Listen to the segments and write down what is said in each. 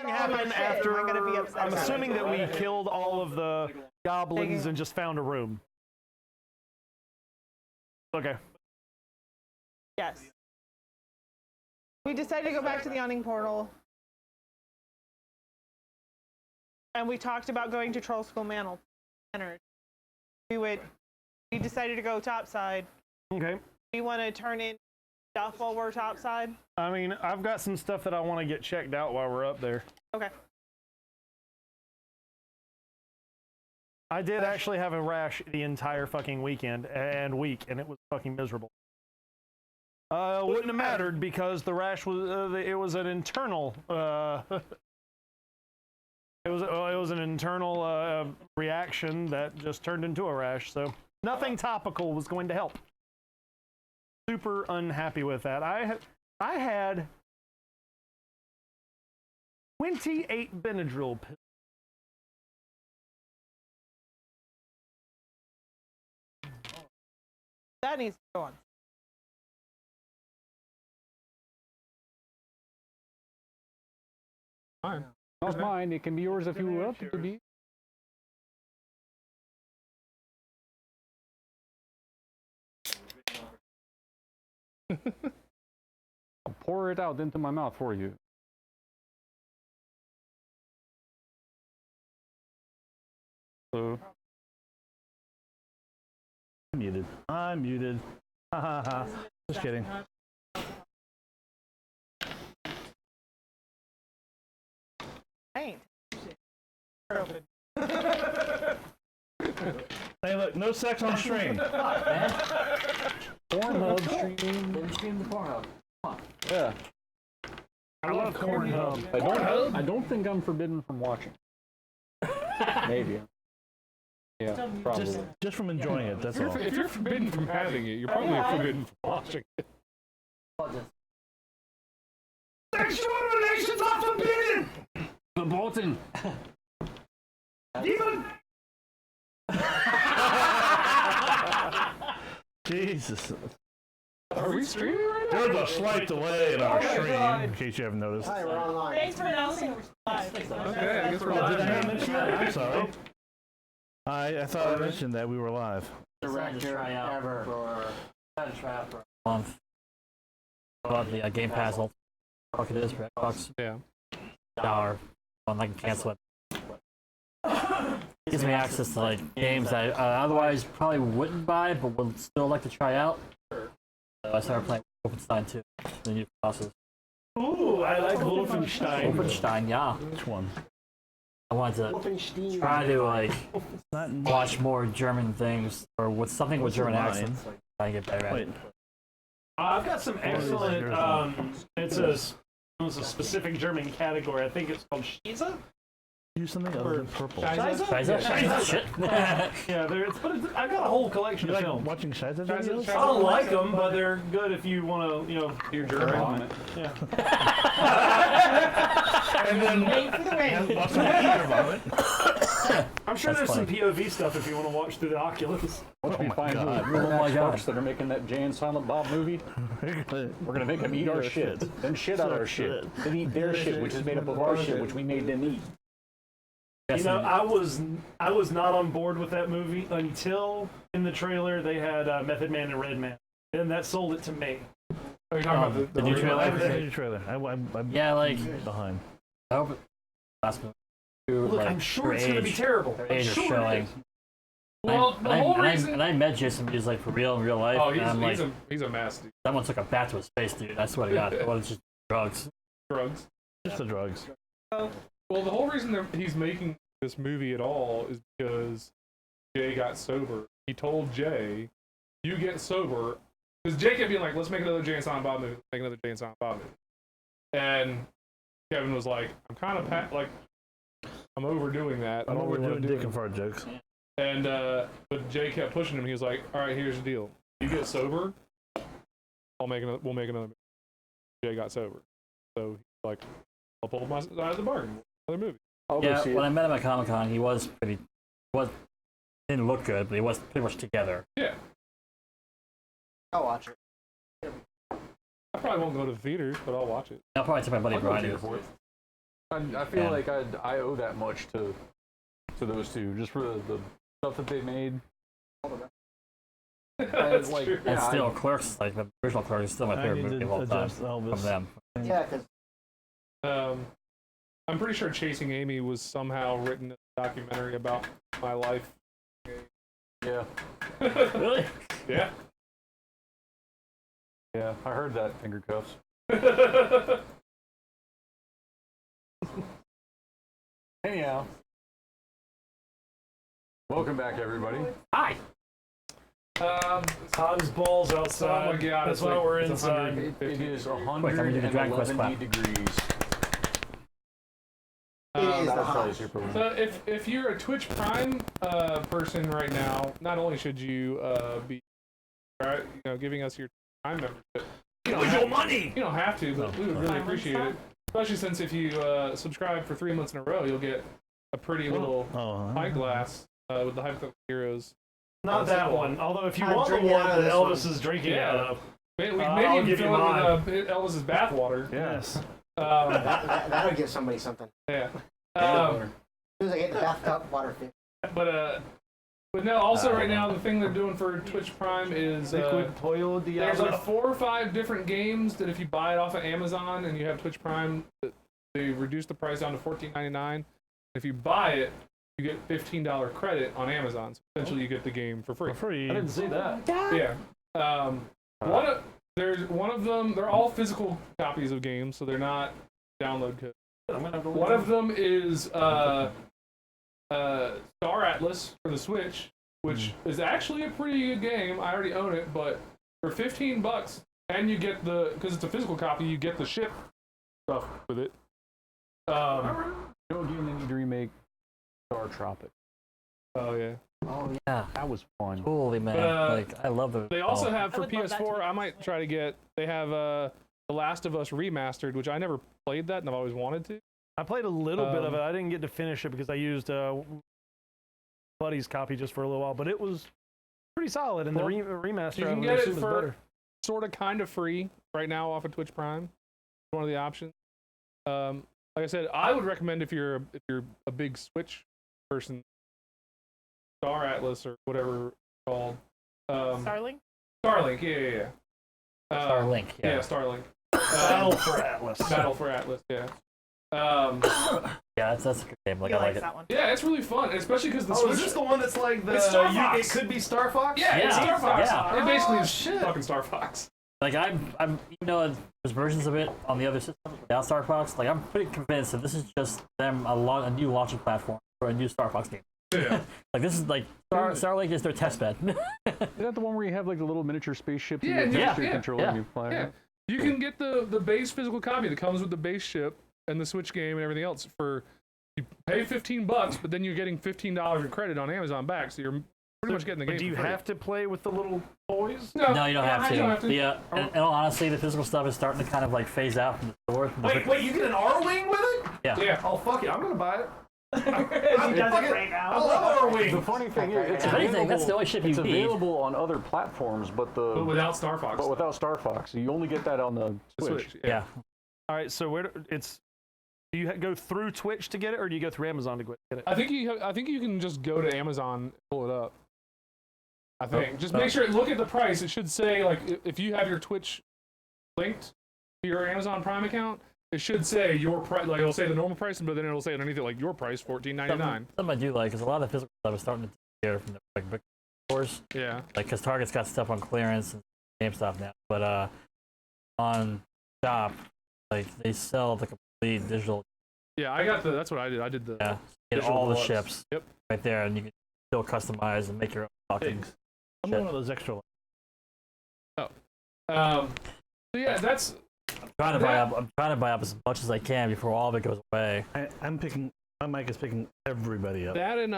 happen after. I'm assuming that we killed all of the goblins and just found a room. Okay. Yes. We decided to go back to the awning portal. And we talked about going to Troll School Manor. We decided to go topside. Okay. We want to turn in stuff while we're topside. I mean, I've got some stuff that I want to get checked out while we're up there. Okay. I did actually have a rash the entire fucking weekend and week, and it was fucking miserable. Wouldn't have mattered because the rash was it was an internal it was an internal reaction that just turned into a rash. So nothing topical was going to help. Super unhappy with that. I had 28 Benadryl pills. That needs to go on. Fine. Not mine. It can be yours if you want it to be. I'll pour it out into my mouth for you. So. I'm muted. I'm muted. Ha ha ha. Just kidding. Ain't. Hey, look, no sex on stream. Pornhub stream. Stream the Pornhub. Come on. Yeah. I love Pornhub. I don't think I'm forbidden from watching. Maybe. Yeah, probably. Just from enjoying it, that's all. If you're forbidden from having it, you're probably forbidden from watching it. Sexual relations are forbidden! Verboten! Even! Jesus. Are we streaming right now? There's a slight delay in our stream, in case you haven't noticed. Hi, we're online. Thanks for announcing we're live. Okay, I guess we're Did I live. mention that? I'm sorry. I thought I mentioned that we were live. Decided to try out for a month. About the Game Pass, what the fuck it is for Xbox. Yeah. $1. I can cancel it. Gives me access to like games I otherwise probably wouldn't buy, but would still like to try out. So I started playing Wolfenstein 2, the new process. Ooh, I like Wolfenstein. Wolfenstein, yeah. Which one? I wanted to try to like watch more German things or with something with German accents. So I can get better at it. I've got some excellent. It's a specific German category. I think it's called Shiza. Use something other than purple. Shiza? Shit. Yeah, I've got a whole collection You of like films. watching Shiza videos? I don't like them, but they're good if you want to, You're German. Yeah. And then watch some eater vomit. I'm sure there's some POV stuff if you want to watch through the Oculus. Once we find who God. the real Oh my God. folks that are making that Jay and Silent Bob movie, we're gonna make them eat our shit. Then shit out our shit. Then eat their shit, which is made up of our shit, which we made them eat. You know, I was not on board with that movie until in the trailer they had Method Man and Red Man, and that sold it to me. Oh, you're talking about the new original? trailer? The new trailer. I'm Yeah, like behind. I hope last movie. Look, Like, I'm sure their it's going to be age- terrible. their I'm age are sure it showing. is. Well, the whole reason... And I met Jason Mewes like for real in real life. Oh, and I'm like, he's a mess, dude. someone took a bat to his face, dude. I swear to God, it was just drugs. Drugs. Just the drugs. Well, the whole reason that he's making this movie at all is because Jay got sober. He told Jay, you get sober. Because Jay kept being like, let's make another Jay and Silent Bob movie. Let's make another Jay and Silent Bob movie. And Kevin was like, I'm kind of I'm overdoing that. I'm I don't really overdoing want to dick do and it. fart jokes. And, but Jay kept pushing him. He was like, all right, here's the deal. You get sober, we'll make another movie. Jay got sober. So he's like, I'll pull my side of the bargain. Another movie. Yeah, when I met him at Comic Con, he didn't look good, but he was pretty much together. Yeah. I'll watch it. I probably won't go to the theaters, but I'll watch it. I'll probably take my buddy I'll go Brian. cheer for it. I feel Yeah. like I owe that much to those two, just for the stuff that they made. That's like, true. And yeah, still, Clerks, like the original Clerks, is still my I favorite need movie to of all time adjust Elvis. from them. Yeah, because I'm pretty sure Chasing Amy was somehow written as a documentary about my life. Yeah, Really? Yeah. yeah, I heard that, finger cuffs. Anyhow, welcome back, everybody. Hi. It's hot as balls outside. Oh my god, That's it's why like, we're it's inside. 150. It is Wait, I'm gonna do the Dragon Quest 111 clap. degrees. it is That the was probably hot. super. So if you're a Twitch Prime person right now, not only should you be giving us your Prime membership, you don't have to, but we would really appreciate it. Especially since if you subscribe for 3 months in a row, you'll get a pretty little pint glass with the Hypothetical Heroes. Not that one. Although if you I'm want the drinking one out of that this Elvis one. is drinking Yeah. out of, Maybe I'll even give you fill mine. it with Elvis's bathwater. yes. That'll give somebody something. Yeah. As soon as I get the bathtub water fit. But no. Also, right now, the thing they're doing for Twitch Prime is Liquid Pollo there's like 4 or 5 different games that if you buy it off of Amazon and you have Twitch Prime, they reduce the price down to $14.99. If you buy it, you get $15 credit on Amazon. So essentially, you get the game for free. For free. I didn't see that. Yeah. There's one of them. They're all physical copies of games, so they're not download code. I'm gonna have to One of them is Star Atlas for the Switch, which is actually a pretty good game. I already own it, but for $15, and you get because it's a physical copy, you get the ship stuff with it. No game they need to remake Star Tropic. Oh yeah. Oh yeah. That was fun. Holy man. I love the. They also have I for would love that to PS4. be I might try to get. They have The Last of Us remastered, which I never played that, and I've always wanted to. I played a little bit of it. I didn't get to finish it because I used Buddy's copy just for a little while, but it was pretty solid. And Well, the remaster you of can it get was it for better. sort of kind of free right now off of Twitch Prime. One of the options. Like I said, I would recommend if you're a big Switch person, Star Atlas or whatever it's called. Starling? Starlink, yeah. Starlink. Yeah, Starlink. Battle for Atlas. Battle for Atlas, yeah. Yeah, that's a good game. Like He I like likes it. that one. Yeah, it's really fun, and especially because the Oh, Switch. is this the one that's like the? It's Star Fox. It could be Star Fox. Yeah, it's Yeah, Star Fox. yeah. It basically Oh, is shit. fucking Star Fox. Like I'm even though there's versions of it on the other systems without Star Fox, like I'm pretty convinced that this is just them a new launching platform for a new Star Fox game. Yeah. Like this is like Starlink is their test bed. Is that the one where you have like the little miniature spaceship? Yeah, you yeah, attach to your yeah, controller yeah. and you fly Yeah. around? You can get the base physical copy that comes with the base ship and the Switch game and everything else for you pay $15, but then you're getting $15 in credit on Amazon back, so you're pretty much getting the game. But do you for free. have to play with the little toys? No, you don't have to. You don't have to. Yeah, and all honestly, the physical stuff is starting to kind of like phase out from the store. Wait, you get an R-Wing with it? Yeah. Yeah. Oh, fuck it. I'm going to buy it. He does it right I now. love The R-Wing. funny thing is, it's If anything, that's the only ship you it's need. available on other platforms, but But without Star Fox. without Star Fox. You only get that on the The Switch. Switch. Yeah. All right, so do you go through Twitch to get it, or do you go through Amazon to get it? I think you can just go to Amazon and pull it up. I think. Just make sure look at the price. It should say like if you have your Twitch linked to your Amazon Prime account, it should say your price. Like it'll say the normal price, but then it'll say underneath it like your price $14.99. Something I do like is a lot of the physical stuff is starting to disappear from the like big stores. Yeah. Like because Target's got stuff on clearance and GameStop now, but on Shop, like they sell the complete digital. Yeah, that's what I did. I did the Yeah, get digital all the deluxe. ships Yep. right there, and you can still customize and make your own fucking. Pigs. I'm Shit. one of those extra ones. So yeah, that's I'm trying to buy up as much as I can before all of it goes away. I'm picking. My mic is picking everybody up. that and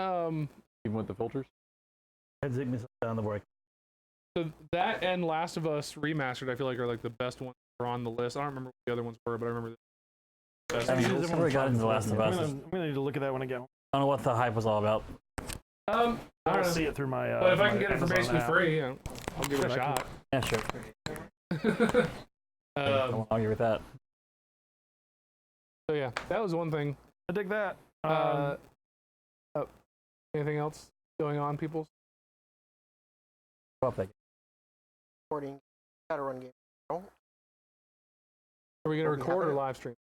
Even with the filters. I'd zig myself down the work. so that and Last of Us Remastered. I feel like are like the best ones that are on the list. I don't remember what the other ones were, but I remember. The best I mean, ones. I never got into The Last of I'm Us. gonna need to look at that when I get home. I don't know what the hype was all about. I I'll don't know. see it through my. But if I my can get it for Amazon basically app. free, I'll give it a Sure, I shot. Yeah, sure. I'll argue with that. So yeah, that was one thing. I dig that. Anything else going on, people? Recording Shadowrun game. Are we gonna Are we record or having it? live stream?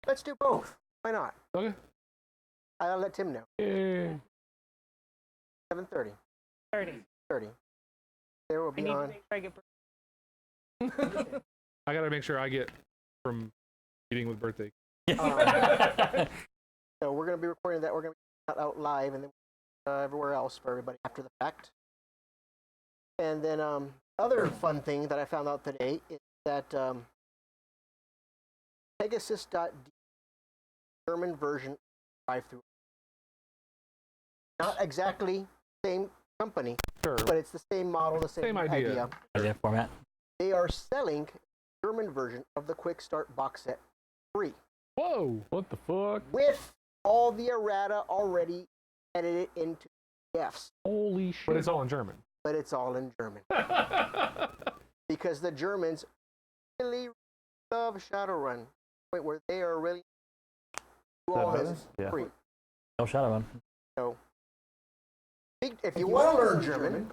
Let's do both. Why not? Okay. I'll let Tim know. Yeah. 7:30. 30. There will I be need to on. make sure I get. I gotta make sure I get from eating with birthday. So we're going to be recording that. We're going to be out live and then everywhere else for everybody after the fact. And then other fun thing that I found out today is that Pegasus.d German version drive-through. Not exactly same company, Sure. but it's the same model, the same, Same idea. Idea format. They are selling German version of the Quick Start box set free Whoa! What the fuck? with all the errata already edited into PDFs. Holy shit! But it's all in German. But it's all in German because the Germans really love Shadowrun, point where they are really do all this Yeah. free. No Shadowrun. So if you want to learn German,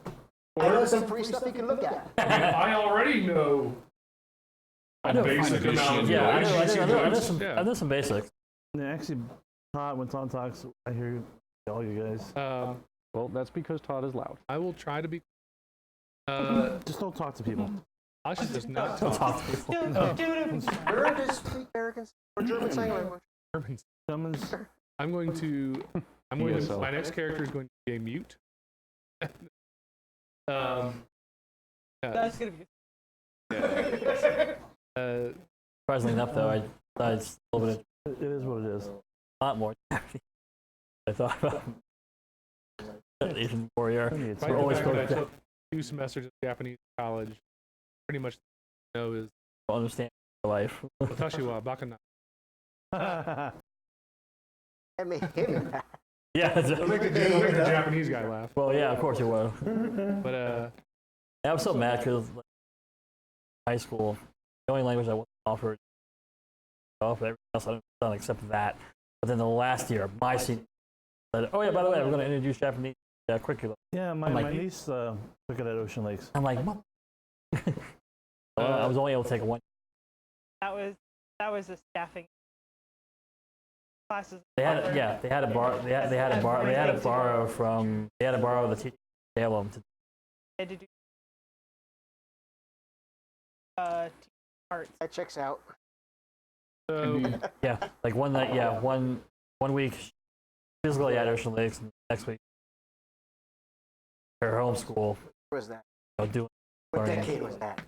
there's some free stuff you can look at. I already know a basic amount of Yeah, I English. know some basics. Yeah, actually, Todd, when Todd talks, I hear all you guys. Well, that's because Todd is loud. I will try to be. Just don't talk to people. I should just not Don't talk. talk to people. Learn to speak American or German sign language. Someone's I'm going to. My next character is going to be a mute. That's gonna be. Surprisingly enough, though, it's a little bit. it is what it is. A lot more. I thought about Asian warrior. It's Right, We're always the fact that I supposed to took 2 semesters of Japanese college. Pretty much know is understand life. Watashi wa bakana. I made him laugh. Yeah. It'll make the Japanese guy laugh. Well, yeah, of course you will. But I was so mad because high school, the only language I wasn't offered, everything else I done except that. But then the last year, my senior said, "Oh yeah, by the way, we're going to introduce Japanese curriculum." Yeah, my like- niece took it at Ocean Lakes. I'm like, Mom. I was only able to take one. That was a staffing classes. They had to borrow the teacher Salem to. Had to do arts. That checks out. so Yeah, like one night. Yeah, one week physically at Ocean Lakes, and next week her homeschool. What was that? Doing. What learning. decade was that?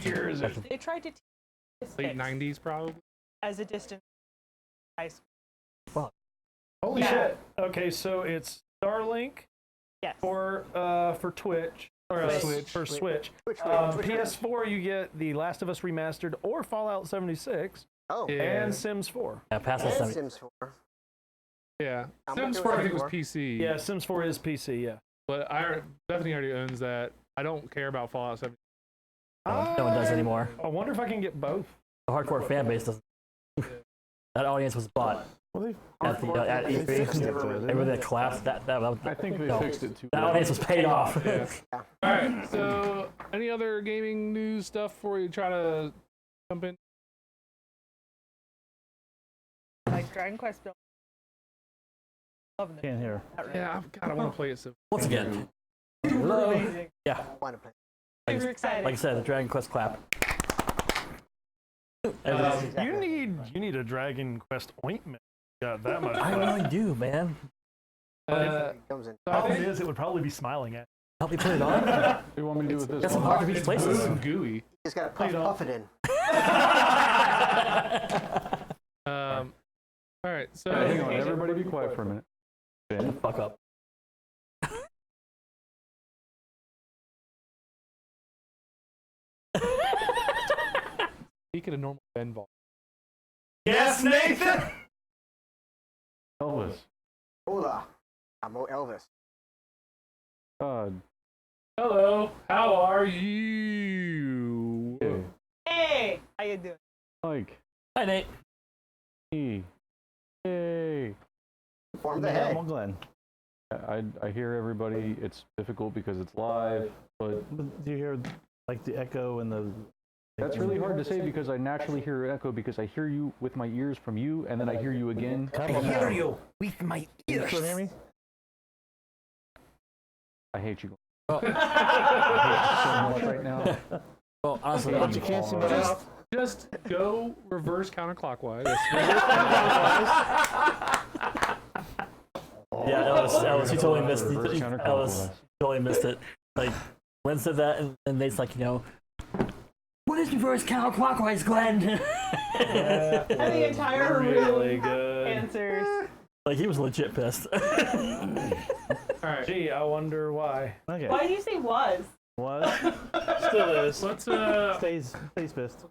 Year is it? They tried to teach Late statistics 90s, probably. as a distance high school. Holy Yeah. shit. Okay, so it's Starlink Yes. for Twitch. Or Switch. for Switch. Which PS4, you get The Last of Us Remastered or Fallout 76 Oh, Yeah. and Sims 4. Yeah, past the and 70. Sims 4. Yeah. I'm Sims okay 4, with I think, was that. PC. Yeah, Sims 4 is PC, yeah. But Bethany already owns that. I don't care about Fallout 76. No one does anymore. I wonder if I can get both. The hardcore fan base doesn't. That audience was bought Well, they at the at They fixed it. E3. Everyone that collapsed. That I think they no. fixed it too. That audience was paid off. Yeah. All right. So, any other gaming news stuff before you try to jump in? Like Dragon Quest build. Loving it. can't hear. Yeah, God, I want to play it so. Once again, Amazing. yeah, Want to play? Super excited. like I said, the Dragon Quest clap. You need a Dragon Quest ointment. Got that much. I left. really do, man. It comes in. Problem is, it would probably be smiling at. Help me put it on. What do you want me to do with Got this some one? hard to reach places. It's gooey. Just got to puff it in. All right. So, Hang on, everybody be quiet for a minute. Shut the fuck up. speaking of normal Ben ball. Yes, Nathan. Elvis. Hola. I'm Elvis. Hello. How are you? Hey, Hey, how you doing? Mike. Hi, Nate. Yay! Form the Yeah, head. I'm Glenn. I hear everybody. It's difficult because it's live, but But do you hear like the echo and the? that's really hard to say because I naturally hear echo because I hear you with my ears from you, and then I hear you again. I hear you with my Can you still hear me? I hate you. Well, I hate you so much right now. well, honestly, But you can't see my mouth. Just go reverse counterclockwise. yeah, Ellis, you totally missed Reverse it. counterclockwise. Ellis, you totally missed it. Like, Glenn said that, and Nate's like, what is reverse counterclockwise, Glenn? And the entire Really room good. answers. Like, he was legit pissed. All right. Gee, I wonder why. Okay. Why do you say was? What? Still is. Let's Stays pissed.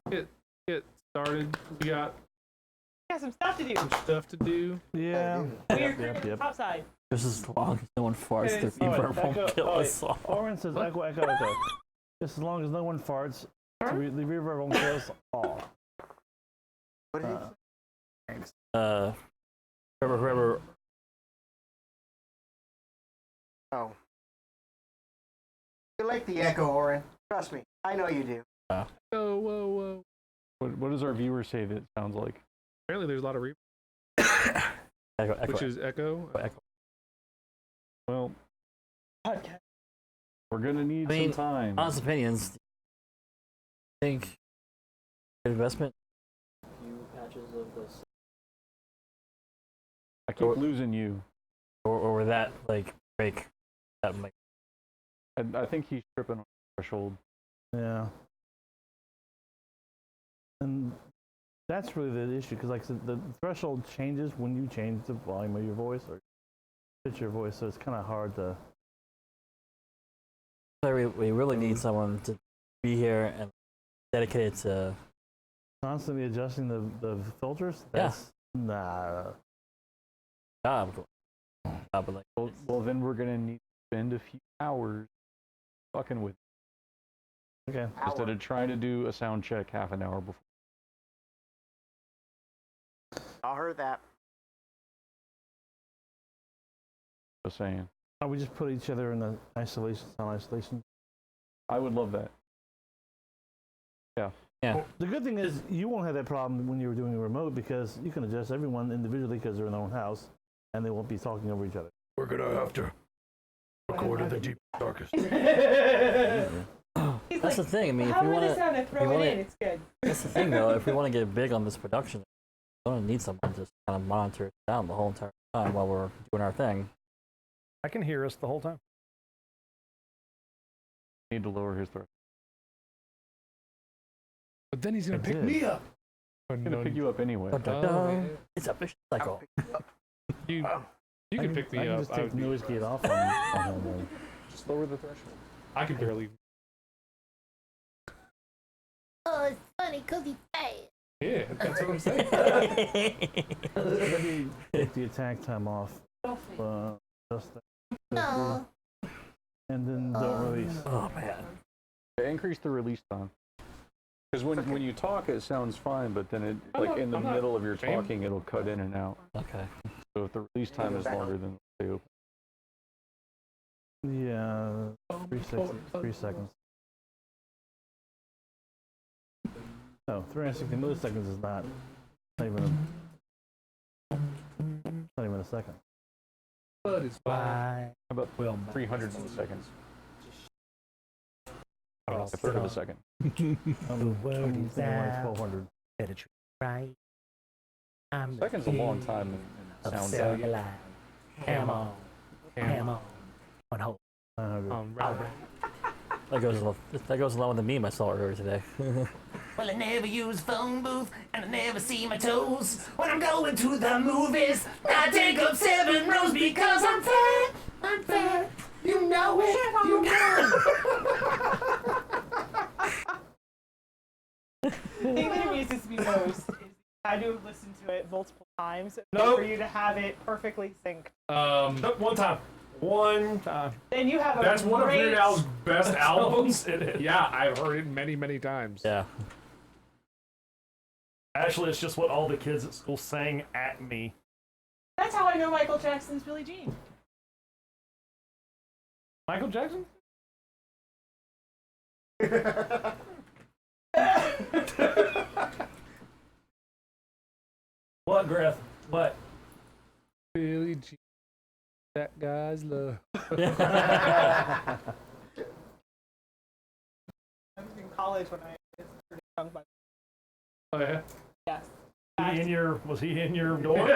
get started. We got Got some stuff to do. some stuff to do. Yeah. We're topside. Just as long as no one farts, Okay, the so wait, reverb won't kill us all. Oren says echo, echo, echo. Just as long as no one farts, the reverb won't kill us all. What did it say? Whoever. Oh. You like the echo, Oren. Trust me. I know you do. Whoa, whoa, whoa. What does our viewers say that sounds like? Apparently, there's a lot of reverb, Echo, which is echo. echo. Well, Okay. we're gonna need I mean, some time. Honest opinions. I think good investment. I keep losing you. Or with that, like, break. That might. I think he's tripping on the threshold. Yeah. And that's really the issue, because like the threshold changes when you change the volume of your voice or pitch your voice, so it's kind of hard to. We really need someone to be here and dedicated to. Constantly adjusting the filters. That's, Nah. Job. But like, Well, then we're gonna need to spend a few hours fucking with Okay. instead of trying to do a sound check half an hour before. I heard that. Just saying. Or we just put each other in the sound isolation. I would love that. The good thing is you won't have that problem when you're doing a remote, because you can adjust everyone individually because they're in their own house and they won't be talking over each other. We're gonna have to record in the deep darkest. He's that's like, the thing. I mean, if we however want they sound, I to, throw it in. It's good. that's the thing though. If we want to get big on this production, we're gonna need someone to just kind of monitor it down the whole entire time while we're doing our thing. I can hear us the whole time. Need to lower his threshold. But then he's gonna I pick did. me up. I'm gonna pick you up anyway. Oh, It's a vicious cycle. you can pick me I can up. just I take would the be- noise gate off on him. Just lower the threshold. I can barely. Oh, it's funny because he's fast. Yeah, that's what I'm saying. Maybe take the attack time off. Just No. and then don't release. Oh man. Increase the release time. Because when you talk, it sounds fine, but then it like in the I'm not middle of your ashamed. talking, it'll cut in and out. Okay. So if the release time is longer, then it'll stay open. Yeah, 3 seconds. No, 360 milliseconds is not even a second. But it's fine. How about 300 milliseconds? A third of a second. I'm thinking like 1200. Right. I'm Second's a long time in sound time. cellular. Ham on. Ham on. On hold. 900. Right. That goes along with the meme I saw earlier today. Well, I never use phone booth, and I never see my toes. When I'm going to the movies, I take up 7 rows because I'm fat. I'm fat. You know it. You know The thing that amuses me most is you had to have listened to it multiple times Nope. for you to have it perfectly synced. Nope, one time. One time. Then you have a That's one of great... Weird Al's best albums. It is. Yeah, I've heard it many, many times. Yeah. Actually, it's just what all the kids at school sang at me. That's how I know Michael Jackson's Billie Jean. Michael Jackson? What, Griff? What? Billy Jean, that guy's love. I was in college when I was sung by. Oh yeah. Yes. Was he in your door?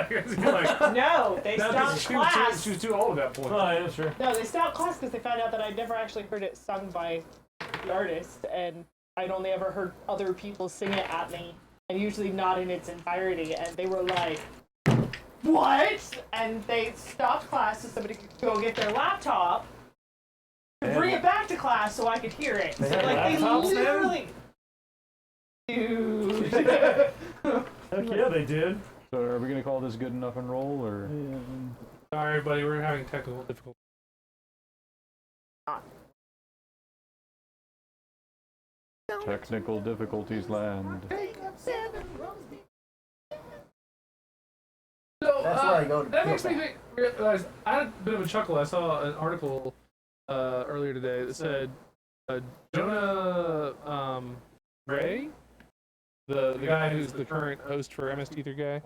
No, they stopped class. She was too old at that point. Oh, yeah, sure. No, they stopped class because they found out that I'd never actually heard it sung by the artist, and I'd only ever heard other people sing it at me, and usually not in its entirety. And they were like, "What?" And they stopped class so somebody could go get their laptop to bring it back to class so I could hear it. So, had like, they laptops then? literally. Dude. Heck yeah, they did. So are we gonna call this good enough and roll, or? Sorry, everybody, we're having technical difficulties. Technical difficulties land. So, That's where I go to that feel makes me realize I had a bit of a chuckle. I saw an article earlier today that said Jonah Ray, the guy who's the current host for MST3K,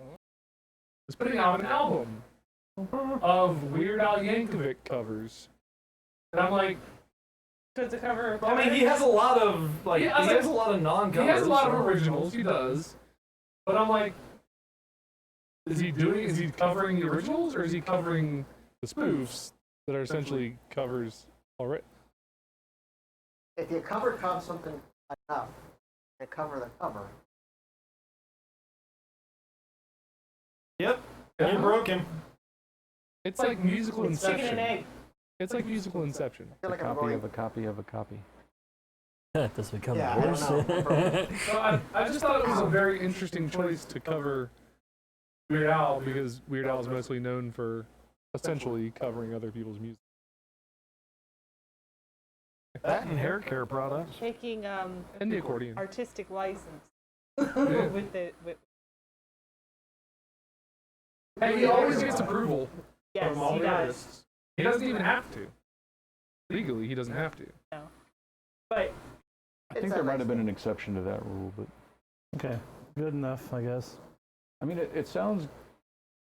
is putting out an album of Weird Al Yankovic covers, and I'm like, Because the cover. I mean, he has a lot of, like, Yeah, he has a lot of non-covers. he has a lot of originals, he does, but I'm like, is he covering the originals, or is he covering the spoofs that are essentially covers already? If you cover something enough, you cover the cover. Yep. You broke him. It's like musical It's chicken and inception. egg. It's like musical inception. I feel like I'm Copy going. of a copy of a copy. Does it become Yeah, I don't worse? know. So I just thought it was a very interesting choice to cover Weird Al, because Weird Al is mostly known for essentially covering other people's music. That and hair care products. Taking And the accordion. artistic license Yeah. with Hey, he always gets approval yes, from all he the does. artists. He doesn't even have to. Legally, he doesn't have to. But I think there might have been an exception to that rule, but Okay, good enough, I guess. I mean, it sounds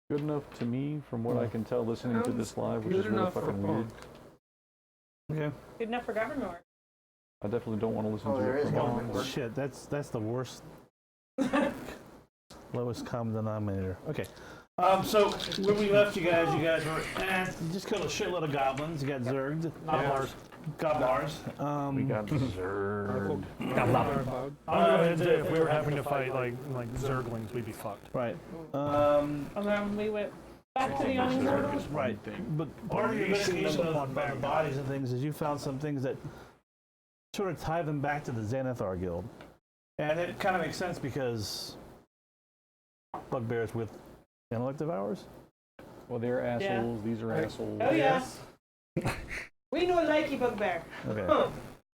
good enough to me from what I can tell listening to this live, which Good is really enough for fucking weird. punk. Okay. good enough for government work. I definitely don't want to listen Oh, to there it is for government months. work. Shit, that's the worst. Lowest common denominator. Okay. So where we left you guys were you just killed a shitload of goblins. You got zerged. Goblars. Goblars. We got Zerg. I don't know if we were having to fight like zerglings, we'd be fucked. Right. And then we went back to the onion. Right. But part of your investigation of the bodies and things is you found some things that sort of tie them back to the Xanathar Guild. And it kind of makes sense because bugbears with intellect devours. Well, they're assholes. These are assholes. Oh yeah. We know likey bugbear. Okay.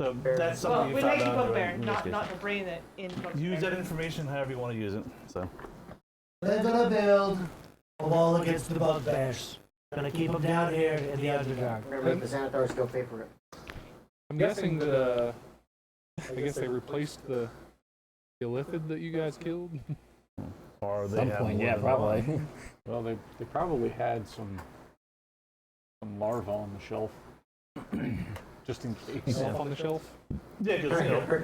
So that's something Well, you we found likey out bugbear, in not investigation. the brain that in bugbear. Use that information however you want to use it. So We're gonna build a wall against the bugbears. Gonna keep them down here in the Underdark. We're gonna make the Xanathars go pay for it. I'm guessing that I guess they replaced the Illithid that you guys killed. or they Some have point, more yeah, than probably. one. Well, they probably had some larvae on the shelf, just in case. Off on the shelf. Yeah, because you know,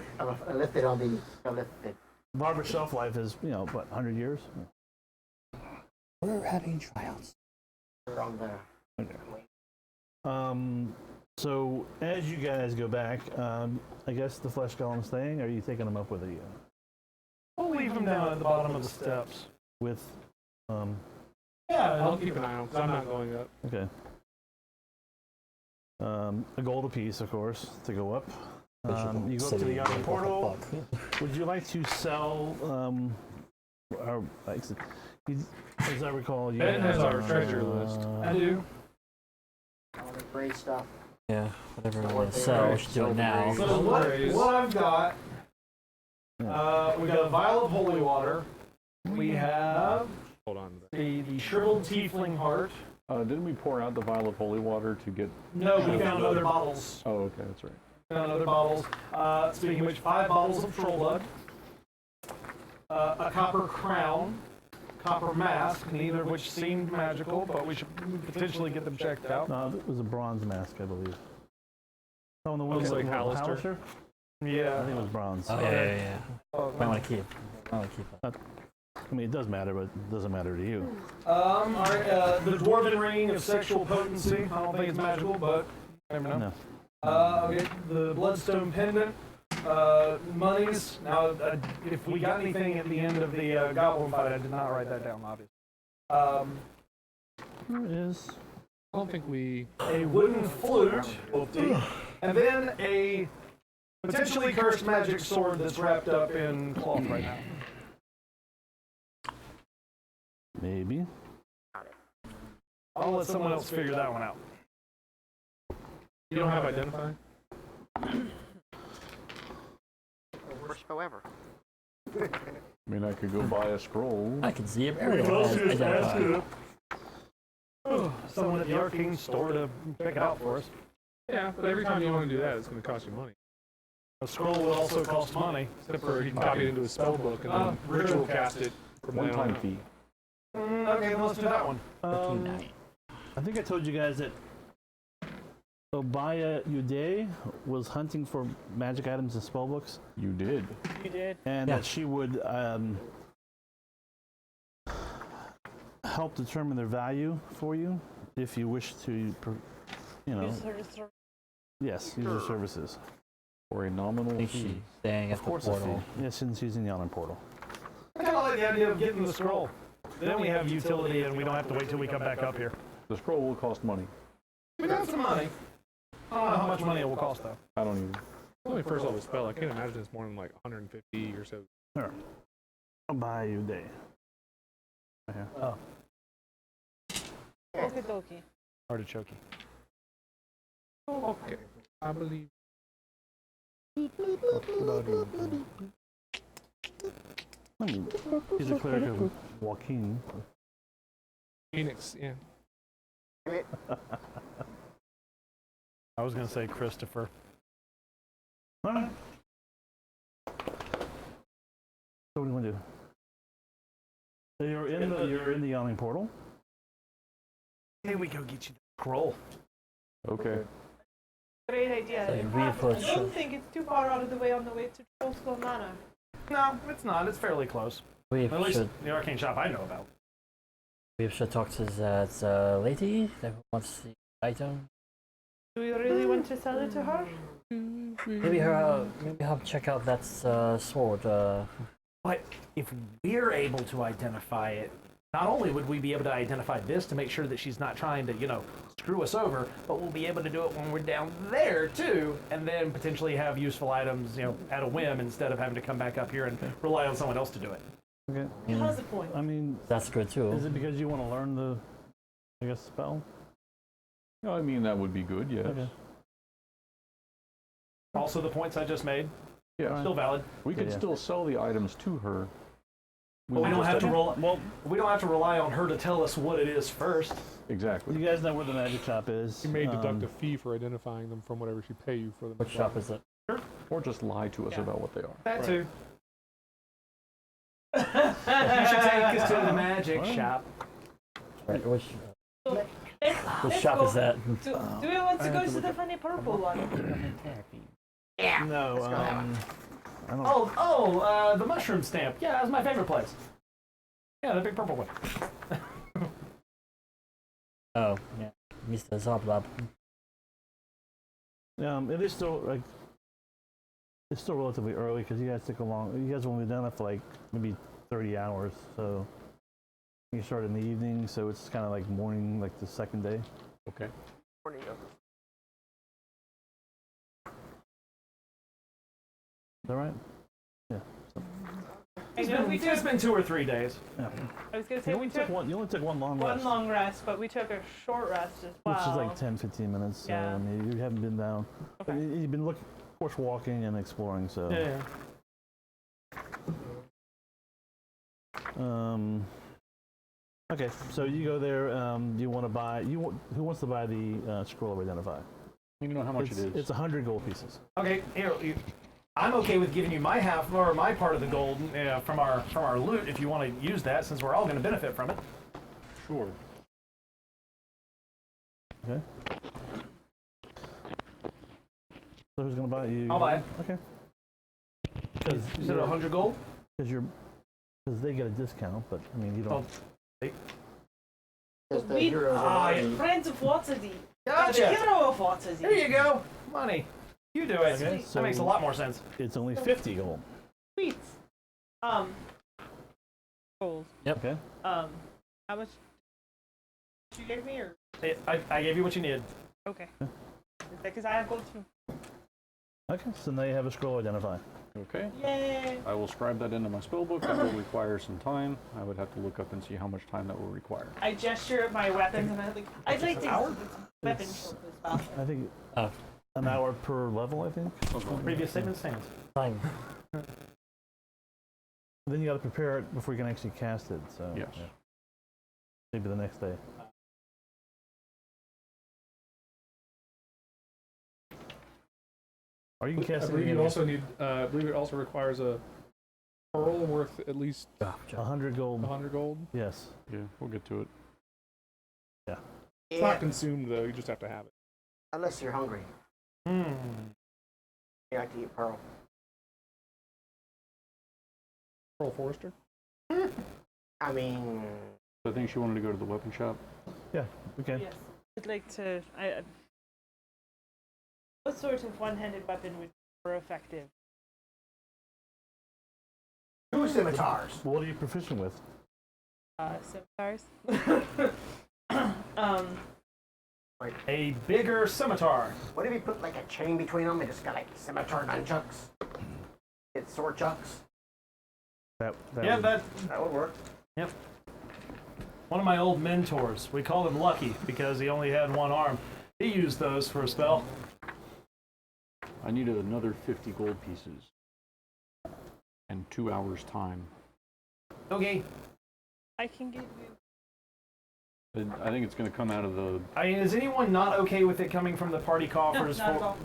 I lifted on the lifted. barber shelf life is what 100 years. We're having tryouts. On the So as you guys go back, I guess the flesh golem's staying. Or are you taking them up with you? We'll leave them down at the bottom of the steps. With Yeah, I'll keep an eye on because I'm not going up. okay. A gold apiece, of course, to go up. You go up to the yawning portal. Would you like to sell? Or, as I recall, you Ben has have, our treasure list. I do. all the great stuff. Yeah, whatever we want to sell, we should do it now. So what I've got, we got a vial of holy water, We have Hold on. the shriveled tiefling heart. Didn't we pour out the vial of holy water to get? No, we found other bottles. Oh, okay, that's right. Found other bottles. Speaking of which, 5 bottles of troll blood, a copper crown, copper mask, neither of which seemed magical, but we should potentially get them checked out. No, it was a bronze mask, I believe. Oh, and the one Looks with like the Hallister. I Yeah. think it was bronze. Oh, yeah. Might want to keep. I want to keep that. I mean, it does matter, but it doesn't matter to you. All right, the dwarven ring of sexual potency. I don't think it's magical, but you never know. No. Okay, the bloodstone pendant. Monies. Now, if we got anything at the end of the goblin fight, I did not write that down, obviously. There it is. I don't think we. A wooden flute, and then a potentially cursed magic sword that's wrapped up in cloth right now. Maybe. I'll let someone else figure that one out. You don't have identify? Worst bow ever. I mean, I could go buy a scroll. I can see if everyone has identified. Someone at the arcane store to pick it out for us. Yeah, but every time you want to do that, it's going to cost you money. A scroll would also cost money. Except for you can copy it into a spell book and then ritual cast it from then One-time on. fee. Okay, then let's do that one. I think I told you guys that Obaya Uday was hunting for magic items and spell books, You did. You did. and Yeah. that she would help determine their value for you if you wish to, you know, yes, use her services. For a nominal I think fee. she's staying at Of the course, a fee. portal. Yes, since she's in the Yawning Portal. I kind of like the idea of getting the scroll. Then we have utility and we don't have to wait till we come back up here. The scroll will cost money. We got some money. I don't know how much money it will cost, though. I don't even. It's only first level spell. I can't imagine it's more than like 150 or so. Sure. Obaya Uday. Right here. Oh, Okie dokie. artichoke. Okay. I believe. I mean, he's a cleric of Joaquin. Phoenix, yeah. I was going to say Christopher. All right. So what do you want to do? So you're in the Yawning Portal. Here we go get you the scroll. Okay. Great idea. So you In fact, I re-approach don't her. think it's too far out of the way on the way to Troll Skull Manor. No, it's not. It's fairly close. We At least should the arcane shop I know about. talk to that lady that wants the item. Do you really want to sell it to her? Maybe have check out that sword. But if we're able to identify it, not only would we be able to identify this to make sure that she's not trying to, screw us over, but we'll be able to do it when we're down there too, and then potentially have useful items, at a whim instead of having to come back up here and rely on someone else to do it. Okay. He has a point. I mean, That's good too. is it because you want to learn the, spell? No, I mean, that would be good, yes. Okay. Also, the points I just made, Yeah. still valid. We could Yeah. still sell the items to her. But we don't just have to have- rely. Well, we don't have to rely on her to tell us what it is first. Exactly. You guys know where the magic shop is. You may deduct a fee for identifying them from whatever she pay you for them. What shop is it? Or just lie to us Yeah. about what they are. That too. You should take us to the magic Well. shop. Right, which Let's shop go. is that? Do we want to go to the funny purple one? No, I don't. Oh, the mushroom stamp. Yeah, that's my favorite place. Yeah, the big purple one. Oh, yeah, Mr. Zoblab. It is still it's still relatively early because you guys took a long. You guys have only done it for like maybe 30 hours, so you start in the evening, so it's kind of like morning, like the second day. Okay. Morning, though. Is that right? I know we It's took. been 2 or 3 days. Yeah. I was gonna You say we only took took one. You only took one long one rest, long rest, but we took a short rest as well. which is like 10, 15 minutes. So, Yeah. I mean, you haven't been down. But Okay. you've been looking, of course, walking and exploring. So. Yeah. Okay, so you go there. You want to buy? Who wants to buy the scroll of identify? You know how much it is. It's 100 gold pieces. Okay, here. I'm okay with giving you my half or my part of the gold from our loot if you want to use that, since we're all going to benefit from it. Sure. Okay. So who's gonna buy it? You? I'll buy it. Okay. Is it 100 gold? Because they get a discount, but I mean you don't. As the We heroes Ah, of friends of Waterdeep. Gotcha. The hero of Waterdeep. There you go. Money. You do it. Okay, That makes a lot more sense. It's only 50 gold. Sweet. Gold. Okay. How much you gave me, or I gave you what you needed. okay? Because I have gold too. Okay. So now you have a scroll identify. Okay. Yay! I will scribe that into my spell book. That will require some time. I would have to look up and see how much time that will require. I gesture at my weapons and I'd like to use weapon It's- short as well. I think an hour per level. I think. Previous statement stands. Fine. Then you got to prepare it before you can actually cast it. So Yes. yeah. Maybe the next day. Are you I casting believe it? you also need. I believe it also requires a pearl worth at least 100 gold. 100 gold. Yes. Yeah, we'll get to it. It's not consumed though. You just have to have it. Unless you're hungry. Hmm. You like to eat pearl. Pearl Forester. I mean, So I think she wanted to go to the weapon shop. Yeah. We can. Yes. I'd like to. What sort of one-handed weapon would be more effective? two scimitars. What are you proficient with? Scimitars. A bigger scimitar. What if you put like a chain between them and just got like scimitar nunchucks? It's sword chucks. That Yeah, would- That would work. Yep. One of my old mentors, we called him Lucky because he only had one arm. He used those for a spell. I need another 50 gold pieces. And 2 hours time. Okay. I can give you. I think it's going to come out of the... I mean, is anyone not okay with it coming from the party coffers? Not at all.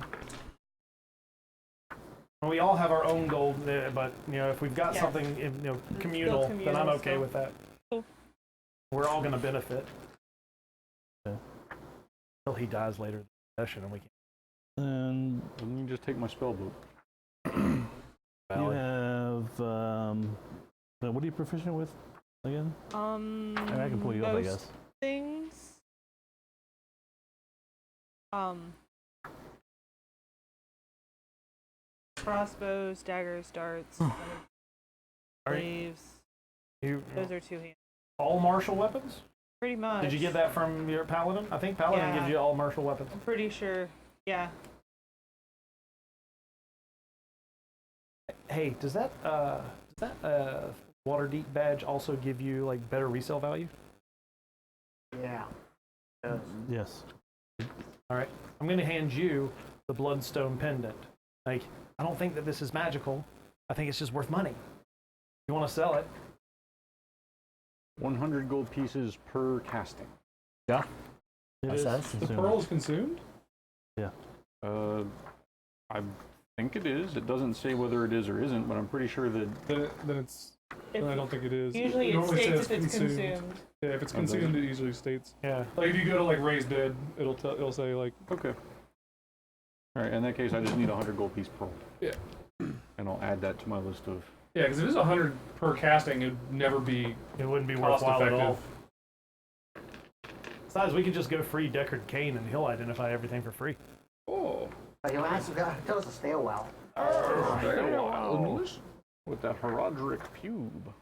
We all have our own gold, but if we've got Yes. something communal, then I'm communal okay still. with that. Cool. We're all gonna benefit. Okay. Until he dies later in the session, and we can. And Let me just take my spell book. you Valid. have. What are you proficient with again? I mean, I can pull you up, I most guess. Things. Crossbows, daggers, darts, Are you- glaives. Those are two-handed. all martial weapons? Pretty much. Did you get that from your paladin? I think paladin Yeah. gives you all martial weapons. I'm pretty sure. Yeah. Hey, does that Waterdeep badge also give you like better resale value? Yeah. Yes. All right, I'm gonna hand you the Bloodstone pendant. Like, I don't think that this is magical. I think it's just worth money. You want to sell it? 100 gold pieces per casting. Yeah. It That's is nice. The consumed. pearl is consumed. I think it is. It doesn't say whether it is or isn't, but I'm pretty sure that... Then it's. Then I don't think it is. Usually it normally states says if it's consumed. Yeah, if it's Oh, does it? consumed, it usually states. Yeah. Like if you go to like raised bed, it'll say like. Okay. All right, in that case, I just need a 100 gold piece pearl. Yeah. And I'll add that to my list of... Yeah, because if it's 100 per casting, it'd never be It wouldn't be cost worthwhile at effective. all. Besides, we could just go free Deckard Cain and he'll identify everything for free. Oh. But he'll ask you to tell us to stay a while. With that Herodric pube.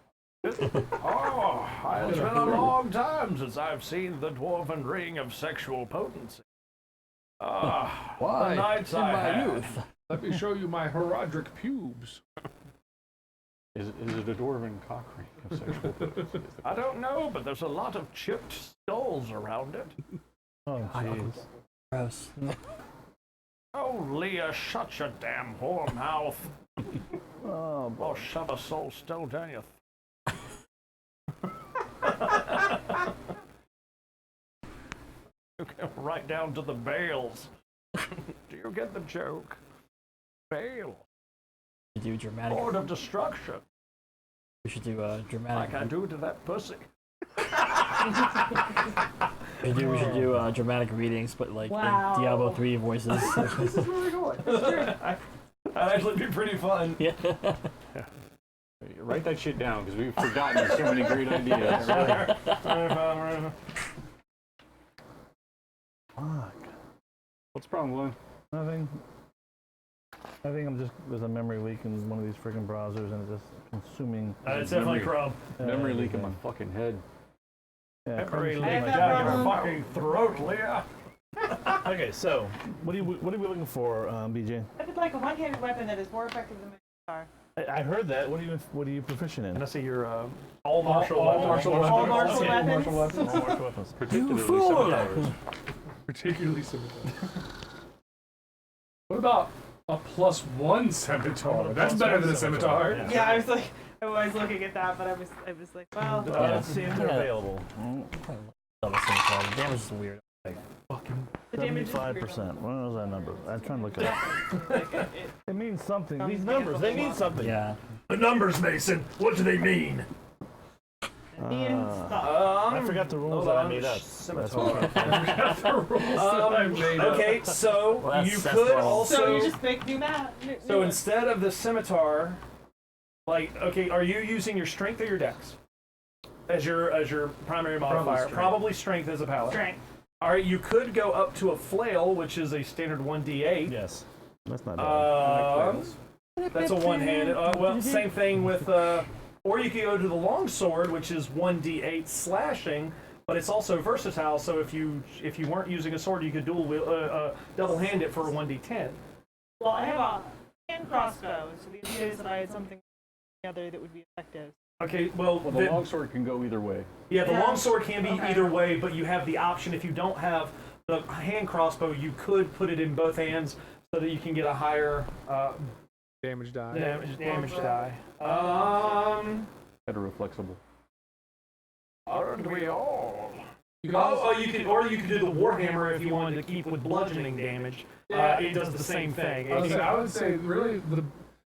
Oh, it's been a long time since I've seen the dwarven ring of sexual potency. Ah, Why? the nights In I my had. youth. Let me show you my Herodric pubes. Is it a dwarven cock ring of sexual purpose? I don't know, but there's a lot of chipped skulls around it. Oh, jeez. Gross. Oh, Leah, shut your damn whore mouth. Oh, I'll shove a soul stone down your Right down to the bales. Do you get the joke? Bale. You do dramatic. Lord of destruction. We should do dramatic. Like I do to that pussy. We should do dramatic readings, but like Wow. in Diablo 3 voices. This is really going. That'd actually be pretty fun. Yeah. Write that shit down because we've forgotten so many great ideas. Fuck. What's the problem, Glenn? Nothing. I think I'm just there's a memory leak in one of these freaking browsers and it's just consuming. It's definitely Chrome. Memory leak in my fucking head. Yeah, Memory Chrome's leak like- down your fucking throat, Leah. Okay, so what are we looking for, BJ? I would like a one-handed weapon that is more effective than my guitar. I heard that. What are you proficient in? And I see your all martial all weapons. martial weapons. All martial All weapons. martial weapons. All martial weapons. Particularly scimitars. Particularly scimitar. What about a +1 scimitar? That's better than a scimitar. Yeah, I was like, I was looking at that, but I was like, well, Let's see if they're available. The damage is weird. the damage is 75%. What was that number? I'm trying to look it up. like, It means something. Sounds These like numbers, it's they a mean lot. something. Yeah. The numbers, Mason. What do they mean? I forgot the rules that I made up. That's why. Okay, so Well, that's- you that's could wrong. also. so you just make new math. So instead of the scimitar, like, okay, are you using your strength or your dex as your primary modifier? strength. Probably strength as a paladin. strength. All right, you could go up to a flail, which is a standard 1d8. Yes. That's not bad. That's a one-handed. Well, same thing with. Or you could go to the longsword, which is 1d8 slashing, but it's also versatile. So if you weren't using a sword, you could double-hand it for a 1d10. Well, I have a hand crossbow, so the idea is that I had something together that would be effective. Okay, well, Well, the longsword can go either way. yeah, the Yeah. longsword can be Okay. either way, but you have the option if you don't have the hand crossbow, you could put it in both hands so that you can get a higher Damage die. damage die. Heteroflexible. Aren't we all? You can also- You could do the warhammer if you wanted to keep with bludgeoning damage. It does the same thing. I would say really the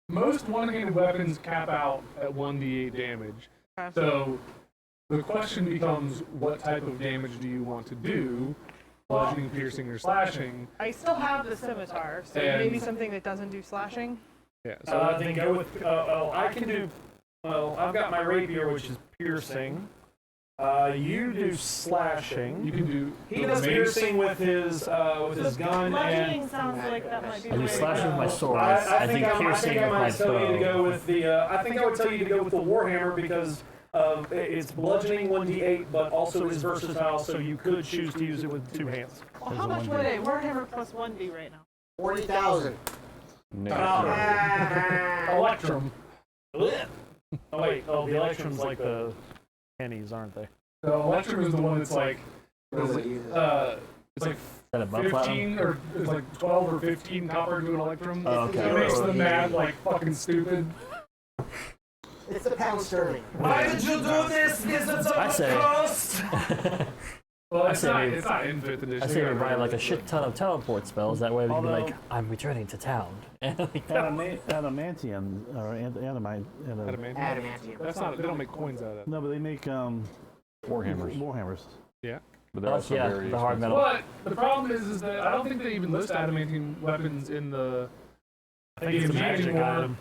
most one-handed weapons cap out at 1d8 damage. So the question becomes, what type of damage do you want to do? Bludgeoning, piercing, or slashing? I still have the scimitar, so And- maybe something that doesn't do slashing. Yeah. So Then go with. I can do. Well, I've got my rapier, which is piercing. You do slashing. you can do. He does mace. piercing with his gun Bludgeoning and. sounds like that might be I the do way to slashing with go. my sword. I think think piercing I with my might tell you to bow. go with the. I think I would tell you to go with the warhammer because it's bludgeoning 1d8, but also is versatile, so you could choose to use it with two hands. Well, how much would a Warhammer plus 1 be right now? 40,000. Electrum. Oh wait, the Electrum's like the pennies, aren't they? The Electrum is the one that's like, what is it? It's like That above platinum? 15 or it's like 12 or 15 copper to an Electrum. Oh, okay. It makes them mad like fucking stupid. It's a pound sterling. Why did you do this? This is I say- cost. Well, I it's say not. we- It's not in 5th edition. I say we buy like a shit ton of teleport spells. That way we can be like, I'm returning to town. Adamantium or adamite. Adamantium. That's not. They don't make coins out of that. No, but they make Warhammers. Warhammers. Yeah. But they're also yeah, very the hard expensive. metal. But the problem is that I don't think they even list adamantium weapons in the. I think it's a magic anymore. item.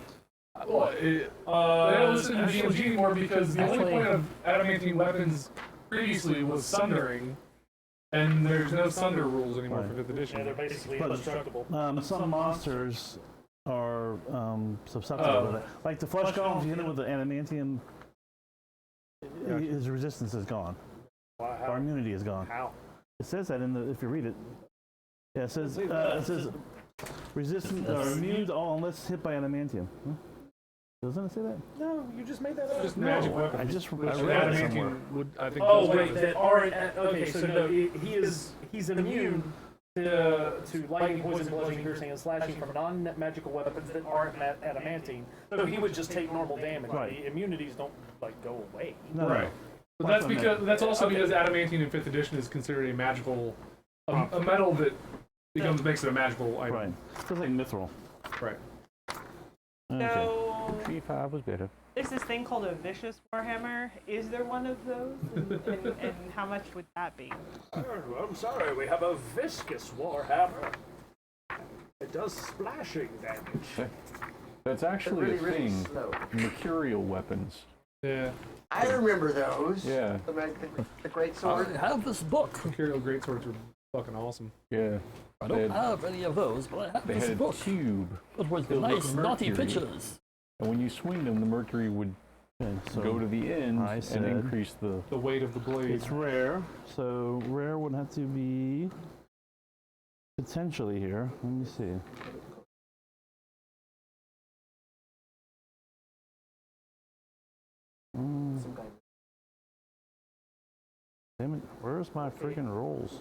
Well, they don't list it in DMG anymore because the only Actually- point of adamantium weapons previously was sundering, and there's no sunder rules anymore for 5th edition. Yeah, they're basically But- indestructible. Some monsters are susceptible to that. Like the flesh golem, if you hit it with the adamantium, his resistance is gone. Our immunity is gone. How? It says that if you read it. Yeah, it says resistant or immune to all unless hit by adamantium. Huh? Doesn't it say that? No, you just made that up. Just magic I weapons. just I Which read it somewhere. adamantium would, I think. Oh those wait, weapons- that aren't. Okay, so no, he's immune to lightning, poison, bludgeoning, piercing, and slashing from non-magical weapons that aren't adamantine. So he would just take normal damage. Right. The immunities don't like go away. No, Right. But that's also because adamantium in 5th edition is considered a magical a metal that makes it a magical item. Right. It's like mithril. Right. Okay. So G5 was better. there's this thing called a vicious warhammer. Is there one of those? And how much would that be? I'm sorry, we have a viscous warhammer. It does splashing damage. That's actually really, a really thing. slow. Mercurial weapons. Yeah. I remember those. Yeah. The great sword. I have this book. Imperial greatswords are fucking awesome. Yeah. I They don't had, have any of those, but I have they this had a book. tube, It was filled with nice, naughty mercury. pictures. and when you swing them, the mercury would Okay, so go to the ends I said- and increase the. The weight of the blade. it's rare, so rare would have to be potentially here. Let me see. Damn it, where's my freaking rolls?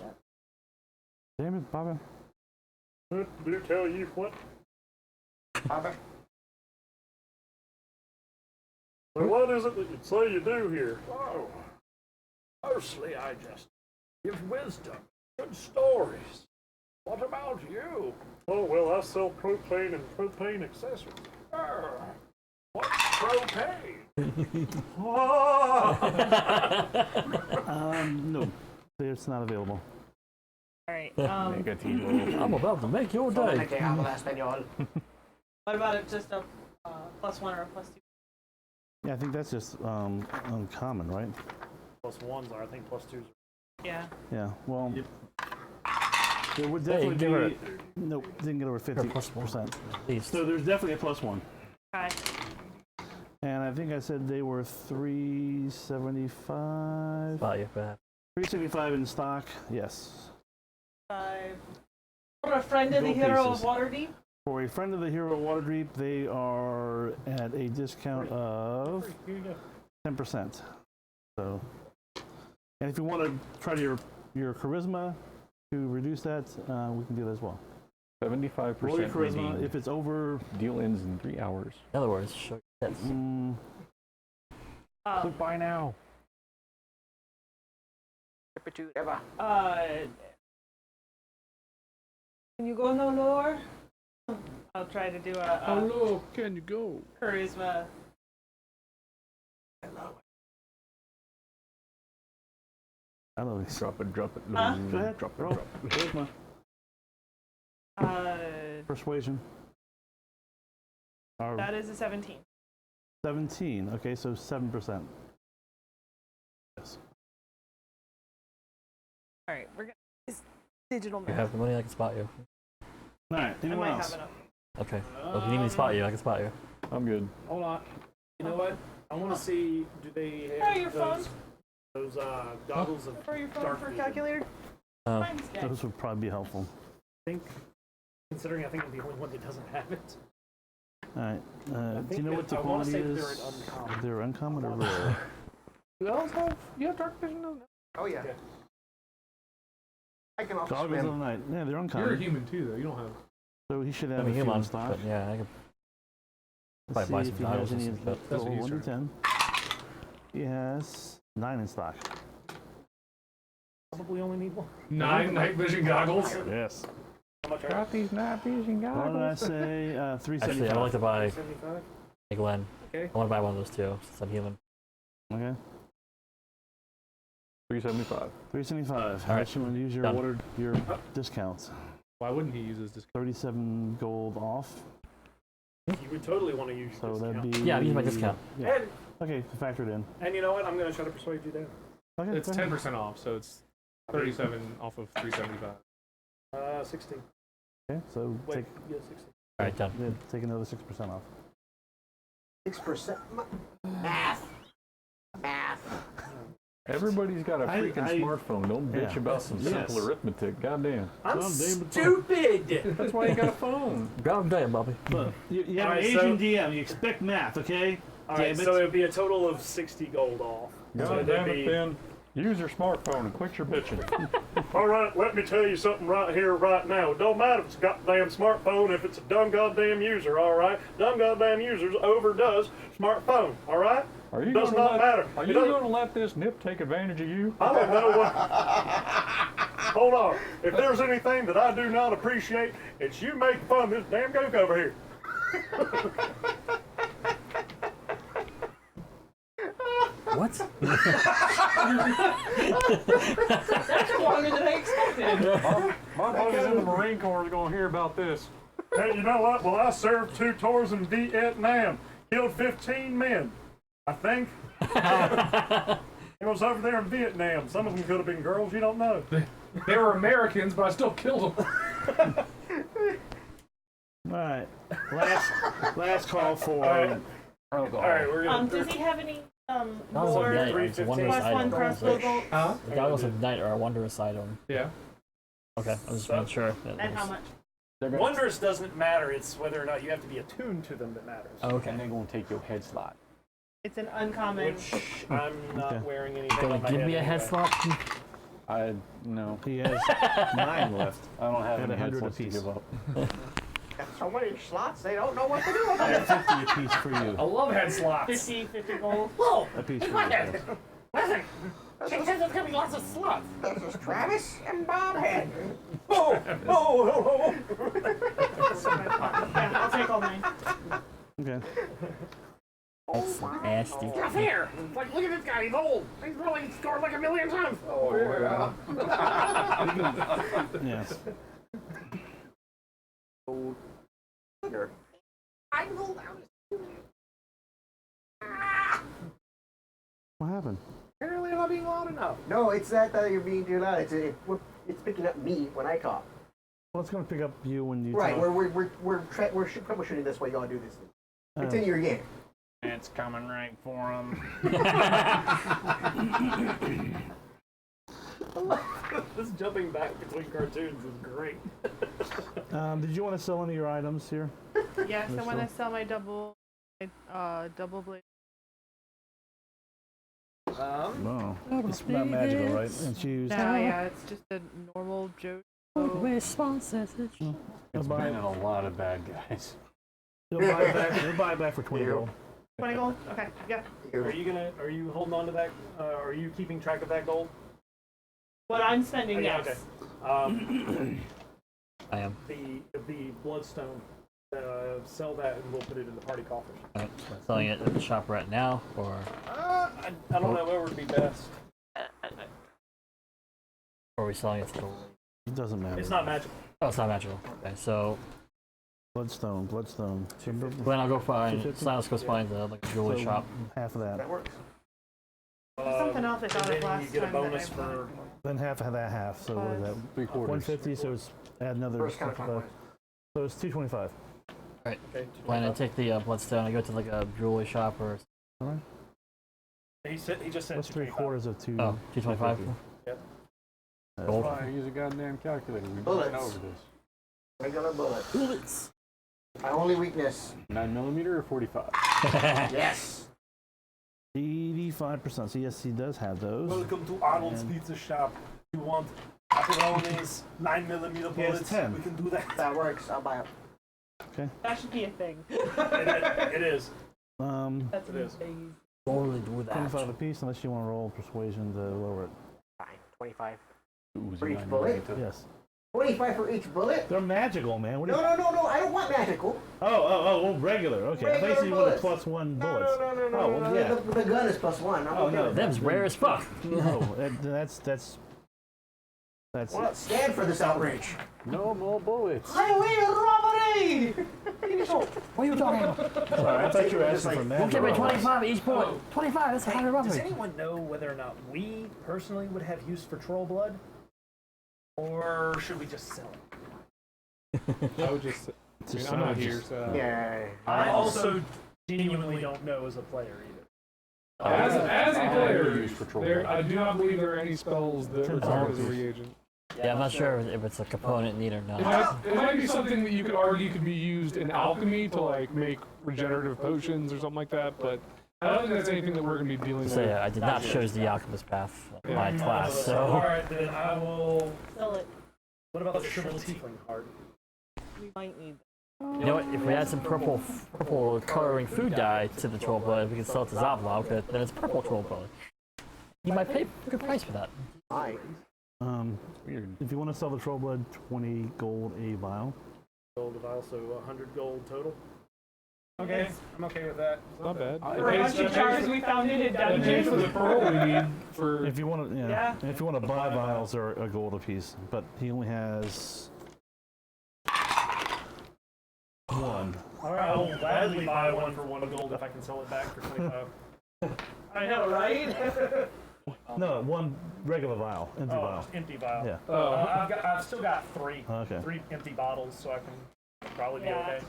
Damn it, Bobby. Do tell you what? Well, what is it that you say you do here? Oh, mostly I just give wisdom, good stories. What about you? Oh, well, I sell propane and propane accessories. What's propane? No, it's not available. All right. I'm about to make your day. What about it? Just a +1 or a +2? Yeah, I think that's just uncommon, right? Plus ones are, I think plus twos. Yeah. Yeah, well, there would Hey, definitely give her be. Nope, didn't get over 50%. At least. So there's definitely a +1. Okay. And I think I said they were 375. Buy you for that. 375 in stock, yes. 5. For a friend of the Gold hero pieces. of Waterdeep. For a friend of the hero Waterdeep, they are at a discount of 10%. So, and if you want to try your charisma to reduce that, we can do that as well. 75% Roll your charisma. redeemed. If it's over, Deal ends in 3 hours. In other words, show your tits. Click buy now. Can you go no lower? I'll try to do a How low can you go? charisma. I don't know. Drop it. Huh? Go ahead, Drop it. roll. Charisma. Persuasion. Or That is a 17. 17. Okay, so 7%. Yes. All right, we're gonna it's digital You math. have the money, I can spot you. All right. I Anyone might else? have enough. Okay. Well, if you need me to spot you, I can spot you. I'm good. Hold on. You know what? I want to see, do they Borrow have your phone. those goggles of For your phone dark for a vision? calculator. Oh. Mine's dead. Those would probably be helpful. Considering I think I'm the only one that doesn't have it. All right. I Do you know think what the that- I wanna quality say that is? they're an uncommon. They're uncommon or rare? You else have? You have dark vision? No. Oh yeah. Okay. I can also Goggles of swim. the night. Yeah, they're You're a uncommon. human too, though. You don't have. So he should have I'm a a few in human, stock. but yeah, I can. Let's Might buy see some if he goggles has and any some stuff. That's what roll he's 1 to 10. He has 9 in stock. Probably only need one. 9 night vision goggles. Yes. How much are Got these night vision What did I goggles. say? Actually, 375. I would like to buy 75? a Glen. Okay. I want to buy one of those too, since I'm human. Okay. 375. 375. All right. Actually, want to use your Done. your discounts. Why wouldn't he use his discount? 37 gold off. You would totally want to use So this that'd account. be. Yeah, use my discount. Yeah. Okay, factored in. And you know what? I'm going to try to persuade you down. Okay. It's go ahead. 10% off, so it's 37 off of 375. 16. Okay, so Wait, take yeah, 16. All right, done. yeah, take another 6% off. 6%. Math. Math. Everybody's got a I- freaking I- smartphone. Don't bitch yeah. about some simple Yes. arithmetic. Goddamn. I'm Damn, stupid! That's why you got a phone. God damn, Bobby. Look, you have an Alright, Asian so- DM. You expect math, okay? Alright, Damn it. so it would be a total of 60 gold off. So God that'd damn it, be- Ben. Use your smartphone and quit your bitching. Alright, let me tell you something right here, right now. It don't matter if it's a goddamn smartphone, if it's a dumb goddamn user, alright? Dumb goddamn users overdoes smartphone, alright? Are you Does gonna not let, matter. Are It you doesn't- going to let this nip take advantage of you? I don't know what. Hold on. If there's anything that I do not appreciate, it's you making fun of this damn gook over here. What? That's longer than I expected. My buddies in the Marine Corps are going to hear about this. Hey, you know what? Well, I served 2 tours in Vietnam. Killed 15 men, I think. It was over there in Vietnam. Some of them could have been girls. You don't know. They were Americans, but I still killed them. All right. Last call for. All right, we're gonna. Does he have any Goggles more of Night. It's a wondrous plus one item. crossbow bolts? Huh? The Goggles of Night are a wondrous item. Yeah. Okay, I was just making sure. And how much? Wondrous doesn't matter. It's whether or not you have to be attuned to them that matters. Okay. And they're going to take your head slot. It's an uncommon. Which I'm not wearing anything Gonna on my give head me a head anyway. slot? No. He has 9 left. I don't have And any head 100 slots to apiece. give up. So many slots, they don't know what to do with them. 50 a piece for I you. love head slots. 50 gold. Whoa! A piece Be for you. quiet! Listen! She says there's gonna be lots of slots. This is Travis and Bobhead. Yeah, I'll take all mine. Okay. That's nasty. Get here! Like, look at this guy, he's old. He's probably scored like 1,000,000 times. Yes. I rolled out. What happened? Apparently, I'm not being loud enough. No, it's that you're being too loud. It's picking up me when I talk. Well, it's going to pick up you when you Right, talk. we're troubleshooting this way. You gotta do this. Continue your game. It's coming right for him. This jumping back between cartoons is great. Did you want to sell any of your items here? Yes, I Michelle? want to sell my double blade. No. It's not magical, right? It's used. No, yeah, it's just a normal Joe. Response message. It's been a lot of bad guys. They'll buy it back for 20 gold. 20 gold? Okay, yeah. Are you holding on to that? Are you keeping track of that gold? What I'm spending, Yeah, yes. okay. I am. The bloodstone. Sell that and we'll put it in the party coffers. Alright, so I'm selling it at the shop right now, or I don't know where would be best. are we selling it to the... It doesn't matter. It's not magical. Oh, it's not magical. Okay, so Bloodstone. Glenn, I'll go find... Silas goes find the jewelry So, shop. half of that. That works. Something else I thought and of then last you get a time that bonus I for. Then half of that half. So what is that? 3/4. 150. So it's add another. First count 25. So it's 225. Alright, Okay, Glenn, I take the bloodstone, I go to like a jewelry shop or... he just said What's 225. 3/4 of 2? Oh, 225? Gold. Why, use a goddamn calculator. We've been Bullets. over this. Regular bullet. Bullets! My only weakness. 9mm or 45? Yes. 85%. So yes, he does have those. Welcome to Arnold's And- Pizza Shop. You want pepperonis, 9mm He has bullets? 10. We can do that. That works. I'll buy it. That should be a thing. It is. That's It is. amazing. Totally do that. 25 apiece, unless you want to roll persuasion to lower it. Fine. 25. Ooh, For each 9mm. bullet? Yes. 25 for each bullet? They're magical, man. What do No, you... no. I don't want magical. Oh, regular. Okay. I thought you said you wanted Regular plus 1 No, bullets. no. Oh, well, yeah. The gun is +1. I'm Oh, okay no. with that. Them's rare as fuck. No, that's Well, let's stand for this outrage. No more bullets. Highway robbery! What are you talking about? Sorry, I thought you were asking for We'll magic. give me 25 each bullet. 25, that's a Hey, hundred does robbery. anyone know whether or not we personally would have use for troll blood? Or should we just sell it? I would just. I mean, I'm not here, so. Yeah. I also genuinely don't know as a player either. As a I player, use patrol there, blood. I do not believe there are any spells that require as a reagent. Yeah, I'm not sure if it's a component need or It not. might be something that you could argue could be used in alchemy to like make regenerative potions or something like that, but I don't think that's anything that we're going to be dealing So with. yeah, I did not choose the alchemist path in my Yeah. class, so... Alright, then I will. Sell it. What about the shriveled tiefling card? We might need You know what, if we add some purple coloring food dye to the troll blood, we can sell it to Zablov, then it's purple troll blood. You might pay a good price for that. Hi. Weird. If you want to sell the troll blood, 20 gold a vial. Gold vial, so 100 gold total. Okay, I'm okay with that. It's not bad. For a bunch of jars we found in a It pays for dungeon. the pearl we need for. If you want to, Yeah. and if you want to buy vials, they're a gold a piece. But he only has one. All right, I'll gladly buy one for 1 gold if I can sell it back for 25. I know, right? No, one regular vial, empty Oh, vial. empty vial. Yeah. I've still got 3. Okay. 3 empty bottles, so I can probably be Yeah. okay.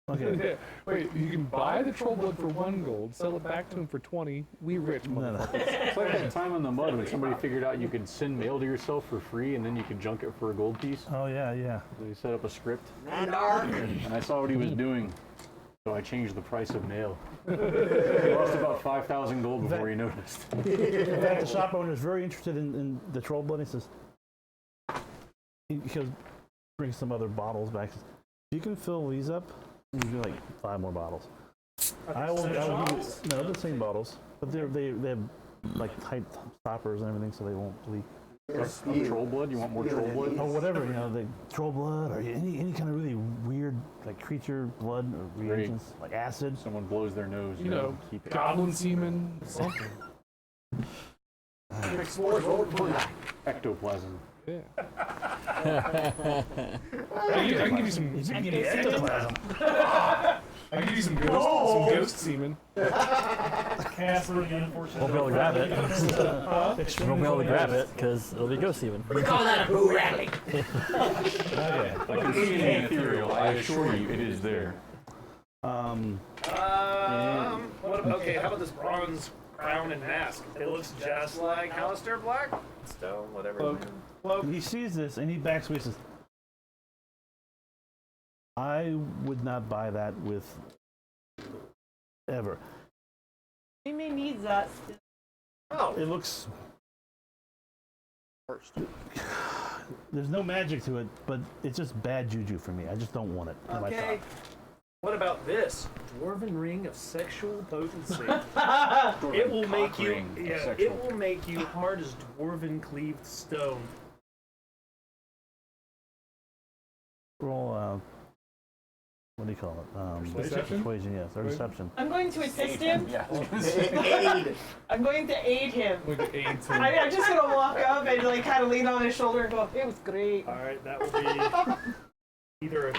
Okay. Wait, you can buy the troll blood for 1 gold, sell it back to him for 20. We rich motherfuckers. It's like that time in the mud when somebody figured out you could send mail to yourself for free and then you could junk it for a gold piece. Oh yeah, yeah. They set up a script. And I saw what he was doing, so I changed the price of mail. He lost about 5,000 gold before he noticed. In fact, the shop owner is very interested in the troll blood. He says, he goes, bring some other bottles back. Says, you can fill these up, and you do like 5 more bottles. I will give you, no, the same bottles, but they have like tight stoppers and everything, so they won't leak. Troll blood? You want more troll blood? Or whatever, you know, the troll blood or any kind of really weird like creature blood or reagents, like acid. Someone blows their nose, You know, keep it. goblin semen, something. Ectoplasm. Yeah. I can give you some. Ectoplasm. I can give you some ghost semen. Casper, the unfortunate. Won't be able to grab it. Won't be able to grab it because it'll be ghost even. We call that a boo rattling. Okay. I can see it in the ethereal. I assure you, it is there. Okay, how about this bronze crown and mask? It looks just like Alistair Black. Stone, whatever. Cloak. He sees this and he backs away and says, I would not buy that with ever. We may need that. Oh, It looks. There's no magic to it, but it's just bad juju for me. I just don't want it in my okay. shop. What about this? Dwarven ring of sexual potency. It will make you. ring of Yeah, sexual- it will make you hard as dwarven cleaved stone. Roll, what do you call it? Deception? Persuasion, yes, or deception. I'm going to assist him. Yeah. I'm going to aid him. Like an aid to. I'm just gonna walk up and like kind of lean on his shoulder and go, "It was great." All right, that will be either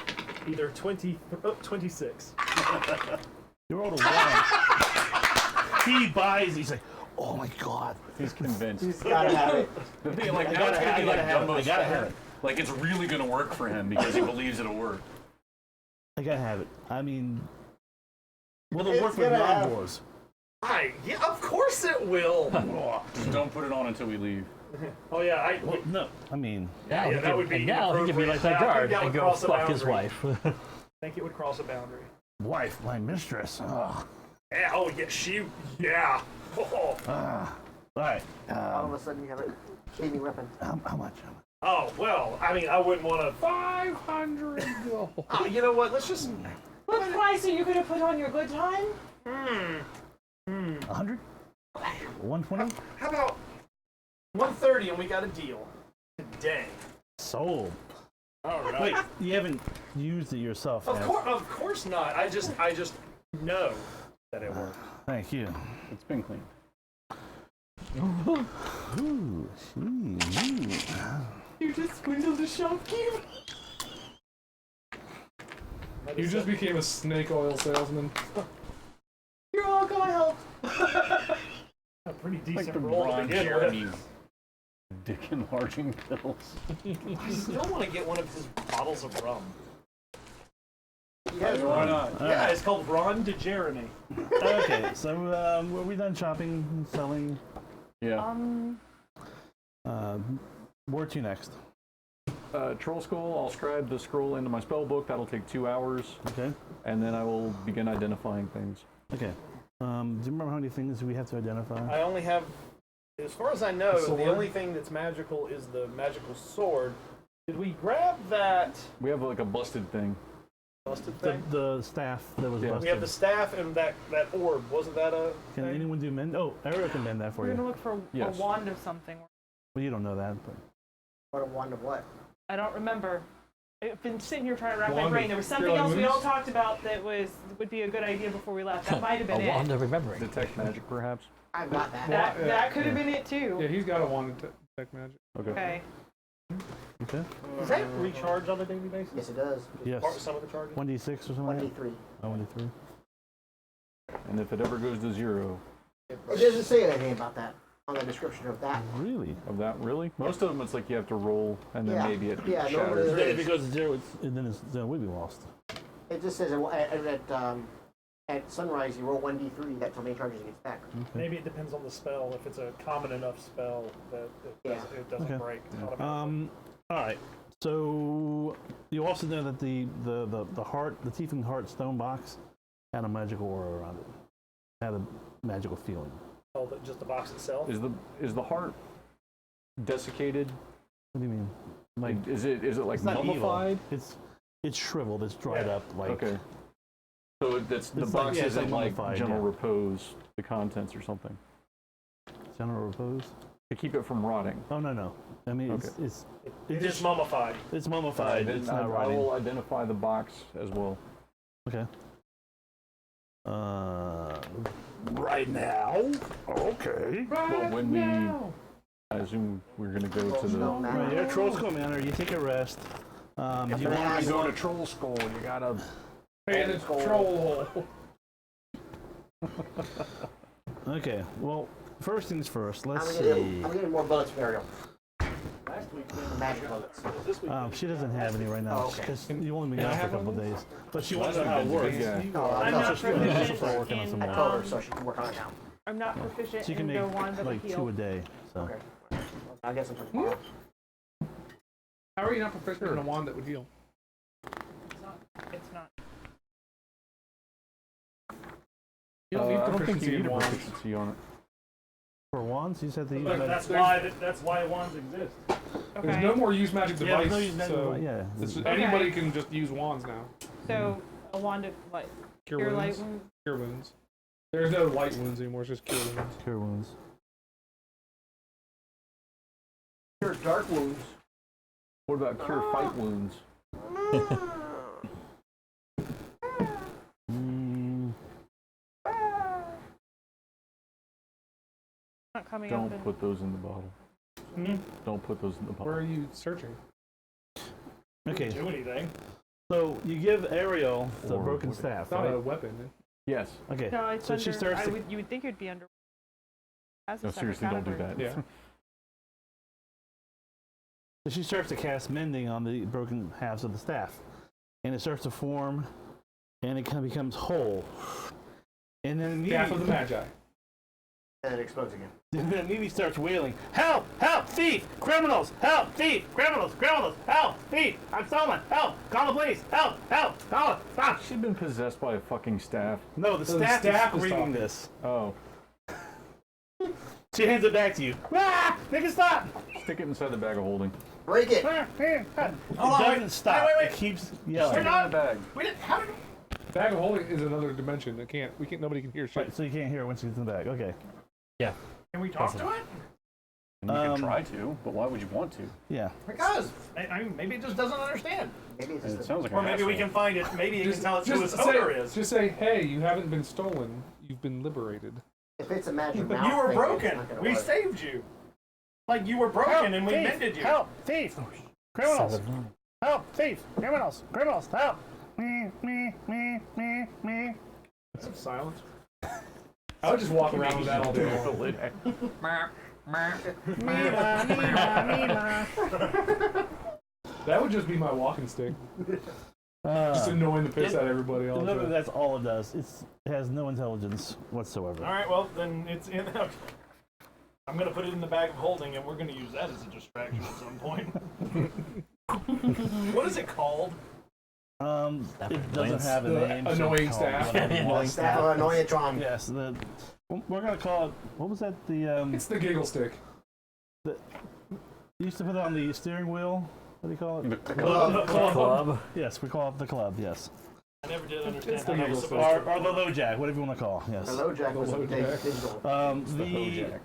26. You rolled a 1. He buys, he's like, oh my god. He's convinced. Gotta have it. The thing, like, I now it's gotta gonna be like have it. Dumbo's I gotta feather. have it. Like, it's really gonna work for him because he believes it'll work. I gotta have it. I mean, will it It's work with gonna have- non-dwarves? Yeah, of course it will. Just don't put it on until we leave. Oh yeah, Well, no, I mean, Now, Yeah, he that would can, be and now he can be like that inappropriate. I guard think that and would go cross a fuck his boundary. wife. I think it would cross a boundary. wife, my mistress. Ugh. Yeah, oh yeah, yeah. Oh, All right. All of a sudden you have a shaving weapon. How much? oh well, I mean, I wouldn't want to. 500 gold. You know what? Let's just. What price are you gonna put on your good time? 100? 120? How about 130 and we got a deal today? Sold. All right. Wait, you haven't used it yourself, Of have- course not. I just know that it works. Thank you. It's been cleaned. Ooh, You just swindled the shopkeeper. You just became a snake oil salesman. You're all gonna help. A pretty Like decent the roll to Ron begin with. Jeremy dick enlarging pills. I still want to get one of his bottles of rum. Yes, Why not? Yeah, it's called Ron de Jeremy. Okay, so were we done shopping, selling? Yeah. Where to next? Troll Skull, I'll scribe the scroll into my spell book. That'll take 2 hours. Okay. And then I will begin identifying things. Okay. Do you remember how many things we have to identify? I only have, as far as I know, Sword? the only thing that's magical is the magical sword. Did we grab that We have like a busted thing. busted The, thing? the staff that was Yeah. busted. We have the staff and that orb. Wasn't that a Can thing? anyone do mend? Oh, Ariel can mend that for We're gonna you. look for Yes. a wand of something. Well, you don't know that, but What a wand of what? I don't remember. I've been sitting here trying to wrap my Wand brain. of There was something Sterling else we all Moose? talked about that would be a good idea before we left. That might have been A wand it. of remembering. Detect magic, perhaps. I've got that. That could have been it too. Yeah, he's got a wand to detect magic. Okay. okay. Does that recharge on a daily basis? Yes, it does. Yes. Some of the charges? 1d6 or something like that? 1d3. Oh, 1d3. And if it ever goes to 0, It doesn't say anything about that on the description of that. Really? of that, really? Most of them, it's like you have to roll, and then Yeah. maybe it Yeah, shatters. normally there If it is. goes to 0, then it will be lost. It just says at sunrise you roll 1d3. That's how many charges it gets back. Maybe it depends on the spell. If it's a common enough spell that it doesn't Okay. break automatically. All right. So you also know that the tiefling heart stone box had a magical aura around it. Had a magical feeling. Oh, just the box itself? Is the heart desiccated? What do you mean? Like Is it like it's not evil. mummified? It's shriveled. It's dried Yeah. up. Like Okay. So that's the It's box like- yeah, it's isn't like like mummified, general yeah. repose, the contents or something, general repose. to keep it from rotting. Oh no. I mean it's It is mummified. it's mummified. Then It's I not rotting. will identify the box as well. Okay. Right now. Okay. Well, when we, I assume we're gonna go to the. Right, yeah, Troll Skull Manor. You take a rest. Do you gonna want ask- to Go to Troll Skull. You gotta. Hey, the troll hole. Okay. Well, first things first. Let's I'm see. getting more bullets for Ariel. Magic bullets. She doesn't have any right now Oh, okay. because you only been gone for a couple of days. But she wants Last to know how it weekend's a works. big guy. Oh, I'm no, not she's proficient working on some in. more. I told her so she can work on it now. I'm not proficient She in can the make wand of like heal. 2 a day. So Okay. I'll get some tomorrow. How are you not proficient in a wand that would heal? It's not. You don't need I don't think proficiency you in need a wands. proficiency on it. for wands, you said to use. But that's why wands exist. There's Okay. no more use magic Yeah, device, no, you- so yeah. it's just, Okay. anybody can just use wands now. So a wand of like Cure pure wounds. light wound. Cure wounds. There's no light wounds anymore. It's just cure wounds. Cure wounds. Cure dark wounds. What about cure fight wounds? Mm, Not coming Don't up. In, put those in the bottle. Don't put those in the Where are bottle. you searching? okay. Do anything. So you give Ariel the Or broken would it- staff, It's not right? a weapon. Yes. Okay. no, it's So under. she starts to- you would think it would be under. As a No, separate seriously, don't do category. that. Yeah. So she starts to cast mending on the broken halves of the staff, and it starts to form, and it kind of becomes whole. And then Staff of the Magi. And it explodes again. then Mimi starts wailing, "Help! Help! Thief! Criminals! Help! Thief! Criminals! Criminals! Help! Thief! I'm stolen! Help! Call the police! Help! Help! Call it! Stop!" She'd been possessed by a fucking staff. No, the So the staff staff is is screaming talking. this. Oh. She hands it back to you. Ah! Make it stop! Stick it inside the bag of holding. Break it. It doesn't stop. wait. It keeps Stick yelling. it in the bag. We didn't. How did? Bag of holding is another dimension. Nobody can hear shit. Right, so you can't hear it once it's in the bag. Okay. Can we talk to it? And you Um, can try to, but why would you want to? Yeah. Because I mean, maybe it just doesn't understand. Maybe it's And just it sounds like Or an maybe we asshole. can find it. Maybe it can tell us who its say, owner is. just say, hey, you haven't been stolen. You've been liberated. if it's a magic mouth. You were thing, broken. it's not gonna We work. saved you. Like you were broken and we mended you. Help! Thief! Criminals! Help! Thief! Criminals! Criminals! Help! Me, me, me, me, me. Some silence. I would just walk around with that all day long. That would just be my walking stick. Just annoying the piss out of everybody all the Literally, time. that's all it does. It has no intelligence whatsoever. All right. Well, then it's in. I'm gonna put it in the bag of holding, and we're gonna use that as a distraction at some point. What is it called? It doesn't have a The name. so annoying it's called staff. whatever you want. Staff of Annoyatron. Yes, we're gonna call it. What was that? The It's the giggle stick. you used to put it on the steering wheel. What do you call it? The Club. Yes, we call it the club. Yes, I never did understand It's how the that was Eagle supposed or to. the low jack, whatever you want to call. Yes. Hello, Jack was Hello, a Jack. digital. The Bojack.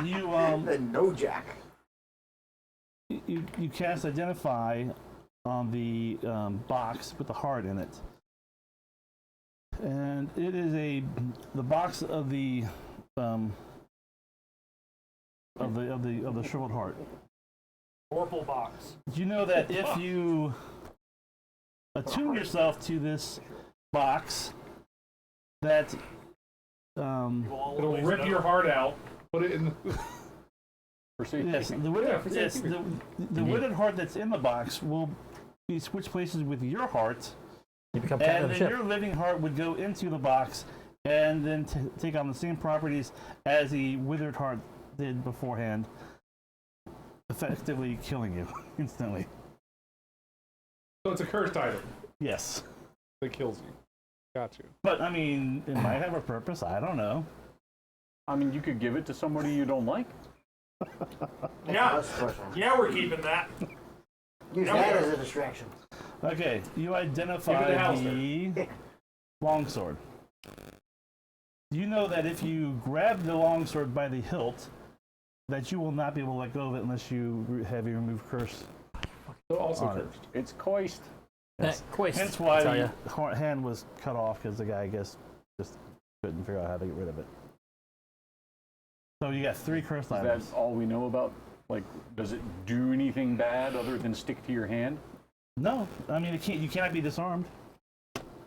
You The no jack. you cast identify on the box with the heart in it, and it is the box of the shriveled heart. Purple box. Do you know that if you attune yourself to this box, that It'll rip your heart out. Put it in. For safety. yes, the wooden heart that's in the box will be switched places with your heart, You become captain and of the then ship. your living heart would go into the box and then take on the same properties as the withered heart did beforehand, effectively killing you instantly. So it's a cursed item Yes. that kills you. Got you. But, I mean, it might have a purpose. I don't know. I mean, you could give it to somebody you don't like. Yeah, yeah, we're keeping that. Use that as a distraction. Okay, you identify Give it a Halster. the longsword. You know that if you grab the longsword by the hilt, that you will not be able to let go of it unless you have a remove curse. So also On it. cursed. It's coist. Yes. Quest, Hence why I tell ya. the hand was cut off, because the guy, I guess, just couldn't figure out how to get rid of it. So you got 3 cursed Is items. that all we know about? Like, does it do anything bad other than stick to your hand? No, I mean, you cannot be disarmed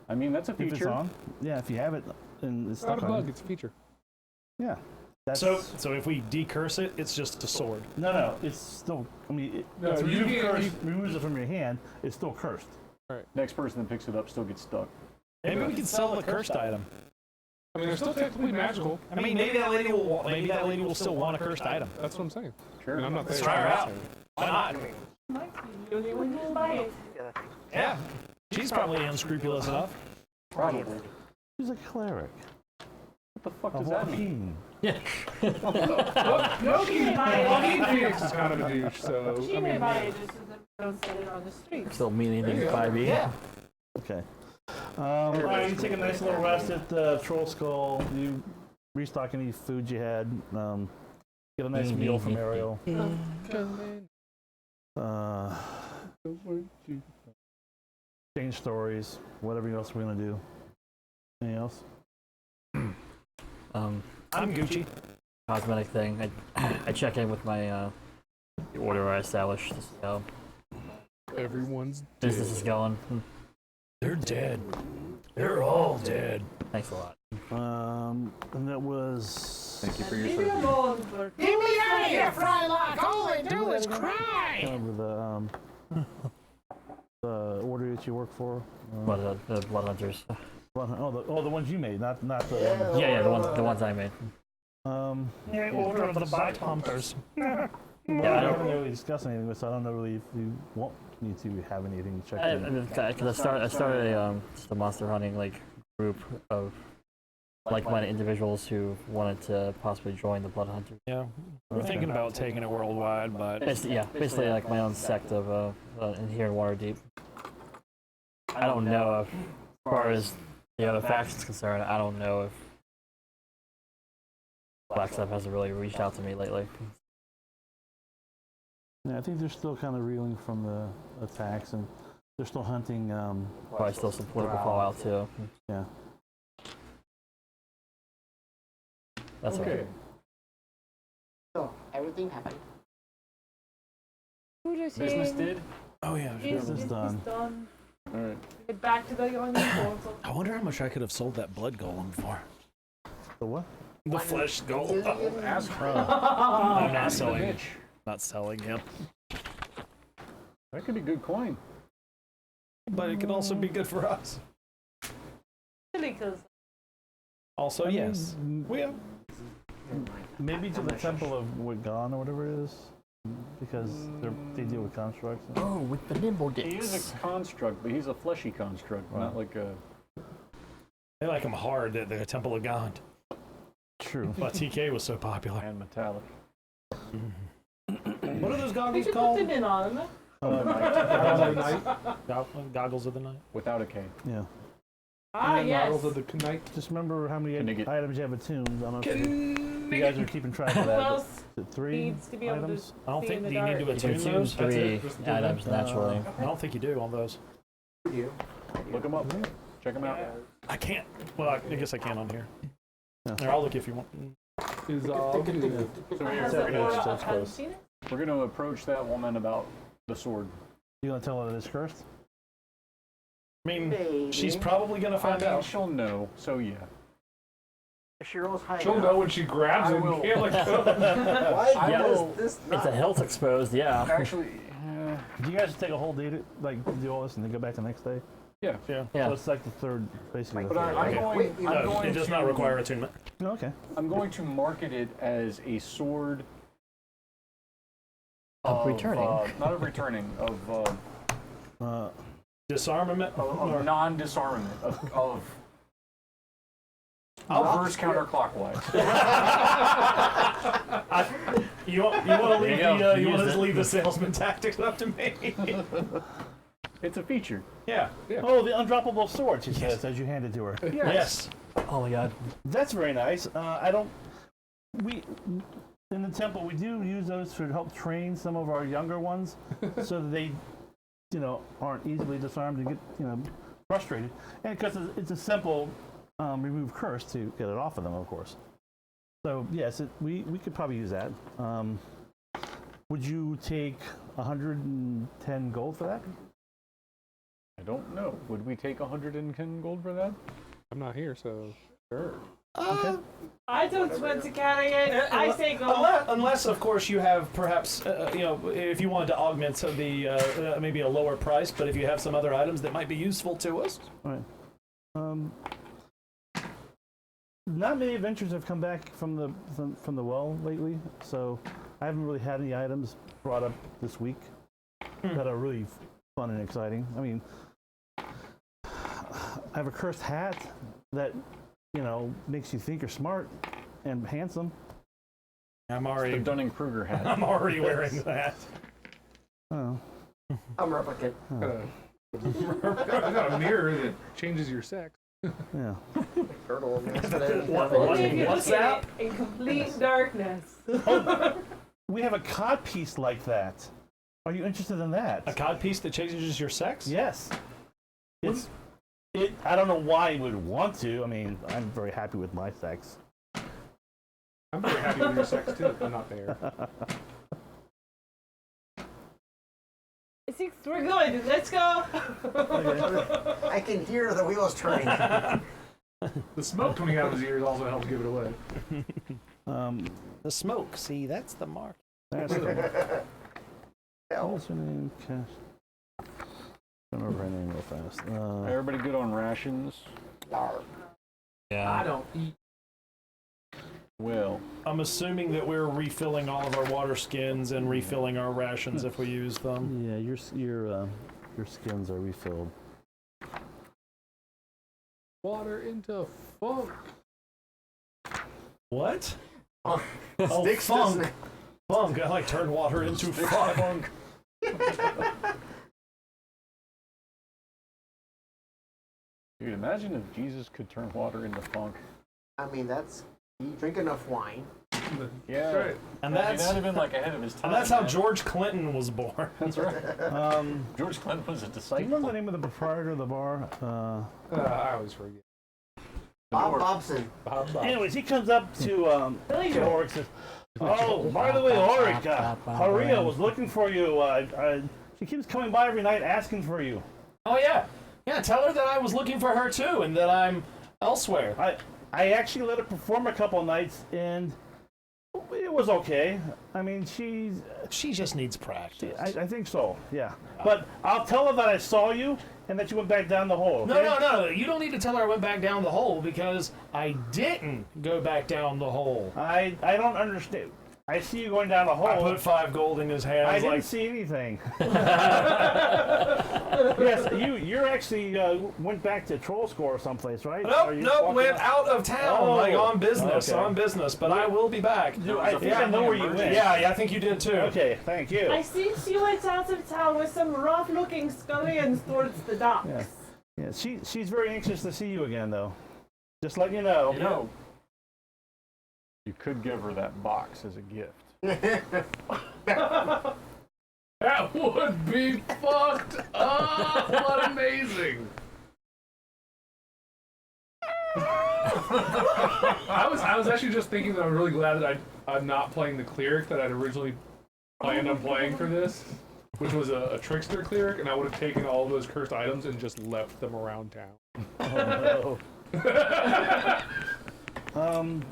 I mean, that's a if it's feature. on. Yeah, if you have it and it's It's not stuck a on bug. you. It's a feature. Yeah. That's, So if we decurse it, it's just a sword. no, it's still. I mean, No, it's you removed can't- curse, removes it from your hand. It's still cursed. Next person that picks it up still gets stuck. Maybe we can sell the cursed item. I mean, they're still technically magical. I mean, maybe that lady will still want a cursed item. That's what I'm saying. Sure. I mean, I'm not Let's saying try her I'm out. saying. Why not? Might Yeah, she's probably unscrupulous enough. Probably. She's a cleric. What the fuck Of does that mean? No, Phoenix is kind of a douche, so She I may mean, buy it just so that we don't set it on the street. Still mean anything to 5e. Yeah. Okay. Alright, you take a nice little rest at the Troll Skull. You restock any food you had. Get a nice meal from Ariel. Change stories. Whatever else we're gonna do. Anything else? Um, I'm Gucci. cosmetic thing. I check in with my the order I established to see how everyone's business is going. They're dead. They're all dead. Thanks a lot. And that was Thank you for your service. Get me out of here, Frylock! All I do is cry! kind of the order that you work for. But the blood hunters. The ones you made, not the. Yeah, the ones I made. Yeah, order of the bite hunters. Well, Yeah, I I don't don't- really discuss anything with, so I don't know really if you want me to have anything to check in. Because I started just a monster hunting group of like-minded individuals who wanted to possibly join the blood hunters. Yeah, we're thinking about taking it worldwide, but Basically like my own sect of in here in Waterdeep. I don't know if, as far as the other factions concerned, I don't know if Black Stuff hasn't really reached out to me lately. Yeah, I think they're still kind of reeling from the attacks, and they're still hunting. Probably still some political fallout too. Yeah. That's Okay. So, everything happened. Business did? oh yeah, Business done. done. All right. Get back to the young people. I wonder how much I could have sold that blood golem for. The what? The flesh golem. Oh, I'm not selling. Not selling him. That could be good coin. But it could also be good for us. Because Also, yes. We have. maybe to the Temple of Wagon or whatever it is, because they deal with constructs. Oh, with the nimble He is dicks. a construct, but he's a fleshy construct, not like a. They like him hard at the Temple of God. True. But TK was so popular. And metallic. What are those we goggles could called? put it in on. Goggles of the night. Without a K. Yeah. Ah, yes. Models of the knight. Just remember how many Can they get- items you have attuned. I don't know if you- you guys are keepking track of Who that. else Is it 3 needs to be able items? to I don't see think in the you need dark? to You can attune choose those. 3 items naturally. I don't think you do on those. Look them up. Check them out. I can't. Well, I guess I can on here. Here, I'll look if you want. Is So Has here, it Yeah, or it's hadn't close. seen it? we're going to approach that woman about the sword. You gonna tell her that it's cursed? I mean, Maybe. she's probably gonna I find mean, out. she'll know. So yeah. Shiro's hiding. she'll know when she grabs I it and will. can't let go. Why I Yeah. will. this It's a health exposed, yeah. Actually, Do you guys take a whole day to do all this and then go back the next day? yeah. Yeah. Yeah. So it's like the third, basically. But the I'm third. going. Wait, I'm No, going it does to, not require attunement. Oh, okay. I'm going to market it as a sword Of returning. not of returning, of Disarmament. of non-disarmament, of I'll- reverse counterclockwise. You want to leave you go. the you Use want it. to leave the salesman tactics up to me? It's a feature. Yeah. Oh, the undroppable sword, she says, as you hand it to her. Yes. Oh my god. That's very nice. I don't. We in the temple we do use those to help train some of our younger ones, so that they, aren't easily disarmed and get frustrated. And because it's a simple remove curse to get it off of them, of course. So yes, we could probably use that. Would you take 110 gold for that? I don't know. Would we take 110 gold for that? I'm not here, so sure. I don't want to carry it. I say go. Unless, of course, you have perhaps, if you wanted to augment some of the maybe a lower price, but if you have some other items that might be useful to us. All right. Not many adventures have come back from the well lately, so I haven't really had any items brought up this week that are really fun and exciting. I mean, I have a cursed hat that makes you think you're smart and handsome. I'm The already Dunning-Kruger hat. I'm already wearing that. Oh, I'm replicant. I got a mirror that changes your sex. yeah. Turtle. What's that? In complete darkness. We have a cod piece like that. Are you interested in that? A cod piece that changes your sex? Yes. I don't know why you would want to. I mean, I'm very happy with my sex. I'm very happy with your sex too. I'm not there. We're good. Let's go. I can hear the wheels turning. The smoke coming out of his ears also helps give it away. The smoke. See, that's the mark. That's What's her name? Cash. Don't remember her name real fast. Everybody good on rations? Yeah. I don't eat. Well, I'm assuming that we're refilling all of our water skins and refilling our rations if we use them. Yeah, your skins are refilled. Water into funk. What? Oh, Oh, Sticks funk. doesn't- Funk. I like turned water into funk. dude, imagine if Jesus could turn water into funk. I mean, you drink enough wine. Yeah. Right. And That'd that's have been like ahead of his time. and that's how man. George Clinton was born. That's right. George Clinton was a Do you disciple. remember the name of the proprietor of the bar? I always forget. Bob Bobson. Anyways, he comes up to Ulrich and says, "Oh, by the way, Ulrich, Haria was looking for you. She keeps coming by every night asking for you." Oh yeah. Yeah, tell her that I was looking for her too and that I'm elsewhere. I actually let her perform a couple nights, and it was okay. I mean, She just needs practice. I think so, yeah. But I'll tell her that I saw you and that you went back down the hole. Okay? No. You don't need to tell her I went back down the hole because I didn't go back down the hole. I don't understand. I see you going down the hole. I put 5 gold in his hand. I I was didn't like, see anything. Yes, you actually went back to Troll Score someplace, right? Or you nope, walked went around- out of town, Oh, like on business, okay. but I will be back. I think I know where you went. Yeah, I think you did too. Okay, thank you. I see she went out of town with some rough-looking scullions towards the docks. Yeah. Yeah, she's very anxious to see you again, though. Just let you know. You know, You could give her that box as a gift. That would be fucked up. What amazing. I was actually just thinking that I'm really glad that I'm not playing the cleric that I'd originally planned on playing for this, which was a trickster cleric, and I would have taken all of those cursed items and just left them around town. Oh, no.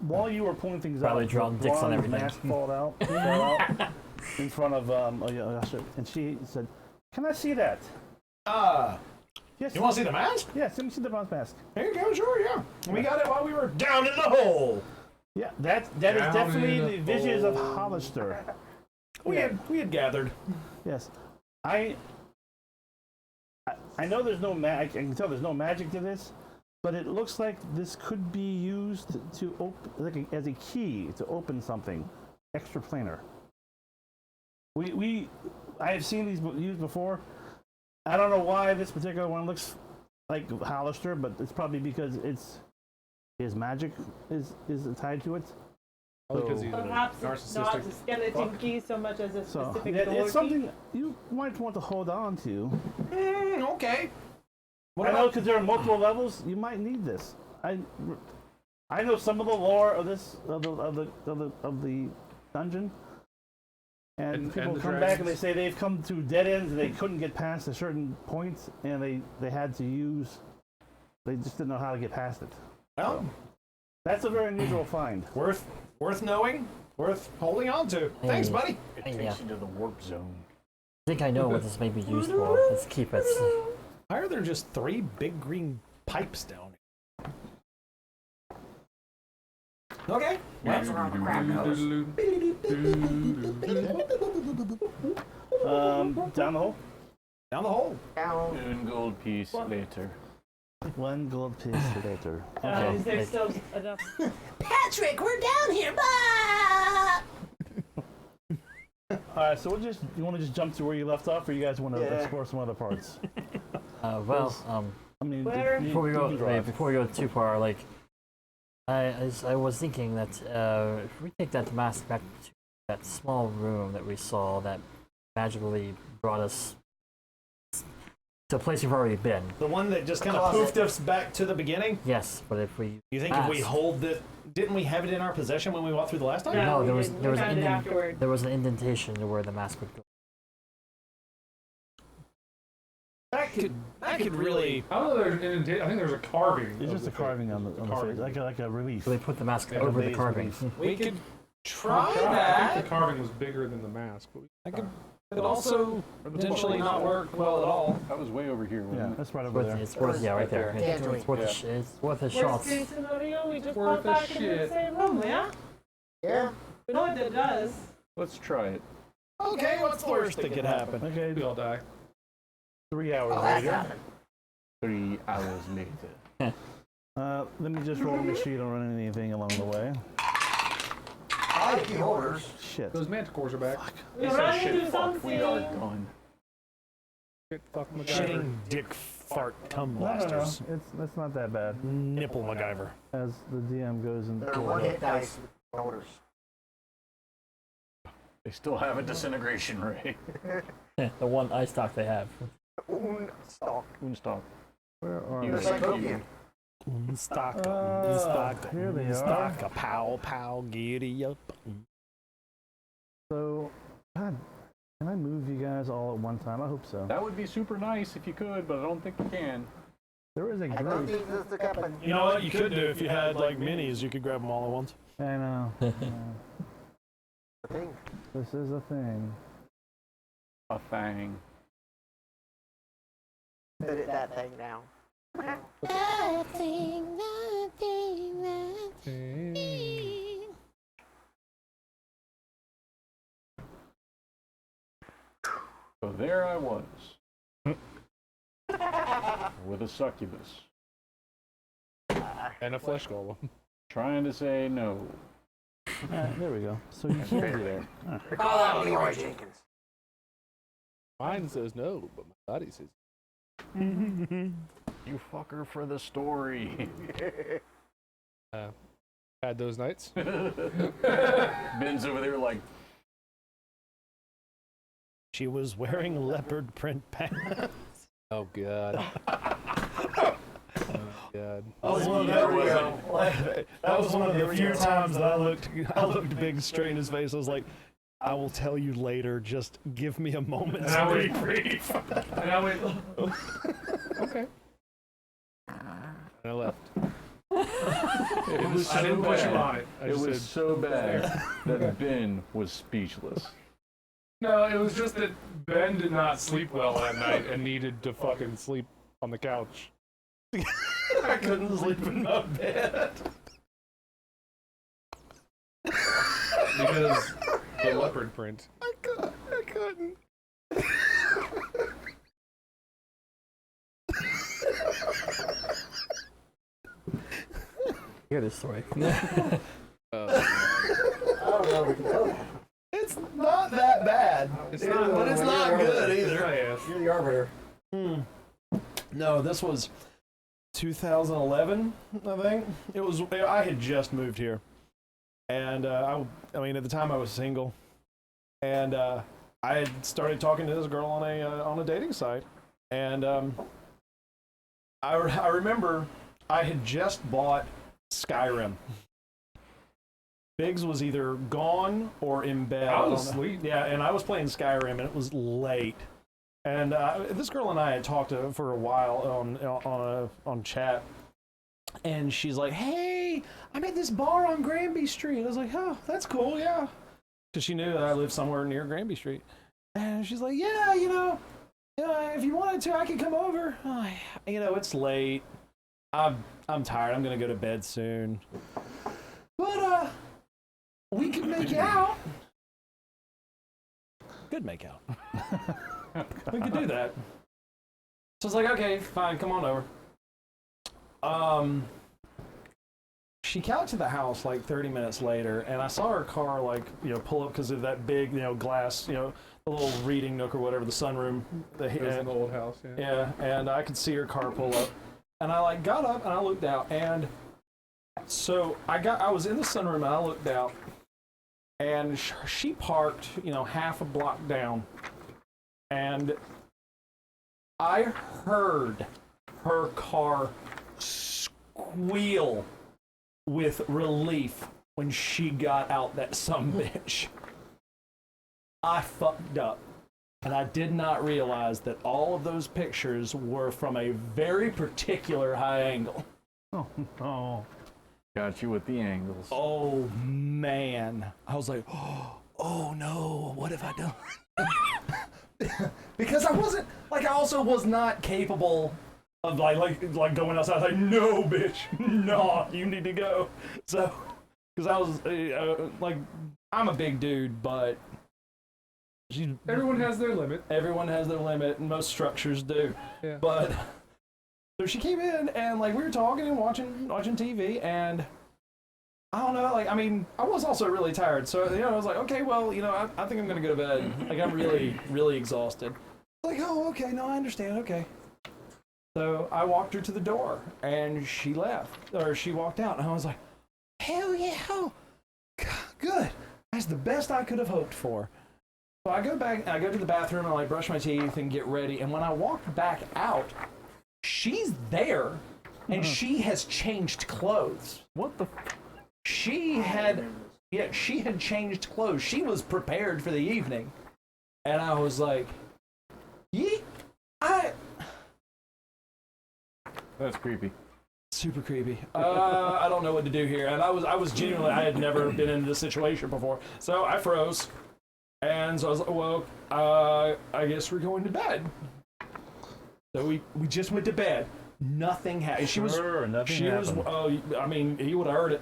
While you were pulling things Probably out, drawn dicks on Ron's everything. mask fell out in front of and she said, "Can I see that?" Yes. You want to see the mask? Yes, let me see the bronze mask. Here you go, sure, yeah. We got it while we were down in the hole. Yeah, that is definitely the visions of Hollister. We had gathered. Yes, I know there's no magic. I can tell there's no magic to this, but it looks like this could be used to open, like as a key to open something extraplanar. I have seen these used before. I don't know why this particular one looks like Hollister, but it's probably because his magic is tied to it. Because he's Perhaps a it's not narcissistic. a skeleton key so much as a So specific door it's key. something you might want to hold on to. Okay. I know because there are multiple levels. You might need this. I know some of the lore of this of the dungeon, and people the come back and they dragons. say they've come to dead ends and they couldn't get past a certain point, and they had to use. They just didn't know how to get past it. Well, That's a very unusual find. worth knowing, worth holding on to. Thanks, Hey. buddy. It takes you to the warp zone. I think I know what this may be used for. Let's keep it. Why are there just 3 big green pipes down here? Okay. That's where all the crap goes. Down the hole. Down the hole. Down. One gold piece later. One gold piece later. Is there still enough? Patrick, we're down here. Blah! All right, so you want to just jump to where you left off, or you guys want to Yeah. explore some other parts? I mean, Where? before we go, you can drive. before we go too far, like, I was thinking that if we take that mask back to that small room that we saw that magically brought us to a place we've already been. The one that just kind of Closet. poofed us back to the beginning. Yes, but if we You think if we asked- hold the, didn't we have it in our possession when we walked through the last time? No, we there was didn't. there We was an found it afterward. there was an indentation to where the mask would go. That could really. I don't know. I think there's a carving. It's of just the a carving on the Carving. face, like a relief. So they put the mask Yeah, over the base carving. relief. We could try I think that. the carving was bigger than the mask. But That could also potentially not work well at all. That was way over here, Yeah, wasn't it? that's right over there. It's worth yeah, right there. Yeah, It's worth yeah. it's worth a Worst shot. case scenario, we just Worth pop a back into the shit. same room, yeah? Yeah. We know what that does. Let's try it. Okay, what's the worst that could happen? Okay, we all die. 3 hours Oh, that's later. happened. 3 hours later. Let me just roll a sheet. Don't run anything along the way. I like the orders. Shit. Those manticores are back. We run into We something. are gone. Shit, fuck MacGyver. Shitting dick fart cum No, blasters. it's not that bad. Nipple MacGyver. As the DM goes into There are one hit dice with the orders. They still have a disintegration ray. The one eye stock they have. Stock. Moonstock. where are You they? Encyclopedia. Here they are. A pow pow giddy up. So, God, can I move you guys all at one time? I hope so. That would be super nice if you could, but I don't think you can. There is a I don't great. think this is happening. You know what you could do if you had like minis, you could grab them all at once. I know. Yeah. Thing. This is a thing. A thing. Edit that thing now. So there I was. With a succubus. And a flesh golem. Trying to say no. There we go. So you can do that. Call out Leroy Jenkins. Mine says no, but my body says. You fucker for the story. Had those nights. Ben's over there like, She was wearing leopard print pants. Oh god. God. That was one of the few times that I looked big straight in his face. I was like, I will tell you later. Just give me a moment And I to went, debrief. and I went, okay. And I left. it was I so didn't push him on bad. it. I It just was said, so bad that Ben was speechless. no, it was just that Ben did not sleep well that night and needed to fucking sleep on the couch. I couldn't sleep in my bed. Because the leopard print. I couldn't. Hear this story. It's not that bad. It's not, but it's not good either. Yes. You're the arbiter. No, this was 2011, I think. It was. I had just moved here, and I mean, at the time I was single, and I had started talking to this girl on a dating site, and I remember I had just bought Skyrim. Biggs was either gone or in bed. I was don't know. asleep. Yeah, and I was playing Skyrim, and it was late. And this girl and I had talked for a while on chat, and she's like, "Hey, I'm at this bar on Granby Street." I was like, "Oh, that's cool, yeah," because she knew that I lived somewhere near Granby Street. And she's like, "Yeah, if you wanted to, I could come over. It's late. I'm tired. I'm gonna go to bed soon. But we could make out. Could make out." We could do that. So I was like, okay, fine, come on over. She got to the house like 30 minutes later, and I saw her car pull up because of that big, glass, the little reading nook or whatever, the sunroom. It was in the old house, yeah. Yeah, and I could see her car pull up. And I got up and I looked out, and so I was in the sunroom and I looked out, and she parked, half a block down. And I heard her car squeal with relief when she got out that sumbitch. I fucked up. And I did not realize that all of those pictures were from a very particular high angle. Oh, no. Got you with the angles. Oh, man. I was like, oh no, what have I done? Because I wasn't, I also was not capable of like going outside. Like, no, bitch, no, you need to go. So, because I was I'm a big dude, but Everyone has their limit. Everyone has their limit, and most structures do. Yeah. But so she came in, and we were talking and watching TV, and I don't know, I was also really tired, so I was like, okay, well, I think I'm gonna go to bed. I'm really, really exhausted. Like, oh, okay, no, I understand, okay. So I walked her to the door, and she left, or she walked out, and I was like, hell yeah, oh, good. That's the best I could have hoped for. So I go back, and I go to the bathroom, and I brush my teeth and get ready, and when I walked back out, she's there, and she has changed clothes. What the? She had changed clothes. She was prepared for the evening. And I was like, That's creepy. super creepy. I don't know what to do here. And I was genuinely, I had never been in this situation before. So I froze. And so I was like, well, I guess we're going to bed. So we just went to bed. Nothing happened. She was, nothing happened. he would have heard it.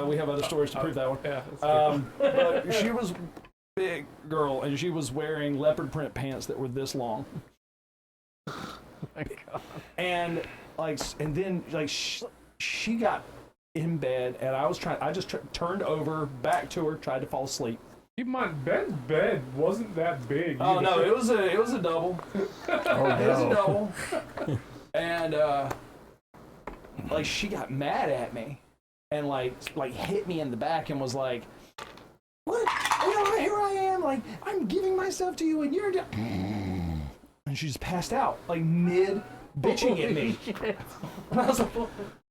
We have other stories to prove that one. Yeah, that's But she was a big girl, and she was wearing leopard print pants that were this long. My God. And then she got in bed, and I just turned over back to her, tried to fall asleep. Keep in mind, Ben's bed wasn't that big. Oh either. no, it was a double. Oh, It was a no. double. And like she got mad at me and like hit me in the back and was like, "What? You know, here I am, like I'm giving myself to you, and you're." And she just passed out, like mid bitching at me. And I was like,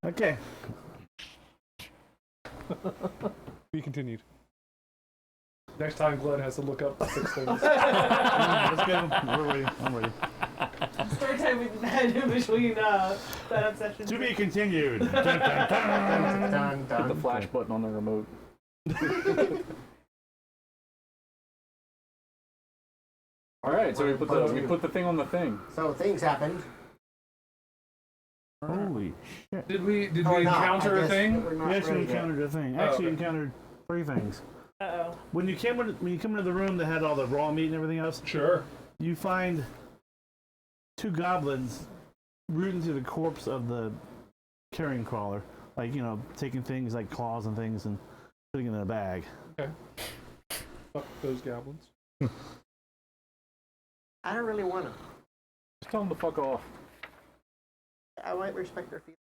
Okay. Be continued. Next time Glenn has to look up 6 things. Let's go. We're ready. I'm ready. Story time we had in between setup sessions. To be continued. Dun, dun, dun. Hit the flash button on the remote. All right, so we put the thing on the thing. So things happened. Holy shit. Did we Or not, encounter I a guess, thing? but we're not You actually ready yet. encountered a thing. Oh, Actually, okay. encountered 3 things. Uh-oh. When you come into the room that had all the raw meat and everything else, Sure. you find 2 goblins rooting through the corpse of the carrion crawler, like taking things like claws and things and putting it in a bag. Okay. Fuck those goblins. I don't really want to. Just tell them to fuck off. I might respect their feelings.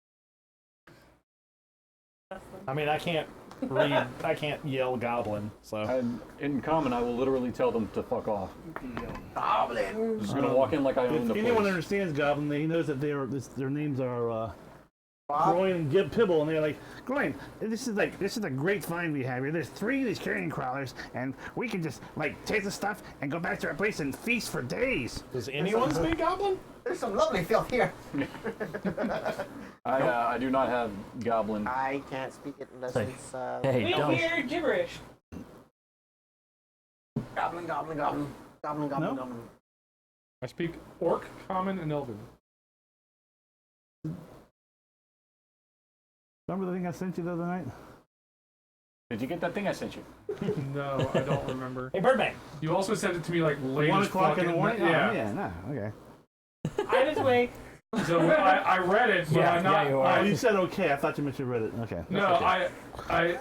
I mean, I can't yell goblin, so. And in common, I will literally tell them to fuck off. Goblin. Just gonna walk in like I own If the anyone place. understands goblin, he knows that their names are Bob. Groin and Gib Pibble, and they're like, Groin, this is a great find we have here. There's 3 of these carrion crawlers, and we can just take the stuff and go back to our place and feast for days. Does anyone speak goblin? There's some lovely filth here. I do not have goblin. I can't speak it unless Say, it's Hey, We don't. hear gibberish. goblin, goblin, goblin, goblin, goblin, No? goblin. I speak Orc, Common, and Elven. Remember the thing I sent you the other night? Did you get that thing I sent you? No, I don't remember. "Hey, Birdman." You also sent it to me like late 1 as o'clock fuck in the at morning? night. Oh, Yeah. no, okay. I just wait. So I read it, but Yeah, I'm not. yeah, you are. I- Oh, you said okay. I thought you meant you read it. Okay. no, okay. I.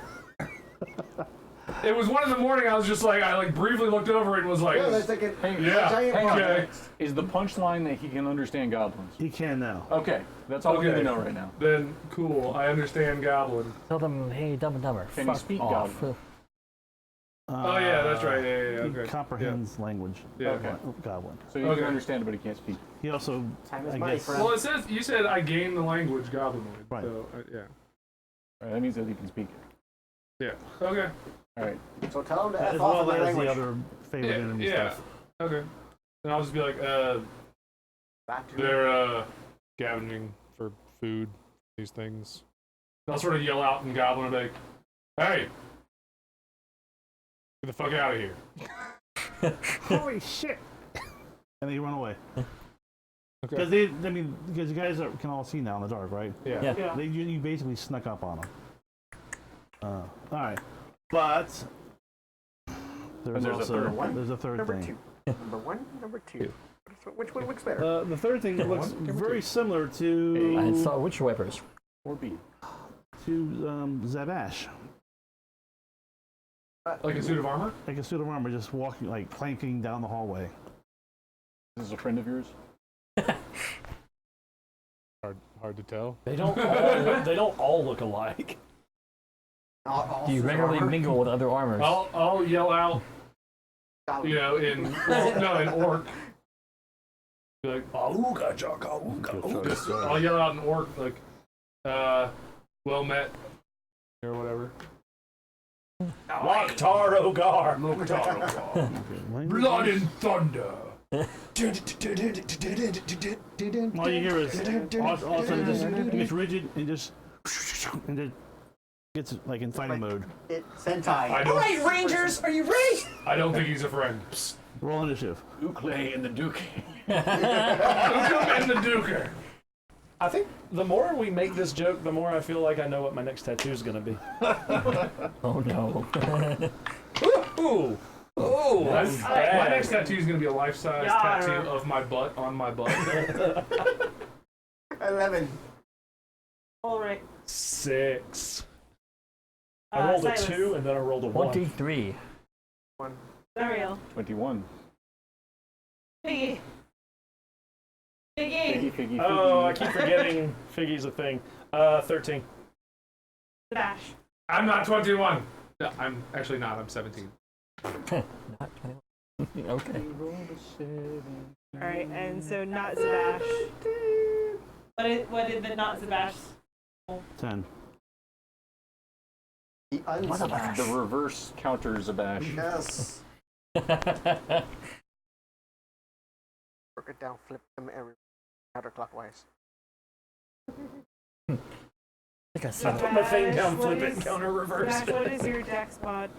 It was 1 in the morning. I was just like, I briefly looked over it and was like, Yeah, that's like a yeah, giant hang on. rock. okay. Is the punchline that he can understand goblins? He can now. Okay, that's all we need Okay. to know right now. Then cool. I understand Goblin. Tell them, hey, Dumb and Dumber. Can you fuck speak off. Goblin? Oh yeah, that's right. Yeah, He okay. comprehends language. Yeah. Okay. Goblin. So you Okay. can understand it, but he can't speak. He also, Time is I money, guess, friend. Well, it says you said I gained the language Goblinoid. Right. So yeah. All right, that means that he can speak. Yeah. Okay. All right. So tell them to as F off well in their as language. the other favorite enemy Yeah. stuff. Okay. And I'll just be like, Back to they're gathering for food. These things. And I'll sort of yell out in Goblin and be like, "Hey, get the fuck out of here!" Holy shit! And then you run away. Okay. Because because you guys can all see now in the dark, right? Yeah. Yeah. Yeah. You basically snuck up on them. All right, but there's there's a also third one? there's a third number thing. 2. Number 1, number 2. Which one looks better? The third thing looks very similar to I saw Witcher Wipers. Or B. Zabash, Like a suit of armor. like a suit of armor, just walking, like clanking down the hallway. This is a friend of yours? Hard to tell. They don't all look alike. All Do you regularly mingle with other armors? I'll yell out, Goblin. you know, in Orc. Be like, Auga chaka, auga, auga. I'll yell out in Orc like, well met, or whatever. Loktar Ogar. Loktar Ogar. Blood and thunder. All you hear is all of a sudden just he gets rigid and just gets like in fighting mode. It's Sentai. I All don't, right, Rangers, are you ready? I don't think he's a friend. Roll initiative. Uklay and the Duke. And the Duker. I think the more we make this joke, the more I feel like I know what my next tattoo is going to be. Oh no. Ooh. Ooh. That's, my bad. next tattoo is gonna be a life-size Yeah. tattoo of my butt on my butt. 11. All right. 6. I rolled a Silas. 2 and then I rolled a 1. 23. Dario. 21. Piggy. Figgy. Figgy. Oh, I keep forgetting Figgy's a thing. 13. Bash. I'm not 21. No, I'm actually not. I'm 17. Not 21. Okay. Alright, and so not Zabash. What did the not Zabash? 10. The unsabash. The reverse counter Zabash. Yes. Work it down, flip them every counterclockwise. I think I said Put my thing down, What flip it, is- counter reverse. Zabash, what is your dex mod?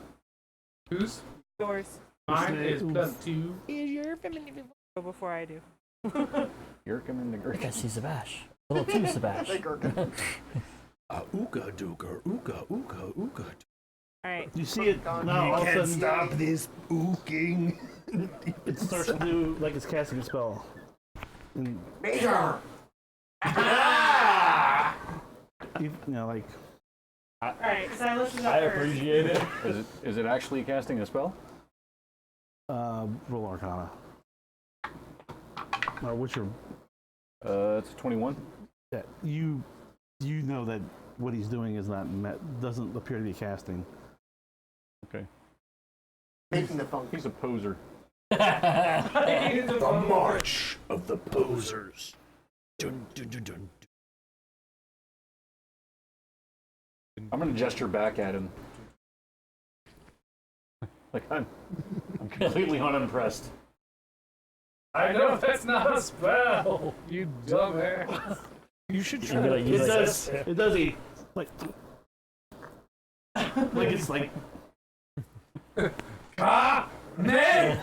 Who's? Yours. Mine is +2. Is your feminine go before I do. You're coming to I think I Gurk. see Zabash. Little team Zabash. Ooga dooga, ooga ooga ooga. Alright. You see it now, all of a Can't sudden, stop this ooking. it starts to do like it's casting a spell. And, Major! you know, like, Alright, Silas is up I first. appreciate it. Is it actually casting a spell? roll Arcana. What's your It's a 21. that you know that what he's doing is not doesn't appear to be casting. Okay. Making the phone. He's a poser. The march of the posers. Dun, dun, dun, dun. I'm gonna gesture back at him. Like I'm completely unimpressed. I know that's not a spell. You dumbass. You should You'd be like, It does. It does. He like it's like Me! Me!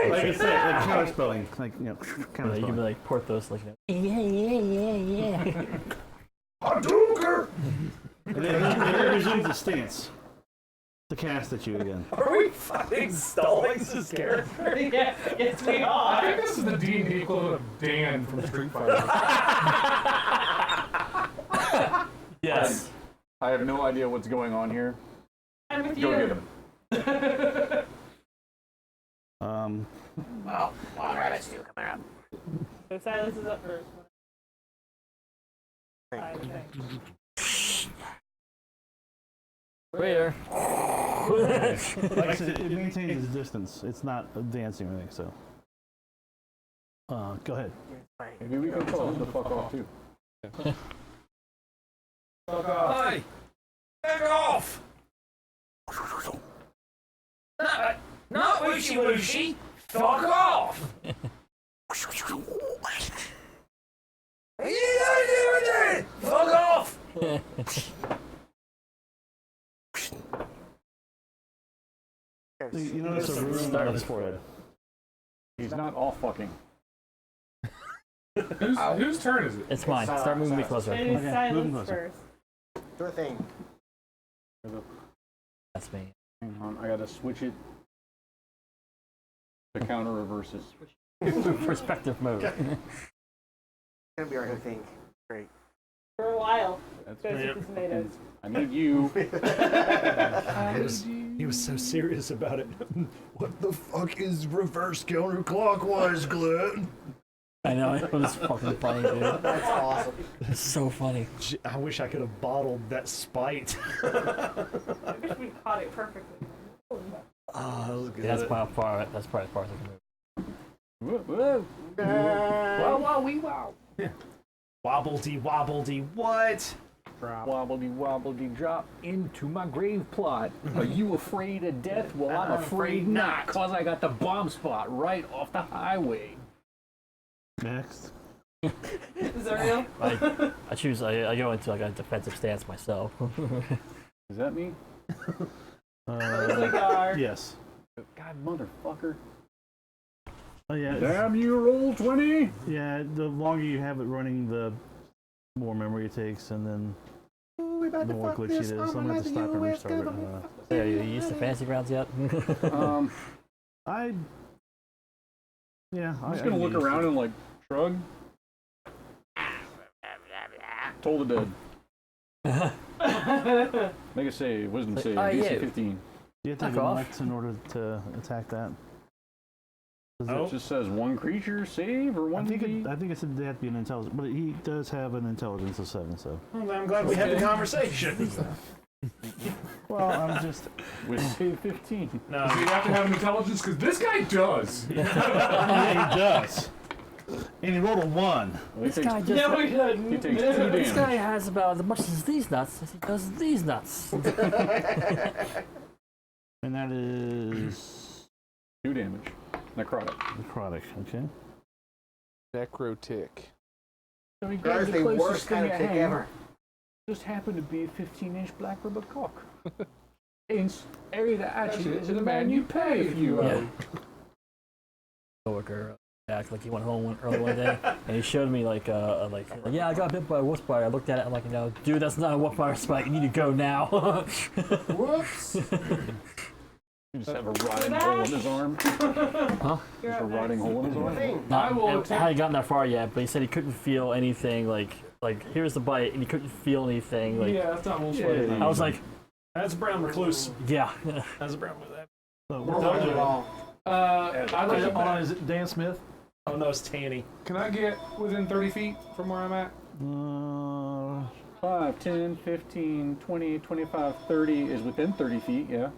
like it's like counter spelling, like counter you can be spelling. like Porthos, like yeah. Hadouken! And then it resumes the stance to cast at you again. Are we fucking stalling this character? Yeah, yes we I are. think this is the D&D equivalent of Dan from Street Fighter. Yes. I have no idea what's going on here. I'm with Go you. get him. Well, long rabbits do coming up. So Silas is up first. Thank you. Where? Like I said, it maintains its distance. It's not dancing or anything. So, go ahead. Maybe we can tell him to fuck off too. Hey! Back off! Not wishy washy. Fuck off. Fuck off. You notice a rune on his forehead. He's not all fucking. Whose turn is it? It's mine. Start moving me closer. It is Okay, moving Silas closer. first. Sure thing. That's me. Hang on, I gotta switch it. The counter reverses. Perspective mode. It's gonna be our new thing. Great. For a while. That's Goes with the tomatoes. I need you. He was so serious about it. What the fuck is reverse counterclockwise, Glenn? I know. It was fucking funny, dude. That's awesome. It's so funny. I wish I could have bottled that spite. I wish we caught it perfectly. Oh, that was good. That's probably part. That's probably part of the move. Whoa, whoa. Wow, wee, wow. Wobbledy, wobbledy, what? Wobbledy wobbledy drop into my grave plot. Are you afraid of death? Well, I'm afraid not, cause I got the bomb spot right off the highway. Next. Is that real? I choose. I go into like a defensive stance myself. Is that me? We are. Yes. God, motherfucker. Oh yeah. Damn you, roll 20! Yeah. The longer you have it running, the more memory it takes, and then the more glitchy it is. So I'm gonna have to stop and restart it. Hey, are you used to fantasy grounds yet? I'm just gonna look around and like shrug. Toll the dead. Make a save, wisdom save, DC yeah. 15. You have to have Knock off. a in order to attack that. It just says one creature save or one. I think it said they have to be an intelligence, but he does have an intelligence of 7. So. Well, I'm glad we had the conversation. Well, I'm just with save 15. No, So you have to have an intelligence because this guy does. yeah, he does. And he rolled a 1. This guy just. Yeah, we could. He takes 2 This damage. guy has about as much as these nuts as he does these nuts. And that is 2 damage. Necrotic. necrotic. Okay. Necrotic. So he That grabbed is the the closest worst thing kind of at tick hand. ever. Just happened to be a 15-inch black ribbon cock. In area that actually is a man you pay if you. Yeah. Coworker back like he went home early one day and he showed me like yeah, I got bit by a wolf spider. I looked at it, I'm like, dude, that's not a wolf spider spike. You need to go now. Whoops. You just have a rotting hole in his arm. Huh? Just a rotting hole in his arm. Not, I will I hadn't gotten that far yet, but he said he couldn't feel anything. Like here's the bite, and he couldn't feel anything. Like Yeah, that's not wolf Yeah. spider. I was like, that's a brown recluse. yeah. That's a brown recluse. So We're what's doing it all. I'd like Hold on, to, is it Dan Smith? Oh no, it's Tanny. can I get within 30 feet from where I'm at? 5, 10, 15, 20, 25, 30 is within 30 feet, yeah.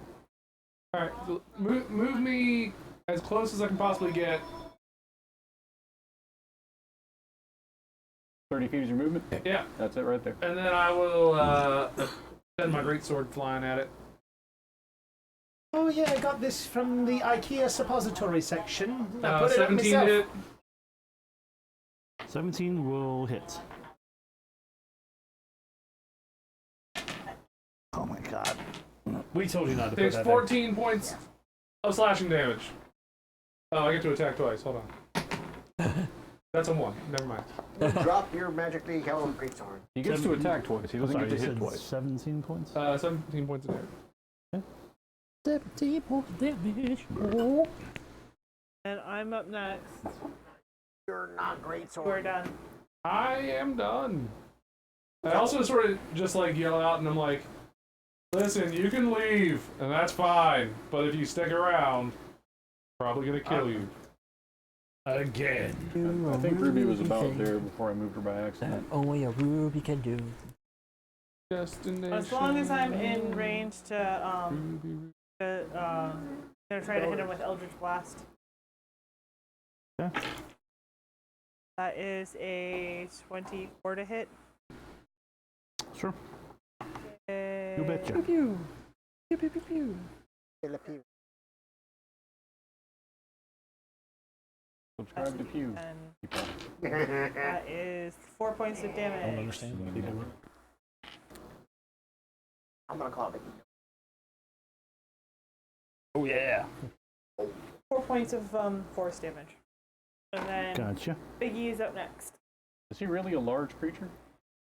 Alright, move me as close as I can possibly get. 30 feet is your movement? Yeah, That's it right there. and then I will send my greatsword flying at it. Oh yeah, I got this from the IKEA suppository section. I put it up 17 myself. hit. 17 will hit. Oh my god. We told you not to put Takes that 14 points of slashing damage. Oh, I get to attack twice. Hold on. That's a 1. Never mind. Drop your magically held greatsword. He gets to attack twice. He doesn't Sorry, get you to hit said twice. 17 points? 17 points of damage. 17 points of damage. And I'm up next. You're not greatsword. We're done. I am done. I also sort of just like yell out and I'm like, listen, you can leave, and that's fine. But if you stick around, probably gonna kill you. Again. I think Ruby was about there before I moved her by accident. Only a ruby can do. Destination. As long as I'm in range to try to hit him with Eldritch Blast. Yeah. That is a 24 to hit. Sure. You betcha. Pew pew. Pew pew pew pew. Subscribe to Pew. And that is 4 points of damage. I don't understand. People. I'm gonna call it. Oh yeah. 4 points of force damage. And then Gotcha. Biggie is up next. Is he really a large creature?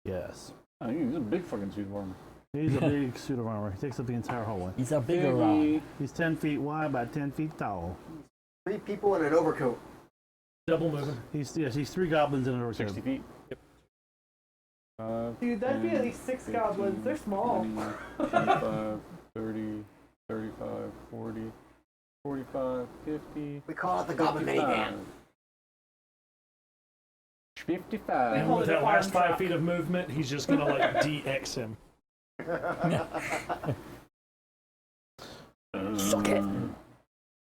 Yes. Oh, he's a big fucking suit of armor. He's a big suit of armor. He takes up the entire hallway. He's a bigger rock. He's 10 feet wide, about 10 feet tall. 3 people in an overcoat. Double moving. He's 3 goblins in an overcoat. 60 feet. Yep. Dude, that'd be at least 6 goblins. They're small. 20, 25, 30, 35, 40, 45, 50. We call it the Goblin Minivan. 55. And with that last 5 feet of movement, he's just gonna like DX him. Suck it.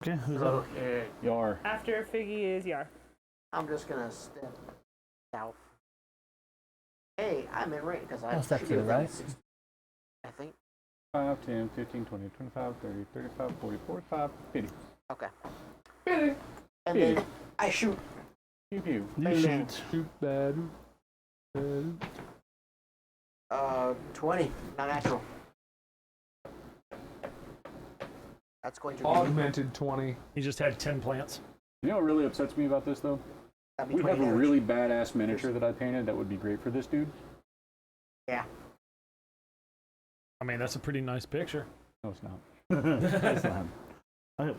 Okay, who's up? Okay. Yar. After Figgy is Yar. I'm just gonna step south. Hey, I'm in range because I I'll step should to be the within right. 60, I think. 5, 10, 15, 20, 25, 30, 35, 40, 45, 50. Okay. 50. And then I shoot. Pew pew. You shoot. Shoot bad. 20. Not natural. That's going to be. Augmented 20. He just had 10 plants. You know what really upsets me about this, though? That'd be We 20 have a damage. really badass miniature that I painted that would be great for this dude. Yeah. I mean, that's a pretty nice picture. No, it's not. That's not him.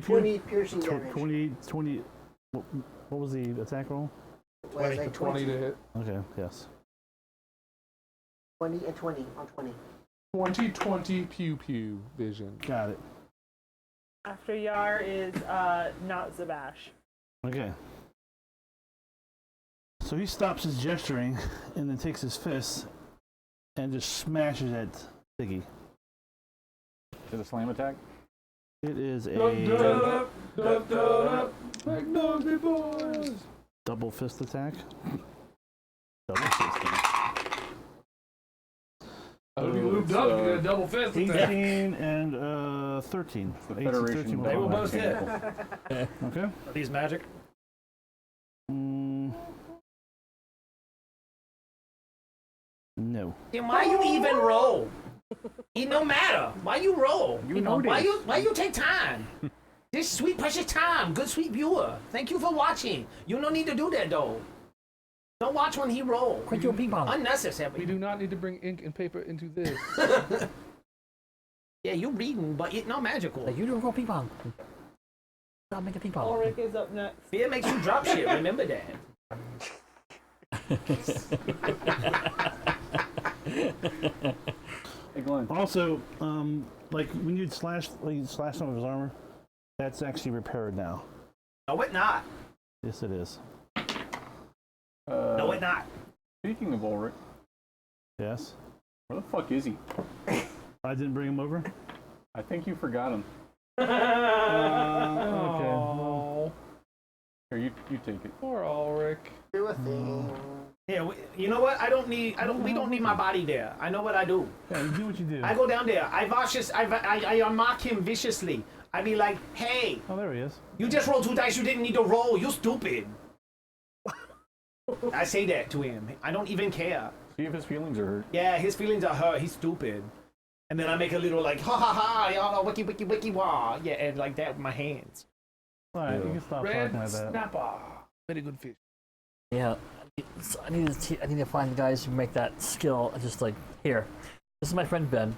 20 piercing damage. 20. What was the attack roll? Was a 20 to hit. Okay, yes. 20 and 20 on 20. 20/20 pew pew vision. Got it. After Yar is not Zabash. Okay. So he stops his gesturing and then takes his fist and just smashes at Ziggy. Is it a slam attack? It is a double fist attack. Double fist attack. I hope you lubed up. You got a double fist. 18 and 13. The 18, Federation 13 They will will both hit. hit. Okay. Are these magic? No. Then why you even roll? It no matter. Why you roll? You know why this. why you take time? This sweet precious time. Good sweet viewer. Thank you for watching. You no need to do that though. Don't watch when he roll. Quit your ping pong. We Unnecessary. do not need to bring ink and paper into this. Yeah, you reading, but it no magical. Like, you don't go ping pong. Stop making ping pong. Ulrich is up next. Fear makes you drop shit. Remember that. Hey, Glenn. Also, like when you slash some of his armor, that's actually repaired now. No, it not. Yes, it is. No, it not. Speaking of Ulrich, Yes. where the fuck is he? I didn't bring him over. I think you forgot him. Okay. Oh, Here, you take it. poor Ulrich. Do a thing. Yeah, you know what? We don't need my body there. I know what I do. Yeah, you do what you do. I go down there. I mock him viciously. I be like, hey, Oh, there he is. you just rolled 2 dice you didn't need to roll. You stupid. I say that to him. I don't even care. See if his feelings are hurt. Yeah, his feelings are hurt. He's stupid. And then I make a little like, ha ha ha, y'all know, wiki wiki wiki wah. Yeah, and like that with my hands. All right, you can stop talking Red like that. snapper. Very good fish. Yeah. So I need to find the guys who make that skill. Just like, here. This is my friend Ben.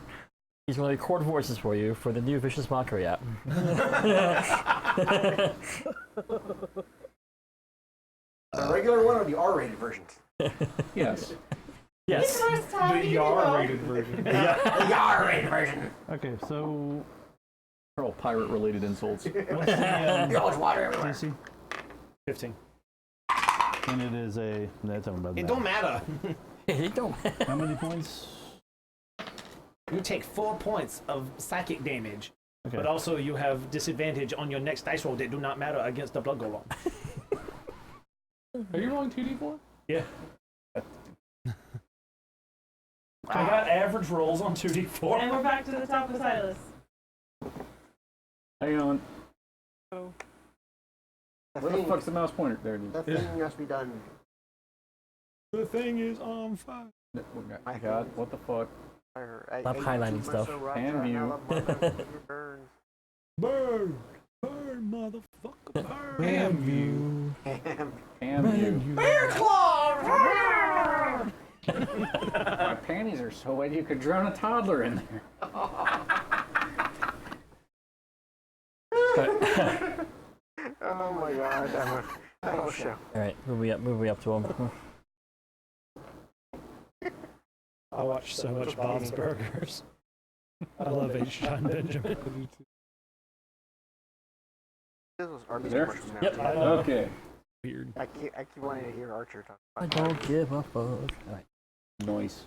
He's going to record voices for you for the new Vicious Mockery app. The regular one or the R-rated version? Yes. Yes. The R-rated version. The R-rated version. Okay, so They're all pirate-related insults. what's the Always water everywhere. DC? 15. And it is a. That's about It that. don't matter. It don't. How many points? You take 4 points of psychic damage, Okay. but also you have disadvantage on your next dice roll that do not matter against the blood golem. Are you rolling 2d4? Yeah. I got average rolls on 2d4. And we're back to the top of Silas. Hang on. The Where the thing, fuck's the mouse pointer? There it is. the thing must be done. The thing is on fire. My God, what the fuck? Stop highlighting stuff. Hand view. Burn. Burn! Burn, motherfucker, burn! Damn view. Hand view. Bear claw! My panties are so wet you could drown a toddler in there. Oh my god, that whole show. All right, move me up to him. I watch so much Bob's Burgers. I love HHI Benjamin. This was Arby's There? commercials now. Yep. too. I know. Okay. Weird. I keep wanting to hear Archer talk I about don't give a fuck. All right. Nice.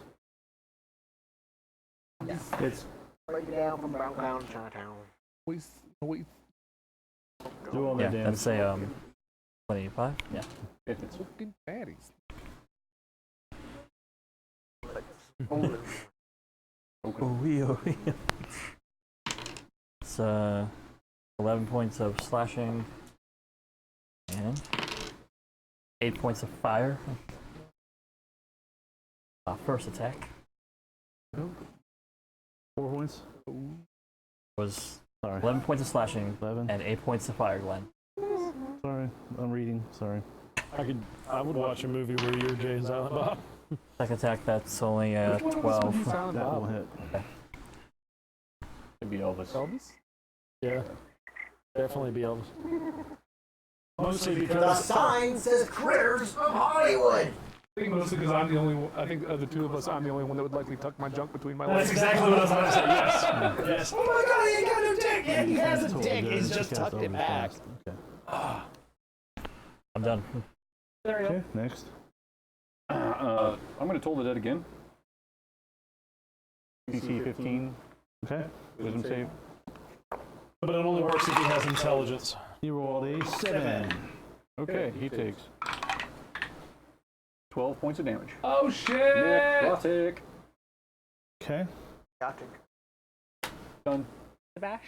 It's break it down from downtown to Chinatown. Wait. do all the Yeah, damage. that's a 25. Yeah. If it's Fucking fatties. Oh, It's 11 points of slashing and 8 points of fire. First attack 4 points. was Sorry. 11 points of slashing 11. and 8 points of fire, Glenn. Sorry, I'm reading. Sorry. I would watch a movie where you're Jay and Silent Bob. Second attack, that's only Which one was 12. Silent That Bob? will hit. it'd be Elvis. Elvis? Yeah. Definitely be Elvis. Mostly The because sign says Critters of Hollywood. I think mostly because I'm the only one. I think of the two of us, I'm the only one that would likely tuck my junk between my That's legs. exactly what I was about to say. Yes. Yes. Oh my God, he ain't got no dick. Yeah, he has a Totally dick. good. He's just Cast tucked it back. overcast. Okay. I'm done. There we go. Okay, next. I'm going to toll the dead again. DC 15. Okay. Wisdom save. But it only works if he has intelligence. He rolled a 7. Okay, he takes 12 points of damage. Oh shit! Necrotic. Okay. Gotcha. Done. Sebash.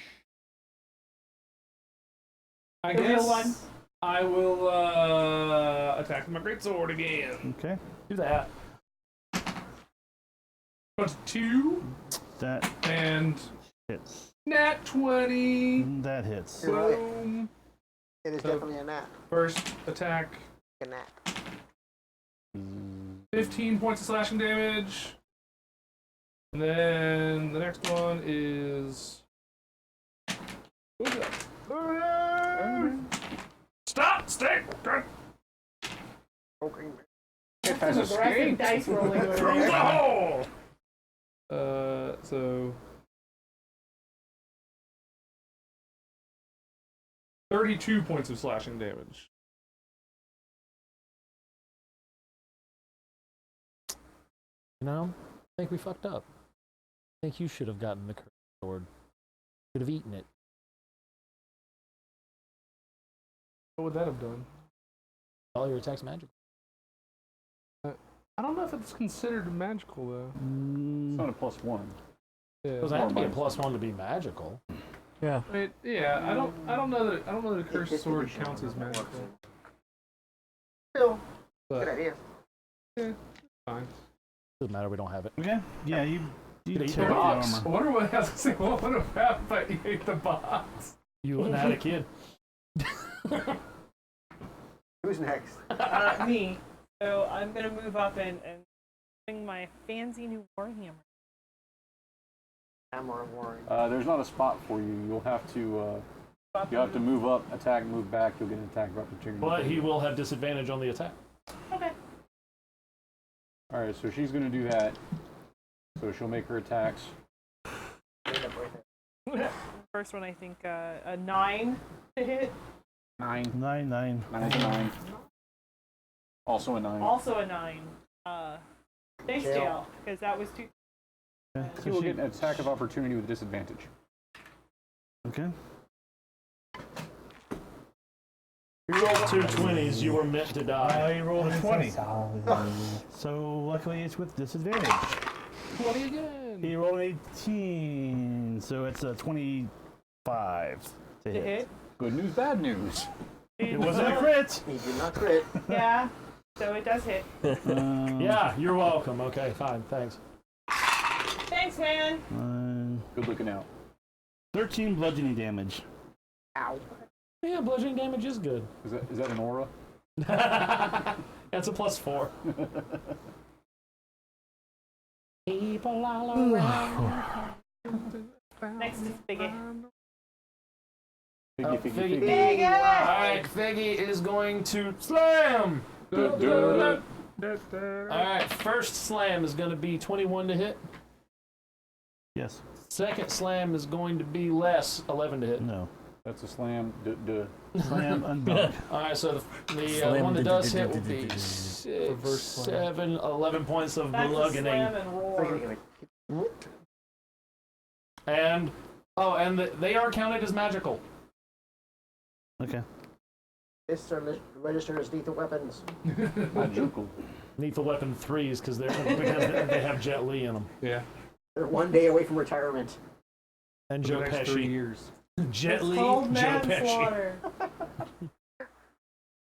I The real guess one. I will attack with my greatsword again. Okay. Do that. 22 That and hits. nat 20. That hits. You're right. Boom. It is So- definitely a nap. First attack, A nap. 15 points of slashing damage. And then the next one is. What is that? Stop! Stay! Good. Okay. It has Aggressive escaped. dice rolling over Through the there. hole! So. 32 points of slashing damage. You know, I think we fucked up. I think you should have gotten the cursed sword. Should have eaten it. What would that have done? All your attacks magic. I don't know if it's considered magical though. It's not a +1. Yeah. Does it have to be a +1 to be magical? Yeah. Wait, yeah, I don't know that a cursed sword counts as magical. Still, But good idea. fine. Doesn't matter. We don't have it. Okay. Yeah, you Could eat tear the up box. the I armor. wonder what has to say. What would have happened if you ate the box? You wouldn't have had a kid. Who's next? Me. So I'm gonna move up and bring my fancy new warhammer. Hammer of Warring. There's not a spot for you. You'll have to move up, attack, move back. You'll get an attack of opportunity. But he will have disadvantage on the attack. Okay. All right, so she's going to do that. So she'll make her attacks. First one, I think a 9 to hit. 9. 9, 9. 9 is a 9. Also a 9. Also a 9. Thanks, jail, because that was 2. Okay. She will get an attack of opportunity with disadvantage. Okay. You rolled 2 20s, you were meant to die. I rolled a 20. So luckily it's with disadvantage. 20 again. He rolled an 18, so it's a 25 to To hit. hit. Good news, bad news. It wasn't a crit. He did not crit. Yeah. So it does hit. Yeah, you're welcome. Okay, fine, thanks. Thanks, man. Good looking out. 13 bludgeoning damage. Ow. Yeah, bludgeoning damage is good. Is that an aura? That's a +4. People all around. Next is Biggie. Figgy. Biggie! Alright, Feggy is going to slam! Alright, first slam is going to be 21 to hit. Yes. Second slam is going to be less, 11 to hit. No. That's a slam. Slam unbunk. Alright, so the Slam one that does hit will be Reverse 6, slam. 7, 11 points of That's a bludgeoning. slam and roar. And, they are counted as magical. Okay. This are registered as lethal weapons. Magical. Lethal weapon 3s because they have Jet Li in them. Yeah. They're 1 day away from retirement. And For Joe the next 3 Pesci. years. Jet It's Li, called Joe Pesci. manslaughter.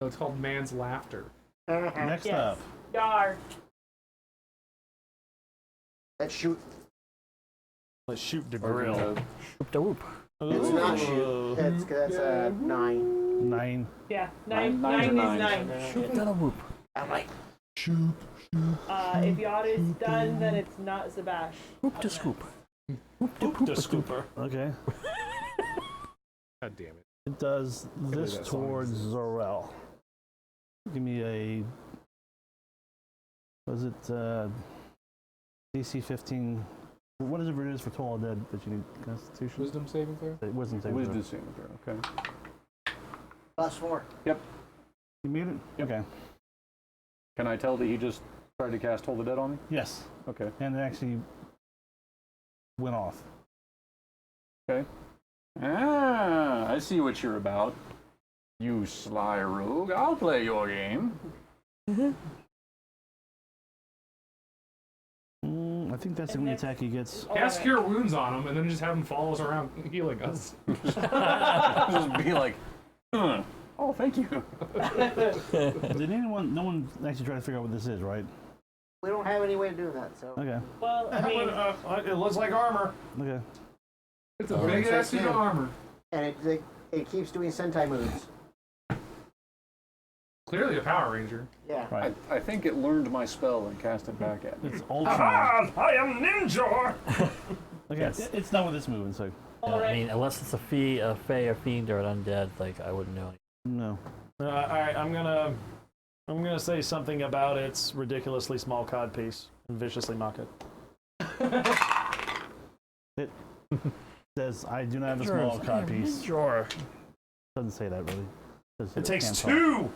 No, it's called man's laughter. Next Yes. up. Yar. Let's shoot. Let's shoot the grill. Whoop da whoop. It's not shoot. That's a 9. 9. Yeah. Nine- 9 nines is are nines. 9. Shoot da whoop. I'm like, If Yard is done, then it's not Zabash. Whoop da scoop. Poop the scooper. Okay. God damn it. It does believe this that song towards exists. Zorel. Give me a Was it DC 15? What is it for Toll Dead that you need Constitution? Wisdom saving throw? Wisdom saving Wisdom throw. saving throw. Okay. +4. Yep. You made it? Yep. Okay. Can I tell that he just tried to cast Hold the Dead on me? Yes. Okay. And it actually went off. Okay. Ah, I see what you're about. You sly rogue. I'll play your game. I think that's the only attack he gets. Cast Cure Wounds on him, and then just have him follow us around healing us. Just be like, oh, thank you. Did anyone? No one actually try to figure out what this is, right? We don't have any way of doing that, so. Okay. Well, I mean, It looks like armor. Okay. It's a big ass suit of armor. And it keeps doing Sentai moves. Clearly a Power Ranger. Yeah. Right. I think it learned my spell and cast it back at me. It's Ultron. I am Ninja! Okay. Yes. It's not with this moving, so I mean, unless it's a fae, a fiend, or an undead, like I wouldn't know. no. All right, I'm gonna say something about its ridiculously small cod piece and viciously mock it. It says, I do not have a small cod piece. Sure. Doesn't say that really. It takes can't talk. 2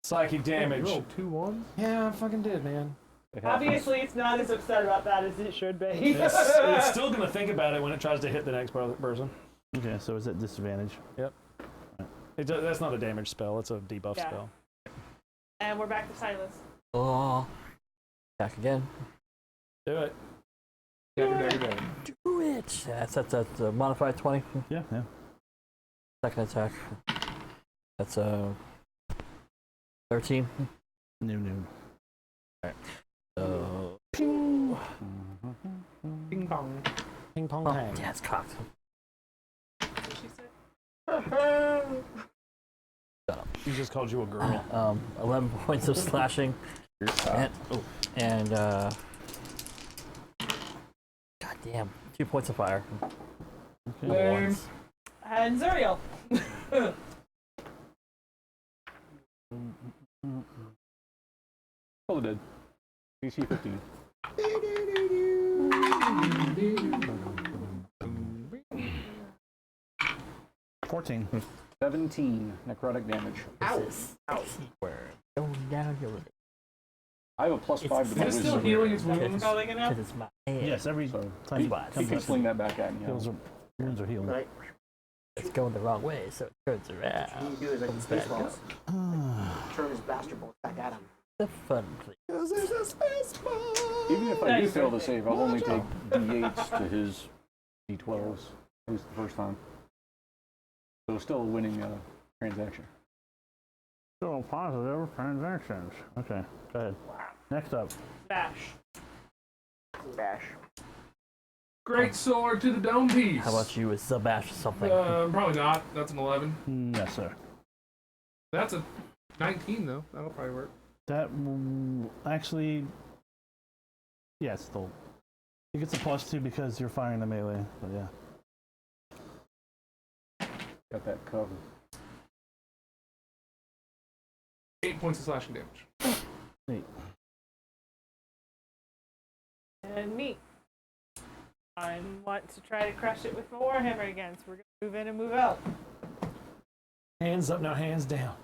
psychic You damage. rolled 2 1s? Yeah, I fucking did, man. obviously it's not as upset about that as it should be. It's still gonna think about it when it tries to hit the next person. Okay, so it's at disadvantage. That's not a damage spell. It's a debuff Yeah. spell. And we're back to Silas. Oh. Attack again. Do it. Do it. That's a modified 20. Yeah, yeah. Second attack. That's a 13. No. So. Ping pong. Ping pong Oh, hang. yeah, it's cocked. She said. She just called you a girl. 11 points of slashing. And God damn, 2 points of fire. Lame. And Zuriel. Hold the Dead. DC 15. $14. 17 necrotic damage. Going down your road. I have a +5 to my Is it still wisdom. healing its wounds? Calling it Because up. it's my hand. Yes, every So, time he He comes can up, sling that back at me. wounds are healed. Right. It's going the wrong way, so it turns What around. you do is like Comes back Spaceballs. up. Turn his blaster bolt back at him. The fun place. Even if I do Nice. fail to save, I'll only take D8s to his D12s, at least the first time. So still a winning transaction. Still positive transactions. Okay, go ahead. Next up. Bash. Bash. Great sword to the dome piece. How about you with Zabash or something? Probably not. That's an 11. Yes, sir. That's a 19 though. That'll probably work. That actually, yeah, still. It gets a +2 because you're firing the melee, but yeah. Got that covered. 8 points of slashing damage. Neat. And me. I want to try to crush it with my Warhammer again, so we're gonna move in and move out. Hands up, now hands down.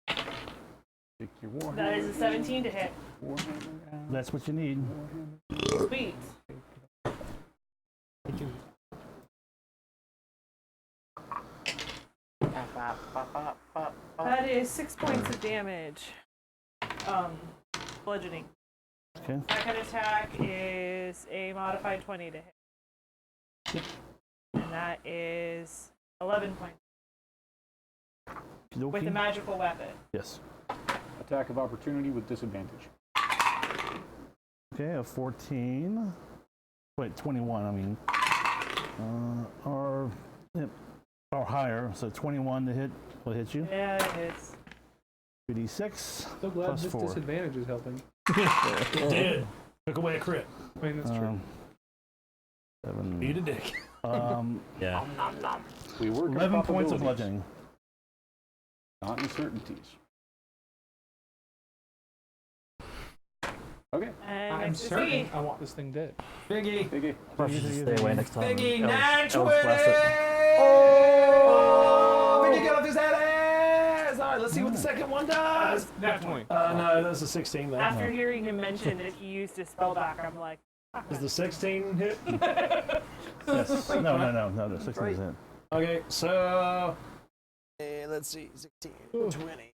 Take your Warhammer. That is a 17 to hit. Warhammer out. That's what you need. Sweet. That is 6 points of damage. Bludgeoning. Okay. Second attack is a modified 20 to hit. And that is 11 points with a Okey-dokey. magical weapon. Yes. Attack of opportunity with disadvantage. Okay, a 14. Wait, 21, I mean. Or higher, so 21 to hit will hit you. Yeah, it hits. 2d6 So glad plus this 4. disadvantage is helping. It did. Took away a crit. I mean, that's true. 7. Eat a dick. Yeah. We work on 11 points of probabilities, bludgeoning. not uncertainties. Okay. And I'm next is certain Figgy. I want this thing dead. Biggie. Biggie. Probably should just stay away next time. Biggie, Elves 920! blast it. Oh! Biggie, get off his head ass! All right, let's see what the second one does. Nat 20. No, that's a 16 then. After hearing him mention that he used his spell back, I'm like, Is the 16 hit? Yes. No, the 16 is it. Okay, so let's see, 16, 20.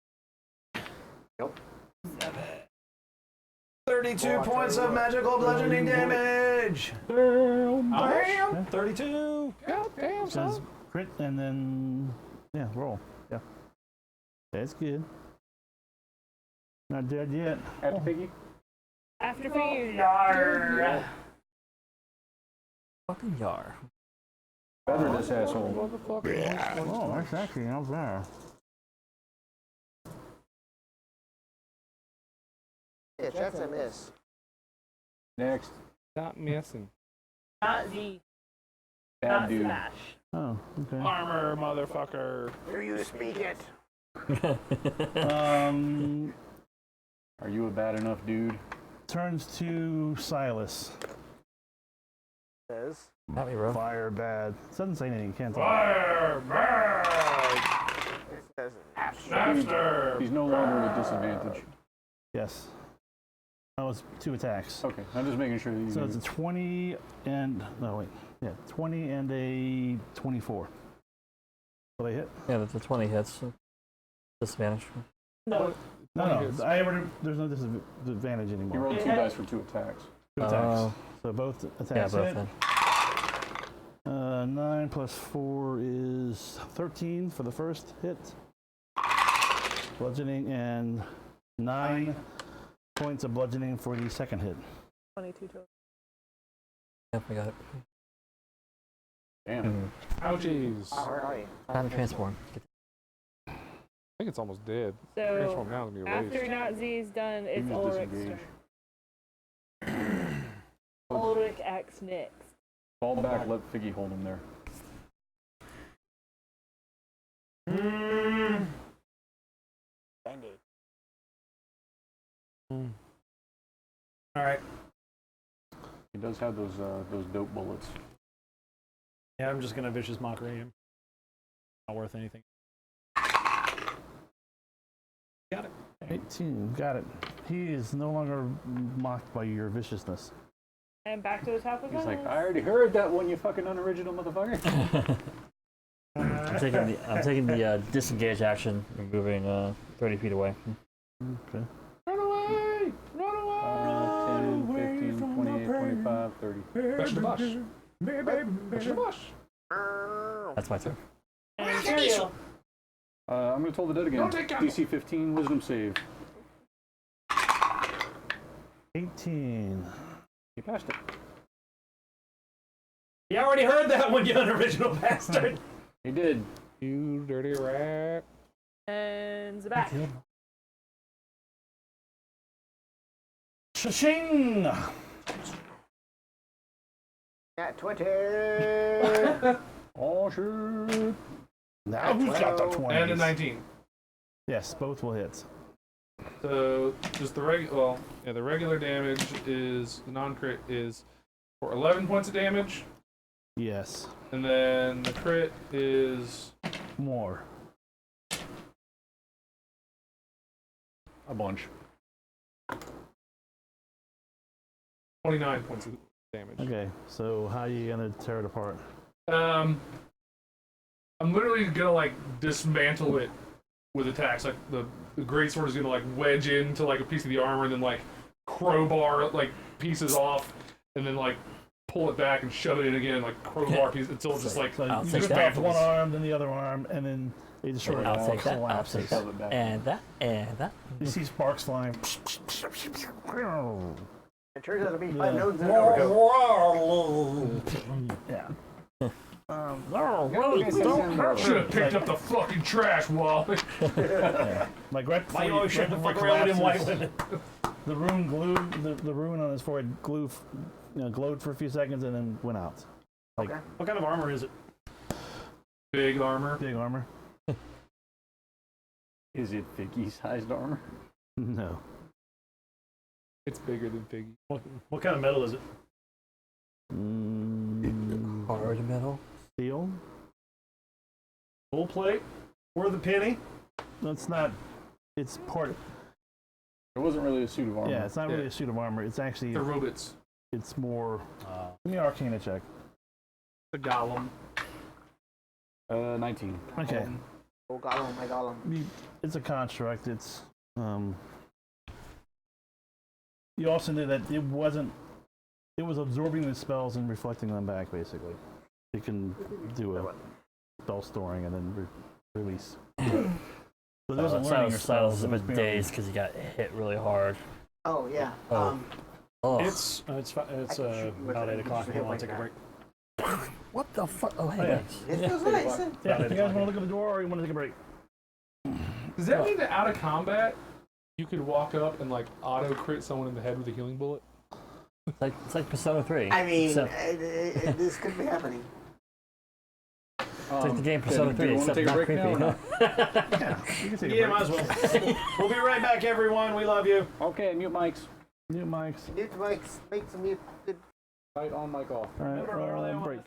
Yep. 32 points of magical bludgeoning damage. Damn. 32. God damn, Says son. crit and then yeah, roll. Yeah. That's good. Not dead yet. After Piggy. after Figgy, yar. Fucking Yar. Better this asshole. Oh, that's actually not bad. Yeah, chance I miss. Next. Stop messing. Not Z. Bad Not dude. Smash. Oh, okay. Armor, motherfucker. Do you speak it? Are you a bad enough dude? Turns to Silas. Says. Not me, bro. Fire bad. Doesn't say anything. Can't talk. Fire, bad. It says. Snapster. He's no longer at a disadvantage. Yes. That was 2 attacks. Okay, I'm just making sure that you. So it's a 20 and no wait, yeah, 20 and a 24. Will they hit? Yeah, the 20 hits. Disadvantage. No. No, there's no disadvantage He anymore. rolled 2 dice for 2 attacks. 2 attacks. So both attacks Yeah, both hit. then. 9 plus 4 is 13 for the first hit. Bludgeoning and 9 points of bludgeoning for the second hit. 22 total. Yep, I got it. Damn. Ouchies. Alright. Time to transform. I think it's almost dead. So Transform now is gonna be a after waste. not Z is done, it's can Ulrich's disengage. turn. Ulrich X next. Fall back, let Figgy hold him there. All right. He does have those dope bullets. Yeah, I'm just gonna vicious mockery him. Not worth anything. Got it. 18, got it. He is no longer mocked by your viciousness. And back to the top of He's the like, list. I already heard that one, you fucking unoriginal motherfucker. I'm taking the disengage action, and moving 30 feet away. Okay. Run away! Run away! 10, 15, 28, 25, 30. Back to the bush. Back to the bush. That's my turn. And Imperial. I'm gonna toll the dead again. Don't take ammo. DC 15, wisdom save. 18. You passed it. You already heard that one, you unoriginal bastard. He did. You dirty rat. And Zabak. Shashing! At 20. Oh, shit. Now who's got the 20? And a 19. Yes, both will hit. So just the the regular damage is the non-crit is for 11 points of damage, Yes. and then the crit is More. A bunch. 29 points of damage. Okay, so how are you gonna tear it apart? I'm literally gonna like dismantle it with attacks. Like the greatsword is gonna like wedge into like a piece of the armor and then like crowbar like pieces off and then like pull it back and shove it in again like crowbar pieces until it's just like So I'll you take just that. off one arm, then the other arm, and then they just sort of I'll take that. I'll collapses. take that. Shove it back. And that. And that. You see sparks flying. It turns out to be 5 Yeah. nodes in an overdose. Yeah. should have picked up the fucking trash, Wally. Like right Why before you always right shouldn't before fuck around with them white collapses, women? the rune glued, the rune on his forehead glowed for a few seconds and then went out. Like What kind of armor is it? Big armor. big armor. Is it Figgy-sized armor? No. It's bigger than Figgy. What kind of metal is it? Hard metal. Steel? Full plate? Worth a penny? No, it's not. It's part. It wasn't really a suit of armor. Yeah, it's not really Yeah. a suit of armor. It's actually. The robots. It's more. Give me an Arcana check. The golem. 19. Okay. Oh, golem, my golem. It's a construct. It's. You also knew that it wasn't. It was absorbing the spells and reflecting them back, basically. You can do a spell storing and then release. So there's a learning your Silas spells. is a bit dazed because he got hit really hard. Oh, yeah. Oh. Oh. It's about 8 o'clock. You want to take a break? What the fuck? Oh, hey, Oh, yeah. thanks. It feels nice. Yeah, you guys want to look at the door or you want to take a break? Does that mean that out of combat, you could walk up and like auto crit someone in the head with a healing bullet? It's like Persona 3. I mean, except, this could be happening. it's like the game Persona do you 3, wanna except take a not break creepy. now or not? Yeah, you can take a Yeah, break. might as well. We'll be right back, everyone. We love you. Okay, mute mics. Mute mics. Mute mics, make some mute. Good. Right on, mic off. All right, break.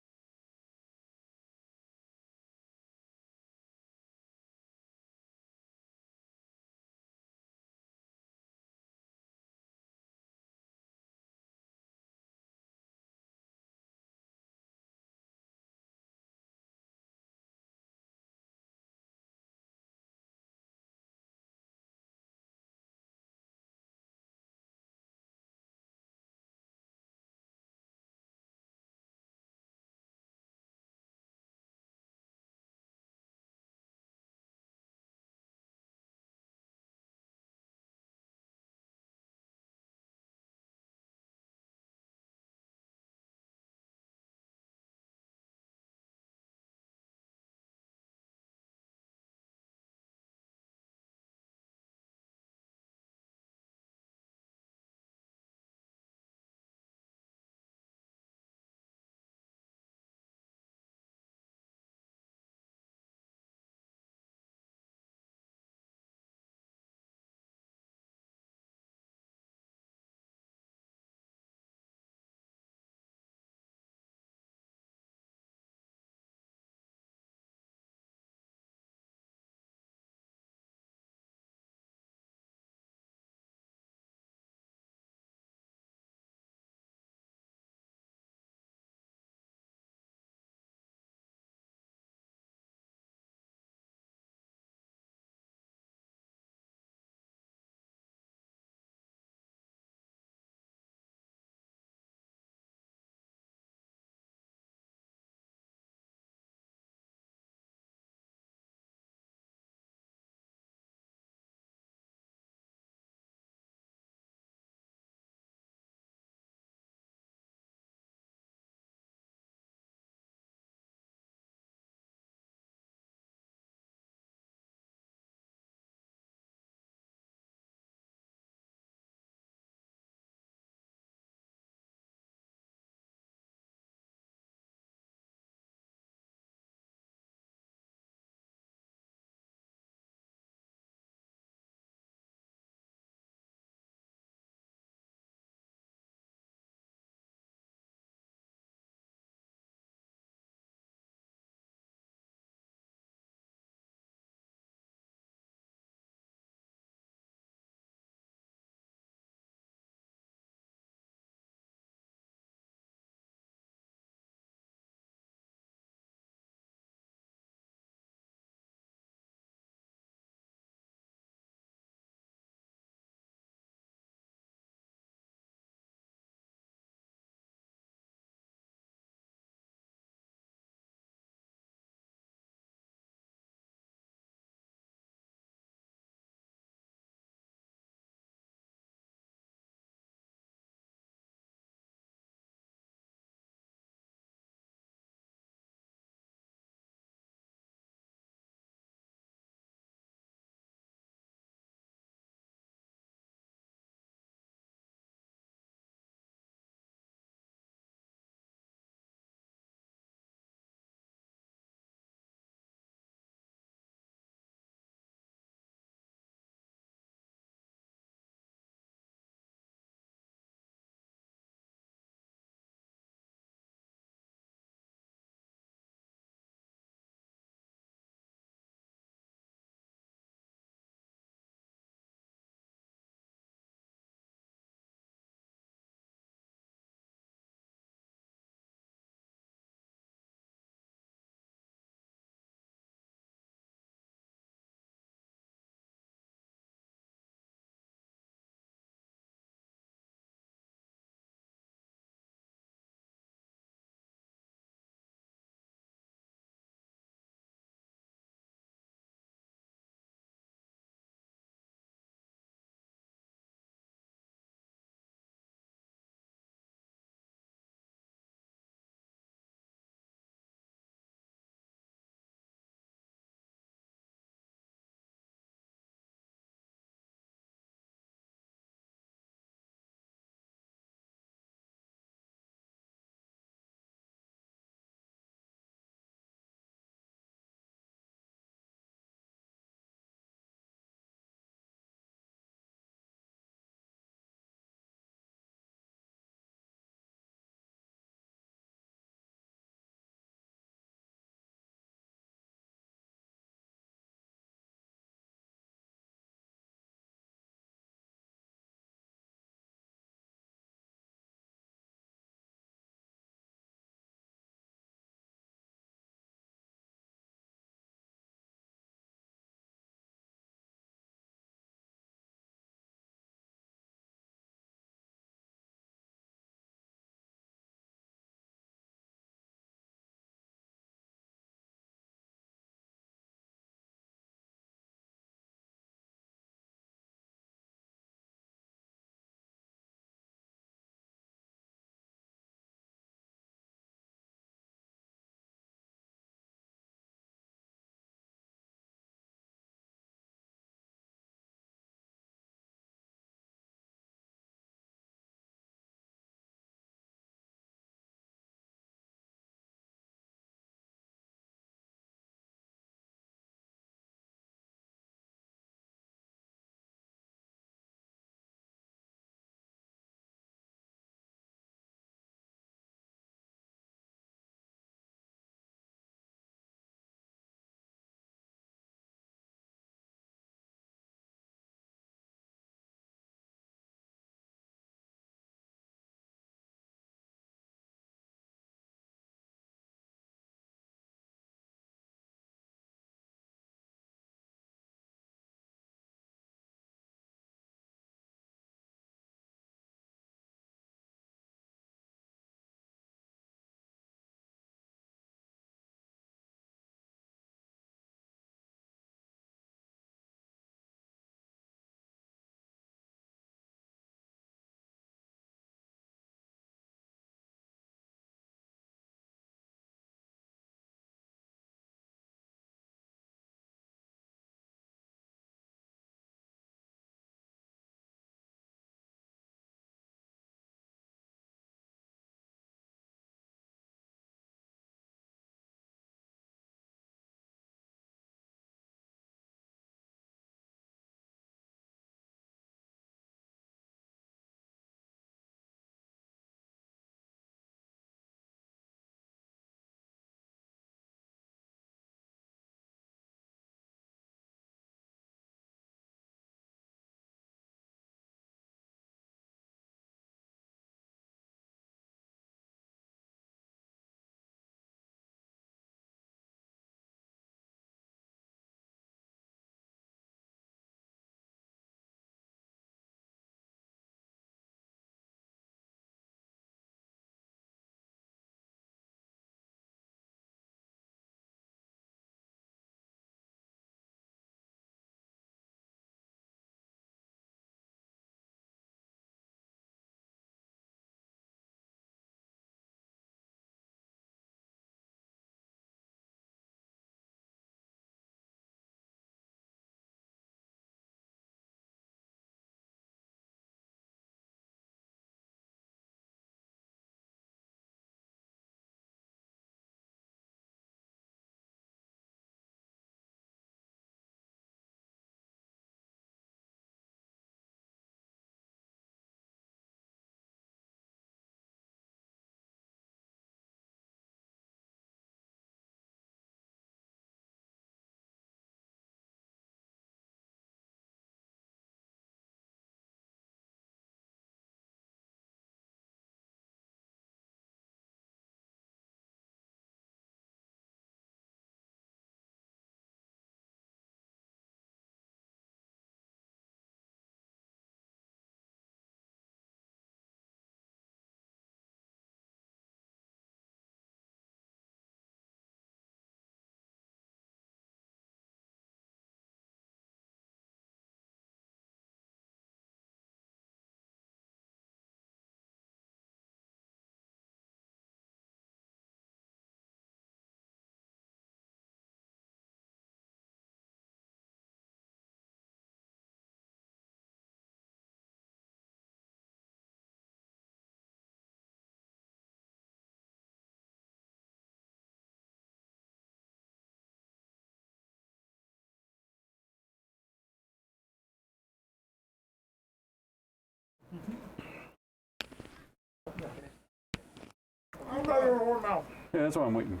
mouth. Yeah, that's why I'm waiting.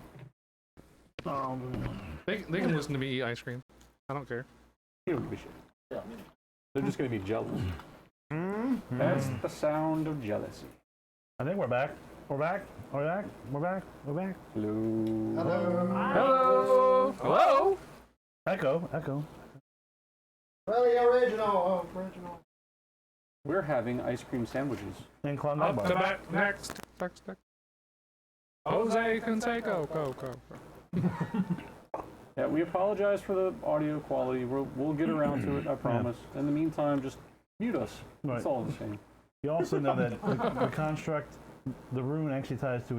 They can listen to me eat ice cream. I don't care. You don't give a shit. They're just gonna be jealous. That's the sound of jealousy. I think we're back. We're back. We're back. We're back. We're back. Hello. Hello. Hello. Echo. Well, the original. We're having ice cream sandwiches. And Cloud Up Nightbar. to back. Next. Jose Canseco. Go. Yeah, we apologize for the audio quality. We'll get around to it, I promise. In the meantime, just mute us. That's Right. all I'm saying. You also know that the construct, the rune actually ties to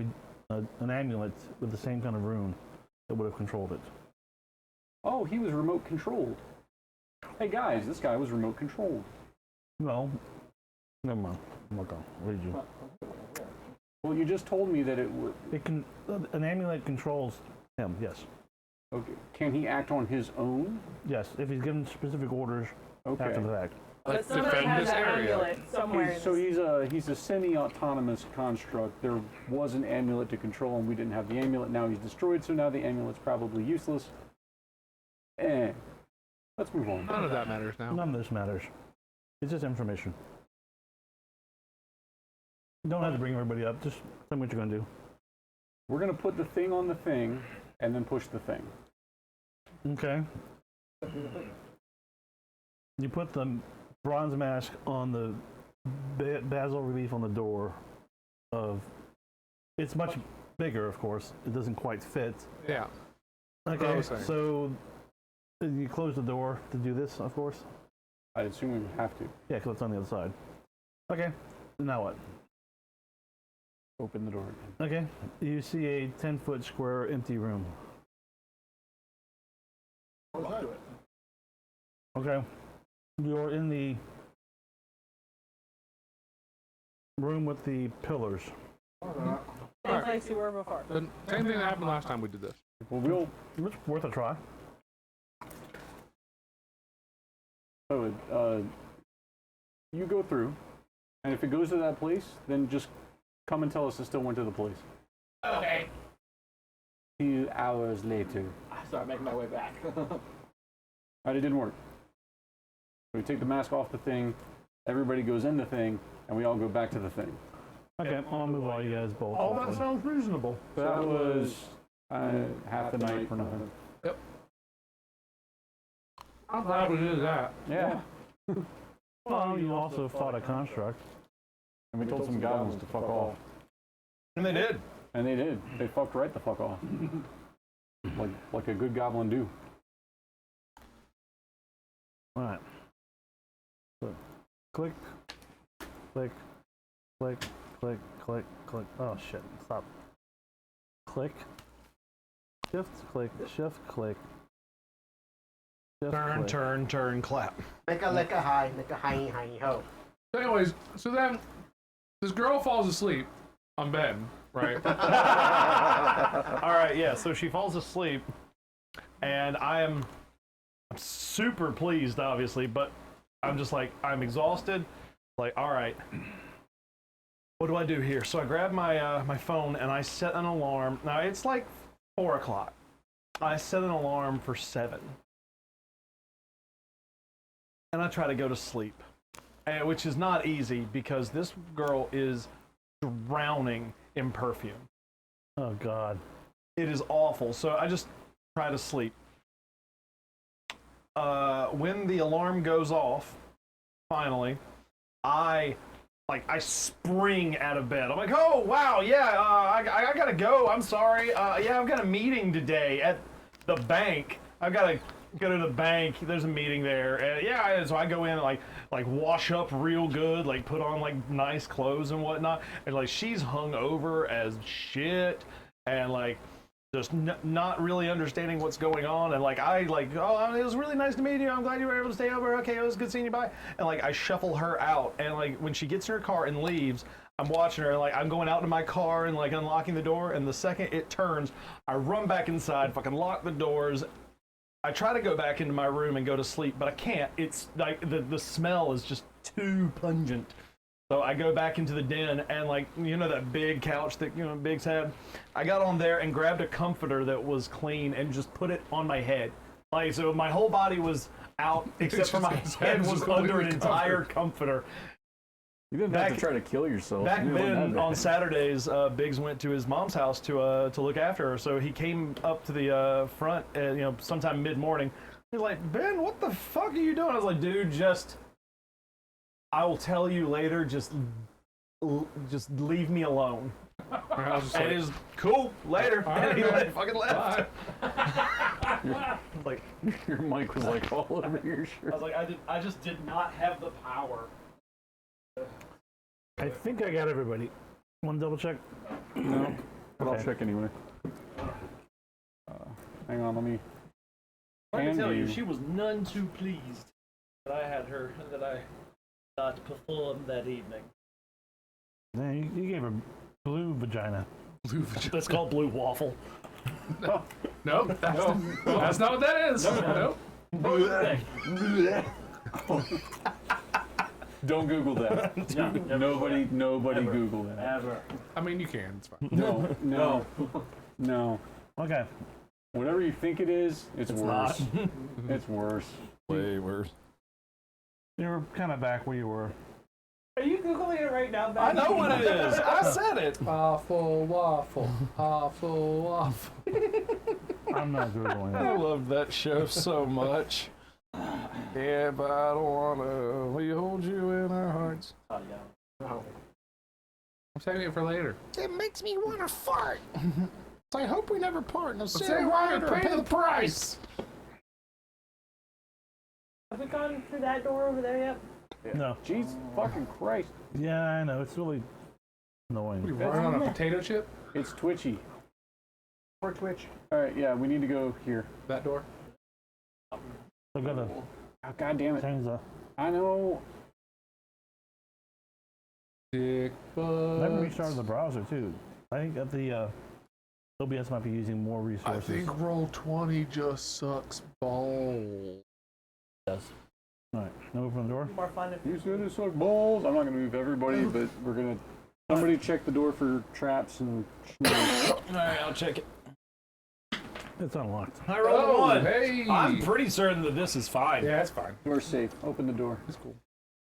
an amulet with the same kind of rune that would have controlled it. Oh, he was remote controlled. Hey guys, this guy was remote controlled. Well, never mind. I'm not gonna read you. Well, you just told me that it would. It can. An amulet controls him. Yes. Okay. Can he act on his own? Yes. If he's given specific orders Okay. after the fact. But somebody defend has this an area. amulet somewhere. So he's a semi-autonomous construct. There was an amulet to control him. We didn't have the amulet. Now he's destroyed, so now the amulet's probably useless. Let's move on. None of that matters now. None of this matters. It's just information. You don't have to bring everybody up. Just tell me what you're gonna do. We're gonna put the thing on the thing, and then push the thing. Okay. You put the bronze mask on the basil relief on the door of. It's much bigger, of course. It doesn't quite fit. Yeah. Okay, saying. so you close the door to do this, of course. I assume we would have to. Yeah, because it's on the other side. Okay, now what? Open the door again. Okay, you see a 10-foot square empty room. Okay, you're in the room with the pillars. Same place you were before. The same thing that happened last time we did this. Well, It's worth a try. you go through, and if it goes to that place, then just come and tell us it still went to the place. Okay. 2 hours later. I start making my way back. Alright, it didn't work. So we take the mask off the thing, everybody goes in the thing, and we all go back to the thing. Okay, I'll move all you guys both. All that sounds reasonable. That was half the night for nothing. I'm glad we did that. Yeah. Well, you also fought a construct. And we told some goblins to fuck off. And they did. And they did. They fucked right the fuck off. like a good goblin do. All right. So, click, click, click, click, click, click. Oh shit! Stop. Click. Shift, click, shift, click. Shift, click. Turn, clap. Make a high, ho. So anyways, so then this girl falls asleep on bed, right? All right, yeah. So she falls asleep, and I'm super pleased, obviously, but I'm just like I'm exhausted. Like, all right, what do I do here? So I grab my my phone and I set an alarm. Now it's like 4 o'clock. I set an alarm for 7, and I try to go to sleep, which is not easy because this girl is drowning in perfume. Oh god. It is awful. So I just try to sleep. When the alarm goes off, finally, I spring out of bed. I'm like, oh wow, yeah, I gotta go. I'm sorry. Yeah, I've got a meeting today at the bank. I've got to go to the bank. There's a meeting there. And yeah, so I go in and like wash up real good, like put on like nice clothes and whatnot. And like she's hung over as shit, and like just not really understanding what's going on. And like oh, it was really nice to meet you. I'm glad you were able to stay over. Okay, it was good seeing you. Bye. And like I shuffle her out, and like when she gets in her car and leaves, I'm watching her, and like I'm going out to my car and like unlocking the door. And the second it turns, I run back inside, fucking lock the doors. I try to go back into my room and go to sleep, but I can't. It's like the smell is just too pungent. So I go back into the den and like, you know, that big couch that, you know, Biggs had? I got on there and grabbed a comforter that was clean and just put it on my head. Like, so my whole body was out except for my head was under an entire comforter. You didn't have to try to kill yourself. Back then, on Saturdays, Biggs went to his mom's house to look after her. So he came up to the front, you know, sometime mid-morning. He's like, Ben, what the fuck are you doing? I was like, dude, I will tell you later. Just leave me alone. I was just And it was cool. Later. And he fucking left. Like, your mic was like all over your shirt. I was like, I just did not have the power. I think I got everybody. Want to double check? No, but I'll Okay. check anyway. Hang on, let me. Let me tell you, Andy. she was none too pleased that I not perform that evening. Yeah, you gave her blue vagina. That's called blue waffle. Nope. That's not what that is. Nope. Don't Google that. Nobody Google that. Ever. I mean, you can. It's fine. No. Okay. Whatever you think it is, it's worse. It's worse. Way worse. You're kind of back where you were. Are you Googling it right now, Ben? I know what it is. I said it. Awful waffle. Awful waffle. I'm not Googling I it. love that show so much. Yeah, but I don't want to. We hold you in our hearts. I'm saving it for later. It makes me want to fart. I hope we never part. Now Say why to pay the price. Have we gone through that door over there yet? No. Jesus fucking Christ. Yeah, I know. It's really You annoying. running on a potato chip? It's twitchy. For Twitch. Alright, yeah, we need to go here. That door? I've got to Oh, God damn it. change the. I know. Dick bugs. I haven't restarted the browser too. I think that the OBS might be using more I resources. think Roll20 just sucks balls. Yes. All right, now open the door. More fun if You said it suck balls. I'm not gonna move everybody, but we're gonna. Somebody check the door for traps and. All right, I'll check it. It's unlocked. I rolled a 1. Hey! I'm pretty certain that this is fine. Yeah, it's fine. Door's safe. Open the door. It's cool.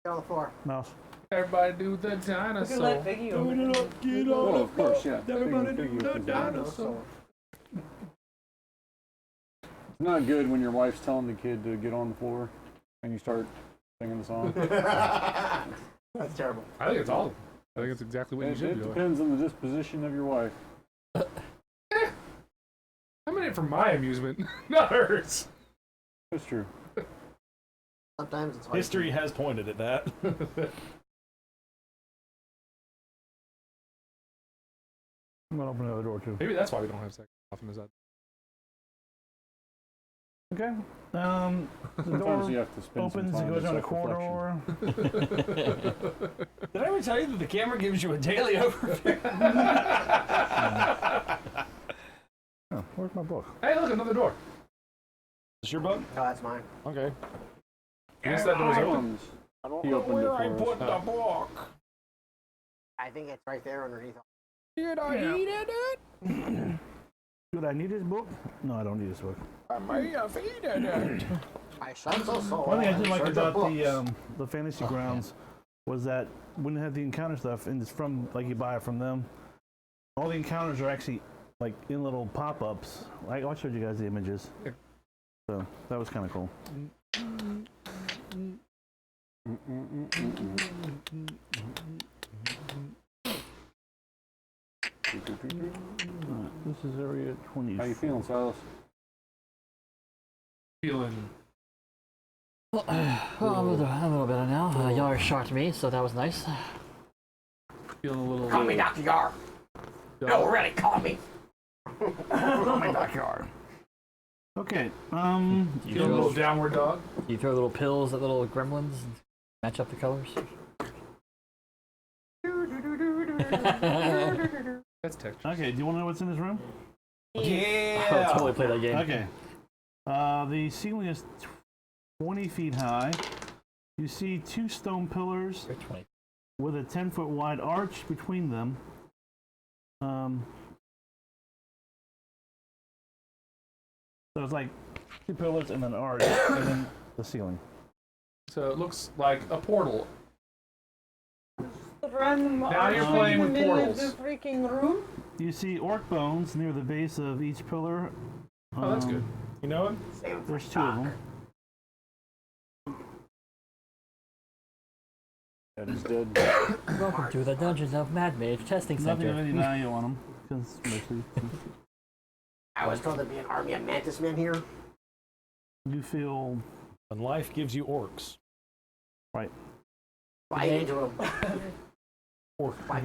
Get on the floor. Mouse. Everybody do the we could dinosaur. let Biggie open it. Get Oh, of course, yeah. Everybody Big- do big the opens it. dinosaur. It's not good when your wife's telling the kid to get on the floor and you start singing the song. That's terrible. I think it's all. I think it's exactly what you It should do. depends on the disposition of your wife. I'm in it for my amusement, not hers. That's true. Sometimes it's hard. History has pointed at that. I'm gonna open the other door too. Maybe that's why we don't have sex often as that. Okay. The Sometimes you door have to spend opens. some It time goes in down a self-reflection. corridor. Did I ever tell you that the camera gives you a daily overview? Oh, where's my book? Hey, look, another door. Is this your book? No, that's mine. Okay. Yes, that door's open. Items. He opened it for us. the book. I think it's right there underneath. Did I eat it? Do I need this book? No, I don't need this book. I may have eaten it. I shot so soul. One thing I did in like search of about books. the fantasy grounds was that when they have the encounter stuff and it's from like you buy it from them, all the encounters are actually like in little pop-ups. Like I showed you guys the images, so that was kind of cool. Alright, this is area 20. How you feeling, Silas? Feeling. Well, I'm a little better now. Yar shocked me, so that was nice. Feeling a little. Call me Dr. Yar. No, really, call me. my backyard. Okay. You Feeling a little downward dog. You throw little pills at little gremlins and match up the colors. That's texture. Okay. Do you want to know what's in this room? I'll Yeah. totally play that game. Okay. The ceiling is 20 feet high. You see two stone pillars You're 20. with a 10-foot wide arch between them. So it's like 2 pillars and an arch, and then the ceiling. So it looks like a portal. Random Now you're archway playing in the with middle portals. of the freaking room. You see orc bones near the base of each pillar. Oh, that's good. You know him? There's 2 of them. That is dead. Welcome to the Dungeons of Mad Mage Testing Nothing Center. of any value on them, because mostly I was told there'd be an army of mantis men here. you feel And life gives you orcs. right. Fight into them. Orc. Fight.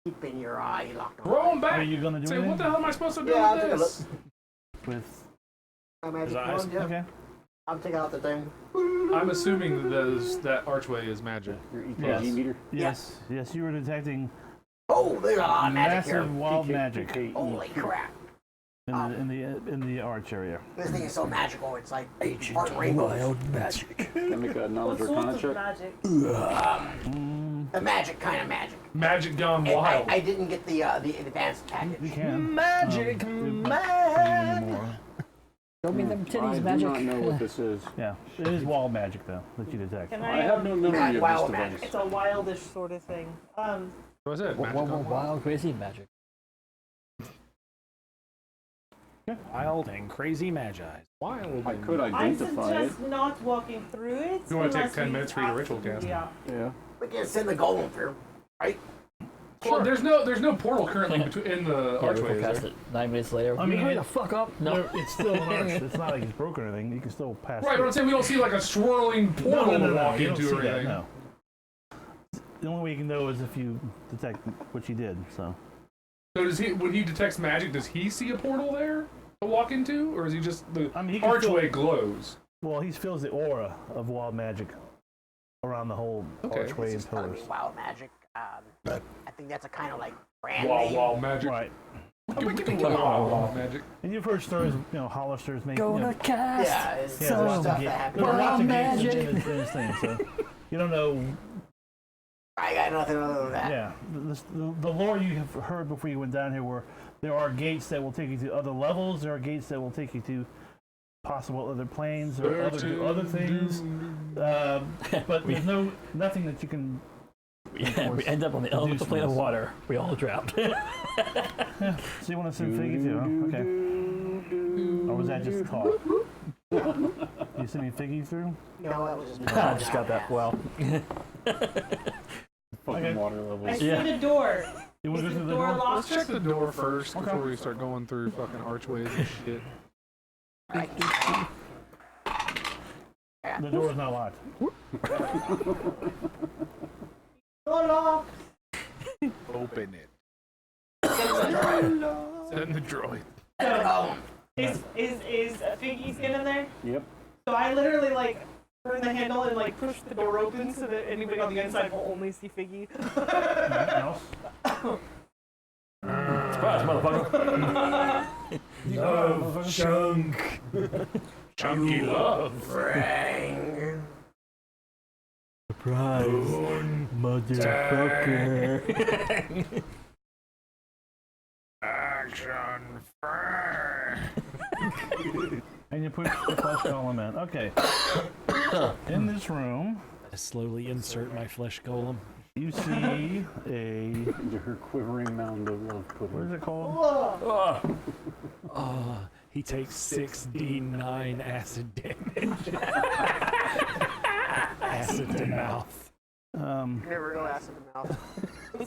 Keeping your eye locked on. Throw him back. Are you gonna do Say, anything what the hell am I supposed to do Yeah, I'll with take a this? with? My magic eyes. wand, yeah. Okay. I'm taking out the thing. I'm assuming that archway is magic. Your EKG Yes. meter. Yes. Yes. You were detecting Oh, there's a lot of magic massive here. wild magic Holy crap. in the arch area. This thing is so magical, it's like art rainbows. magic. Can I make a knowledge What arcana sort of check? magic? The magic kind of magic. Magic gone And wild. I didn't get the advanced package. You can. Magic it might man. be more. Show me them I titties, do magic. not know what this is. Yeah. It is wild magic though that you detect. Can I I? have no memory of Wild this magic. device. It's a wildish sort of thing. What was it? Magic Wild, gone wild. wild, crazy magic. Wild and crazy magi. Wild. I could I identify it. suggest not walking through it. You wanna take unless 10 we minutes for your ritual absolutely cast? have to. Yeah. We can send the golem through, right? Well, there's no portal currently in the Yeah, archway. we Is cast there? it 9 minutes later. I mean, hurry it- the fuck up. No. It's still an arch. It's not like it's broken or anything. You can still pass. Right, but through. I'm saying we don't see like a swirling portal to walk You don't into see or that, anything. no. The only way you can know is if you detect what you did. So So does he? When he detects magic, does he see a portal there to walk into, or is he just the I mean, he can archway still- glows? well, he feels the aura of wild magic around the whole Okay. archway This and is gonna pillars. be wild magic. I think that's a kind of like brand Wow, name. wow, magic. Right. Wow, magic. And you've heard stories, Hollisters make. Gonna cast Yeah, it's Yeah, some there's stuff ga- that happens. there's lots of wild gates magic. in his thing, so you don't know. I got nothing other than that. Yeah, the lore you have heard before you went down here, where there are gates that will take you to other levels. There are gates that will take you to possible other planes or other things. But there's nothing that you can. Yeah, we end up on the elemental plane of water. We all dropped. So you want to send Figgy too? Huh? Okay. Or was that just talk? You sending Figgy through? No, that was just. I just got that. Well, Fucking water I levels. see Yeah. the door. You want Is to go the through the door door? locked? Let's check the door first Okay. before we start going through fucking archways and shit. The door is not locked. Door locked. Open it. Send the droid. Oh, Is Figgy in there? Yep. So I literally like turn the handle and like push the door open so that anybody on the inside will only see Figgy. Nothing else? surprise, motherfucker. Love chunk. Chunky love. Frank. Surprise, motherfucker. Action fire. And you put the flesh golem in. Okay. In this room, I slowly insert my flesh golem. you see a. Into her quivering mound of love What is pudding. it called? He takes 6d9 acid damage. Acid to mouth. Never go acid in the mouth.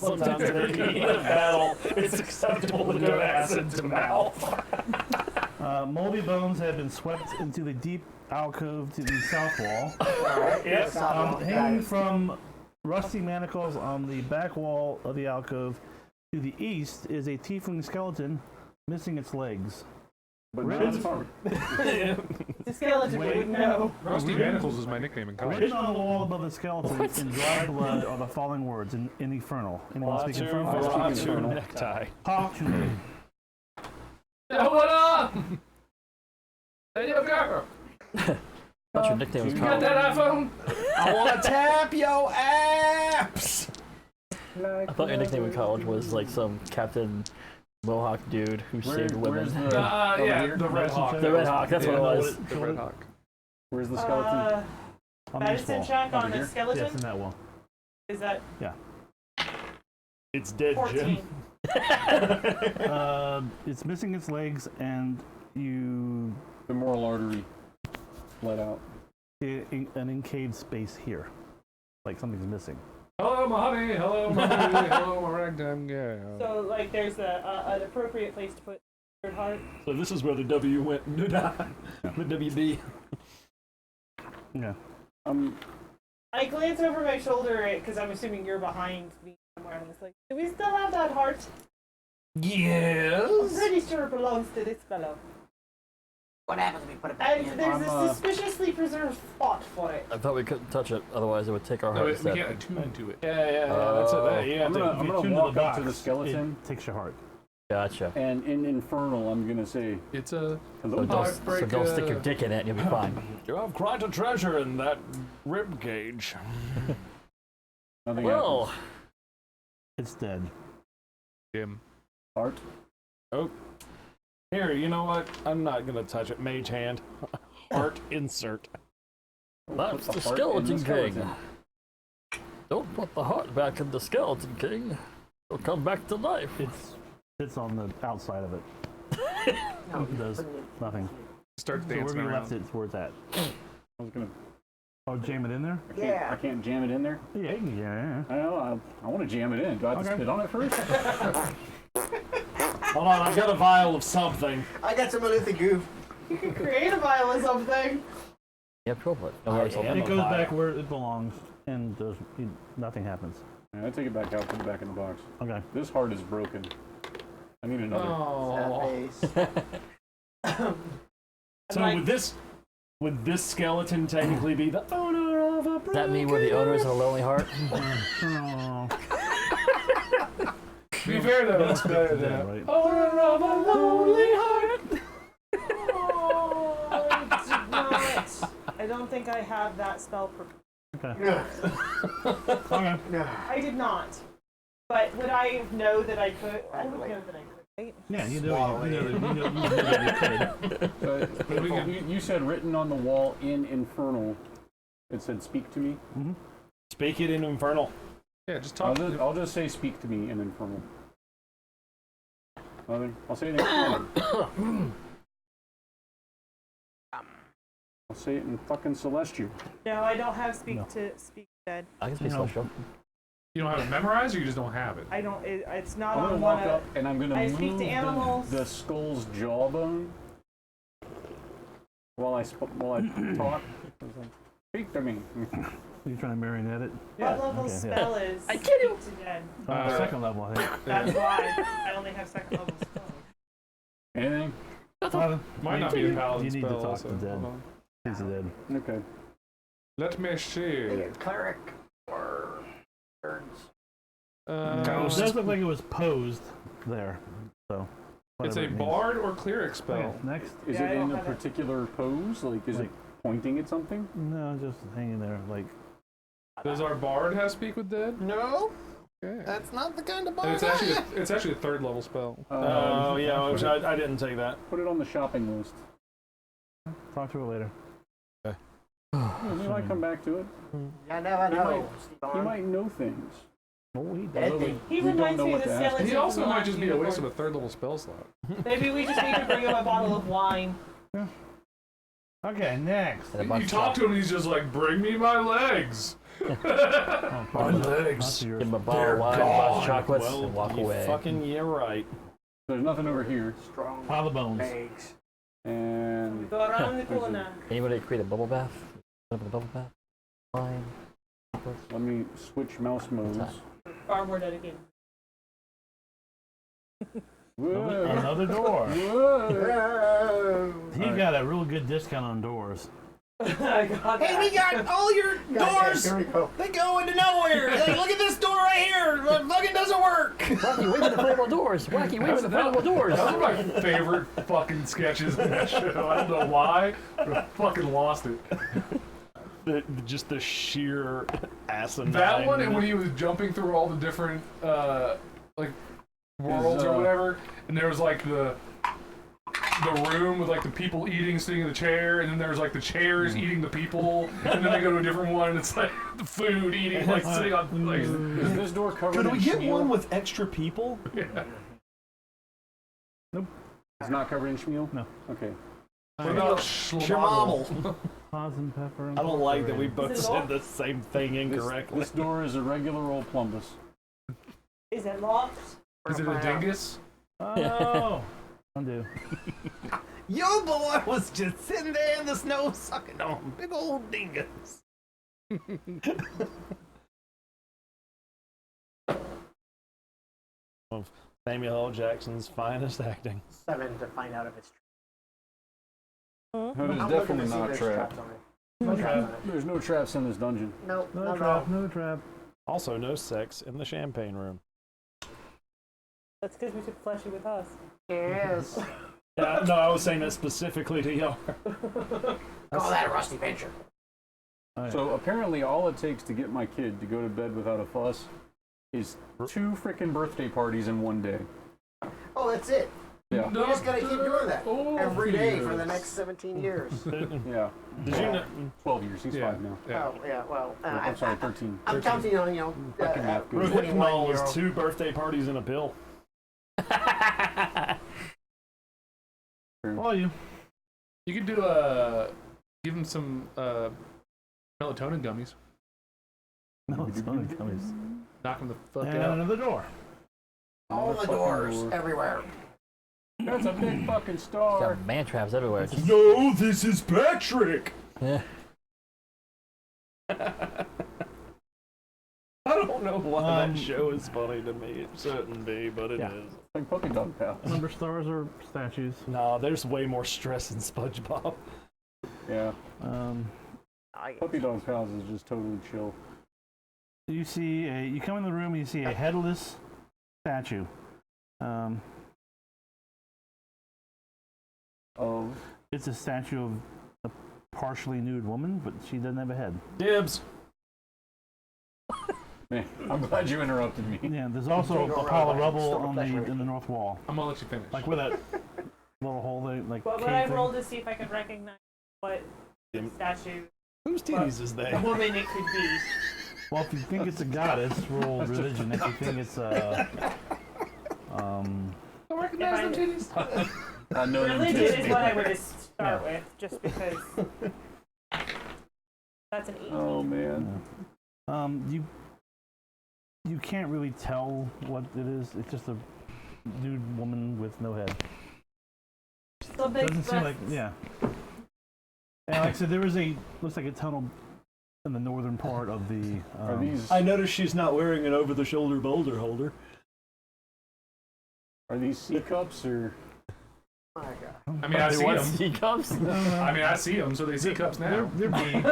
Sometimes in the heat of battle, it's acceptable to go acid to mouth. Moldy bones have been swept into the deep alcove to the south wall. Yes. Hanging from rusty manacles on the back wall of the alcove to the east is a tiefling skeleton missing its legs. But not its heart. The skeleton Wait. would know. Rusty Manacles is my nickname in college. Written on the wall above the skeleton in dry blood are the following words in Infernal. Anyone speak Infernal? Watu necktie. Hawkshun. Yo, what up? Hey, yo, girl. Thought your nickname was You got Carl. that iPhone? I want to tap your apps. like I thought your nickname in college was like some Captain Mohawk dude who saved women. Where's the, Yeah, the Red Hawk. The Red Hawk, that's what it was. The Red Hawk. Where's the skeleton? On this Medicine wall. check on Over the here? skeleton. Yes, in that wall. Is that It's dead, 14? It's missing its legs, and you Femoral artery let out. an encaved space here, like something's missing. Hello, my honey. Hello, my honey. Hello, my ragtime gal. So, like, there's an appropriate place to put third heart. So this is where the W went. The WB. Yeah. I glance over my shoulder because I'm assuming you're behind me somewhere. And it's like, do we still have that heart? I'm Yes. pretty sure it belongs to this fellow. What happens if we put it back And in? there's a suspiciously preserved spot for it. I thought we couldn't touch it, otherwise it would take our No, heart we instead. can't attune to it. Yeah. That's it. Yeah, I'm gonna walk up to the skeleton, It takes your heart. Gotcha. and in Infernal, I'm gonna say, It's a hello. So don't stick your dick in it and you'll be fine. You have quite a treasure in that rib cage. Nothing Well, happens. It's dead. Jim. Heart. Here, you know what? I'm not gonna touch it. Mage hand. Heart insert. that's Put the heart in Skeleton King. skeleton. Don't put the heart back in the Skeleton King. It'll come back to life. It sits on the outside of it. It does nothing. Starts So dancing wherever you around. left it's where it's at. I was gonna. Oh, jam it in there? I can't jam it in there. Yeah, you can jam it in. I know. I want to jam it in. Do I have to spit on it first? Hold on, I've got a vial of something. I got some other goo. You can create a vial or something. Yeah, probably. It goes back where it belongs, and nothing happens. Yeah, I take it back out. Put it back in the box. Okay. This heart is broken. I need another. Oh. So would this skeleton technically be the owner of a Does that mean we're the owners of a lonely heart? Oh, To be fair though, it's better dead, than right? owner of a lonely heart? I don't think I have that spell prepared. Okay. Okay. I did not. But would I know that I could? I would know that I could, right? Yeah, you know that you could. You said written on the wall in Infernal. It said "Speak to me." Speak it in Infernal. Yeah, just talk. I'll just say "Speak to me" in Infernal. I'll say it in Infernal. I'll say it in fucking Celestial. No, I don't have speak dead. I can speak social. You don't have it memorized, or you just don't have it? I don't. It's not I'm on gonna one walk of. up and I'm gonna I move speak to animals. the skull's jawbone while I talk. Speak to me. You trying to marionette it? What level Okay, yeah. spell is I get you. Speak to dead? Second level, I think. That's why I only have second level spells. Anything? Might not be a paladin You need to spell. talk Also. to dead. Hold on. He's dead. Okay. Let me see. Cleric or birds. It does look like it was posed there. So. It's whatever a it means. bard or cleric spell. Okay, next. Is Yeah, I it in don't a have it. particular pose? Like, is it pointing at something? No, just hanging there. Like. Does our bard have speak with dead? No, Okay. that's not the kind of And bar. it's actually a third level spell. Oh yeah, which I didn't take that. Put it on the shopping list. Talk to it later. You might come back to it. I never know. You might know things. Oh, he Dead does. thing. He We don't reminds know me of what the to ask. skeleton. He also from might last just be a waste of unicorn. a third level spell slot. Maybe we just need to bring him a bottle of wine. Okay, next. And a You bunch talk of to him, and he's just like, "Bring me my legs." My legs. give him a bottle of wine, a box of chocolates, and walk away. Fucking, you're right. There's nothing over here. Strong Pile of bones. legs. And Go around the corner. Anybody create a bubble bath? Put up a bubble bath? Wine. Chocolates. let me switch mouse modes. Far more dedicated. Whoa. Another door. Whoa. He got a real good discount on doors. I got Hey, we got all your doors. Here we go. They go into nowhere. Like, look at this door right here. It fucking doesn't work. Wacky waving the inflatable doors! Wacky waving the inflatable doors! That was my favorite fucking sketches in that show. I don't know why, but I fucking lost it. Just the sheer Asinine. That one, and when he was jumping through all the different like worlds or whatever, and there was like the room with like the people eating, sitting in the chair, and then there's like the chairs eating the people, and then they go to a different one, and it's like the food eating, like sitting on. Like, Is this door covered Could we in get schmeal? one with extra people? yeah. It's not covered in schmeal? No. Okay. What about Schmamel. Pause and pepper. And I don't like that we both Is it said locked? the same thing incorrectly. This door is a regular old plumbus. Is it locked? Is it a dingus? Oh. Undo. Your boy was just sitting there in the snow sucking on big old dingus. Of Samuel L. Jackson's finest acting. 7 to find out if it's true. That is I'm definitely looking to see if not there's trap. traps on it. No trap. There's no traps in this dungeon. Nope, No not at trap. all. No trap. Also, no sex in the champagne room. That's because we took Fleshy with us. Yes. Yeah, no, I was saying that specifically to y'all. Call that a rusty venture. So apparently all it takes to get my kid to go to bed without a fuss is 2 freaking birthday parties in one day. Oh, that's it. Yeah. You just gotta keep doing that Oh, every day for the yes. next 17 years. Yeah. Did you know? 12 years. He's Yeah. 5 now. Yeah. Oh, yeah, well, I'm sorry, 13. I'm counting on, Fucking math good. 21 was 21-year-old. 2 birthday parties in a pill. All you. You could do give him some melatonin gummies. No, it's not gummies. Knock him the fuck And out. another door. All the doors everywhere. That's a big fucking star. Got man traps everywhere. No, this is Patrick. Yeah. I don't know why Um, that show is funny to me. It shouldn't be, but it is. Yeah. Like Puppy Dog Pals. Number stars are statues. No, there's way more stress in SpongeBob. Yeah. Puppy Puppy Dog Pals is just totally chill. You see you come in the room and you see a headless statue. Of It's a statue of a partially nude woman, but she doesn't have a head. Dibs. man, I'm glad you interrupted me. Yeah, there's also Can't go a pile of around rubble like on still a in the north wall, I'm gonna let you finish. like where that little hole they like. But when cave I thing. rolled to see if I could recognize what statue, Whose titties is the that? woman it could be. Well, if you think it's a goddess, roll religion. If you think it's a Don't If recognize I- the titties. I know them Religion too. is what I would start with, just because that's an 18. Oh man. You can't really tell what it is. It's just a nude woman with no head. So big Doesn't seem like breasts. yeah. And like I said, there is looks like a tunnel in the northern part of the. Are these I noticed she's not wearing an over-the-shoulder boulder holder. are these sea cups or My God. I mean, I see What, them. sea cups? I mean, I see them, so they see cups now. They're big.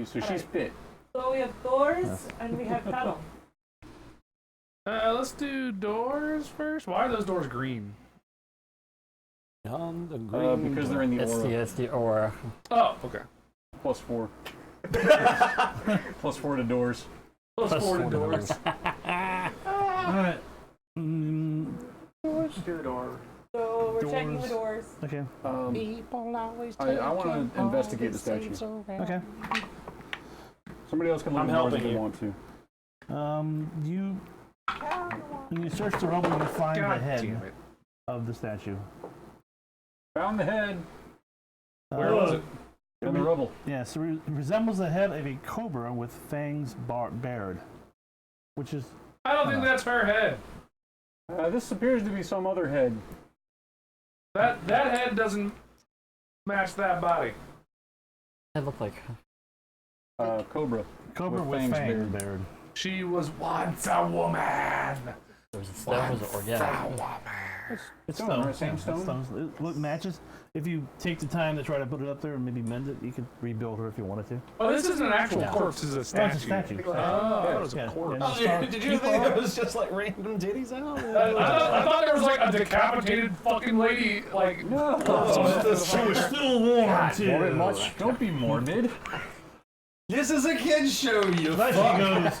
so she's fit. So we have doors and we have tunnel. Let's do doors first. Why are those doors green? On the green. Because they're in the aura. It's the aura. Oh, okay. +4. +4 to doors. Plus 4 to doors. All right. Two door. So we're checking the Doors. doors. Okay. I want to investigate the statue. Okay. Somebody else can look I'm at the doors if helping they you. want to. When you search the rubble, you find God the head damn it. of the statue. Found the head Where was it? in the rubble. Yes, it resembles the head of a cobra with fangs bared, which is I don't think that's her head. This appears to be some other head. That head doesn't match that body. It looked like. Cobra. cobra with fangs fangs bared. bared. She was once a woman. There was a stone, was it organic? It's Stone, stone. right? Same yeah, stone? it's stone. It matches. If you take the time to try to put it up there and maybe mend it, you could rebuild her if you wanted to. Oh, this isn't an actual Yeah. corpse. This is a Oh, it's statue. a statue. Oh, I thought it was a Yeah, corpse. yeah, Oh, just start- did you think it was just like random titties out? I thought there was like a decapitated fucking lady. Like, No. She was still warm too. Morbid much? Don't be morbid. This is a kid's show, you Then fuck. she goes,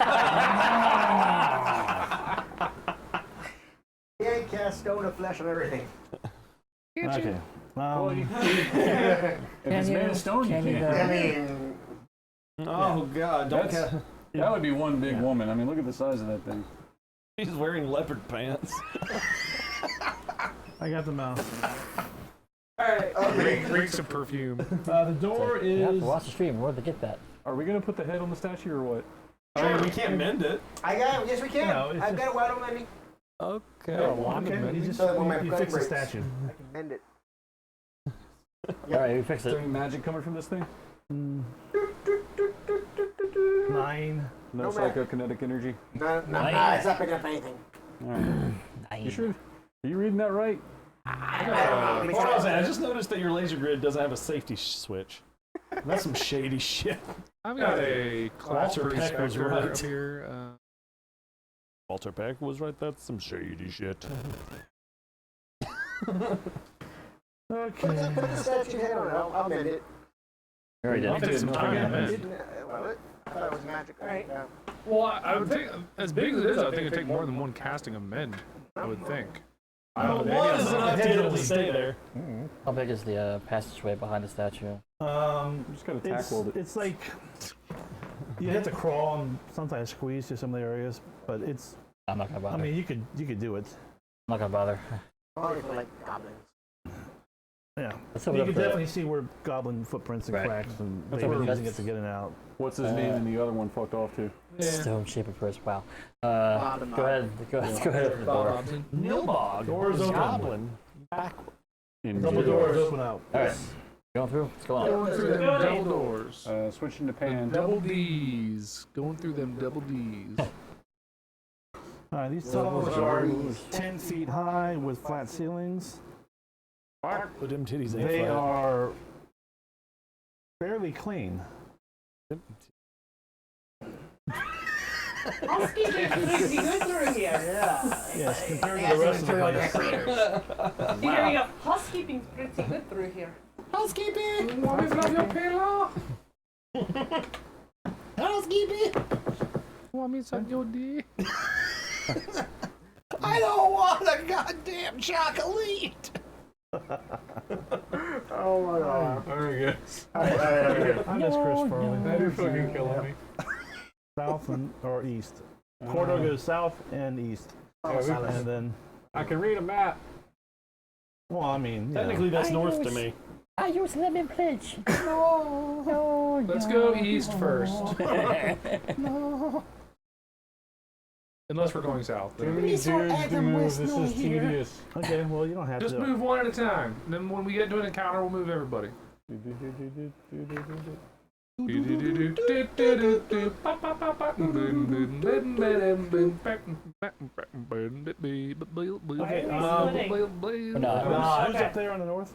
He ain't cast stone of flesh and everything. okay. If it's made of stone, you can't. I mean, Oh god, don't That's- That would be one big woman. I mean, look at the size of that thing. He's wearing leopard pants. I got the mouse. Drink some perfume. The door You have is. to watch the stream. Where'd they get that? Are we gonna put the head on the statue or what? We can't mend it. I got it. Yes, we can. No, it's I've just- got it wide open, me. Okay. Okay, you just When my you plug fix the breaks. statue. I can mend it. All right, we fixed Is there it. any magic coming from this thing? 9. No No psychokinetic energy. No, Nice. it's not picking up anything. All right. You sure? Are you reading that right? Hold on a second, I just noticed that your laser grid doesn't have a safety switch. That's some shady shit. I've got a class Walter Peck was respecter right. up here. Walter Peck was right. That's some shady shit. Okay. Put the statue head on it. I'll mend it. You already I'll did. take some time. Well, I thought it was magic. Right. Yeah. Well, I would think, as big as it is, I think it'd take more than one casting of men. I would think. One is enough to get it to stay there. How big is the passageway behind the statue? You just gotta tack weld it. It's like you have to crawl and sometimes squeeze through some of the areas, but it's. I'm not gonna bother. I mean, you could do it. I'm not gonna bother. Probably for like goblins. Yeah. Let's You open up can the. definitely see where goblin footprints and Right. cracks, and Let's they've been open up using the- it to get in and out. What's his name and the other one fucked off to? Stone shaper first. Wow. Go Bottom ahead. Go ahead. Open the door. Nilbog. Doors open. Goblin. Double doors open out. All right. Going through. What's going on? Going through them double doors. Switching to pan. Double D's. Going through them double D's. All right, these tunnels are 10 feet high with flat ceilings. Put them titties in They flat. are fairly clean. Housekeeping pretty good through here. Yes, compared to the rest of the place. Here we go. Housekeeping's pretty good through here. Housekeeping. Want me to love your pillow? Housekeeping. Want me to suck your dick? I don't want a goddamn chocolate. Oh my god. Very good. I miss Chris Farley. That is fucking killing me. South or east. Corridor goes south and east. And then, I can read a map. well, I mean, you Technically, know. that's north to me. I use lemon pledge. Let's go east first. Unless we're going south. Too many dudes to move. This is tedious. Okay, well, you don't have Just to. move one at a time. Then when we get to an encounter, we'll move everybody. Okay, We're not. who's up there on the north?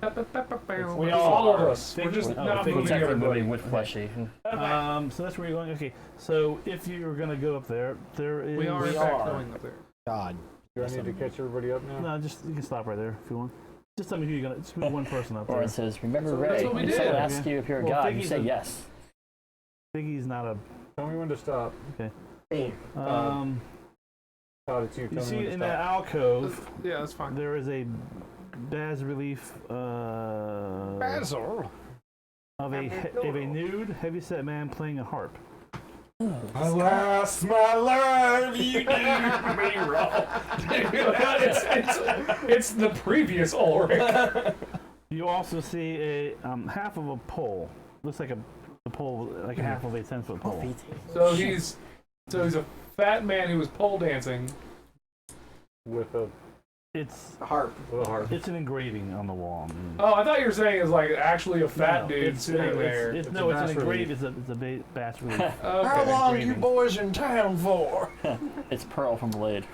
We all of us. We're just not Figure- moving Technically everybody. moving with fleshy. So that's where you're going. Okay, so if you're going to go up there, there is. We are in fact going up there. God. Do I need to catch everybody up now? No, just you can stop right there if you want. Just tell me who you're gonna. Just move one person up Or there. it says, "Remember that's Ray." what we If did. someone asks you if you're a Well, god, you Figgy's say a- yes. Figgy's not a. Tell me when to stop. Um, Todd, it's you. you Tell me see when to in stop. that alcove, Yeah, that's fine. there is a bas relief Basil. of a nude, heavyset man playing a harp. Alas, my love, you do me wrong. It's the previous Ulrich. You also see a half of a pole. Looks like a pole, like half of a 10-foot pole. So he's a fat man who was pole dancing. With a It's Harp. harp. it's an engraving on the wall. Oh, I thought you were saying it's like actually a fat No, dude it's- sitting no, there. It's It's no, a it's an bas relief. engraving. It's a bas relief. How Okay. long you engraving. boys in town for? It's Pearl from Blade.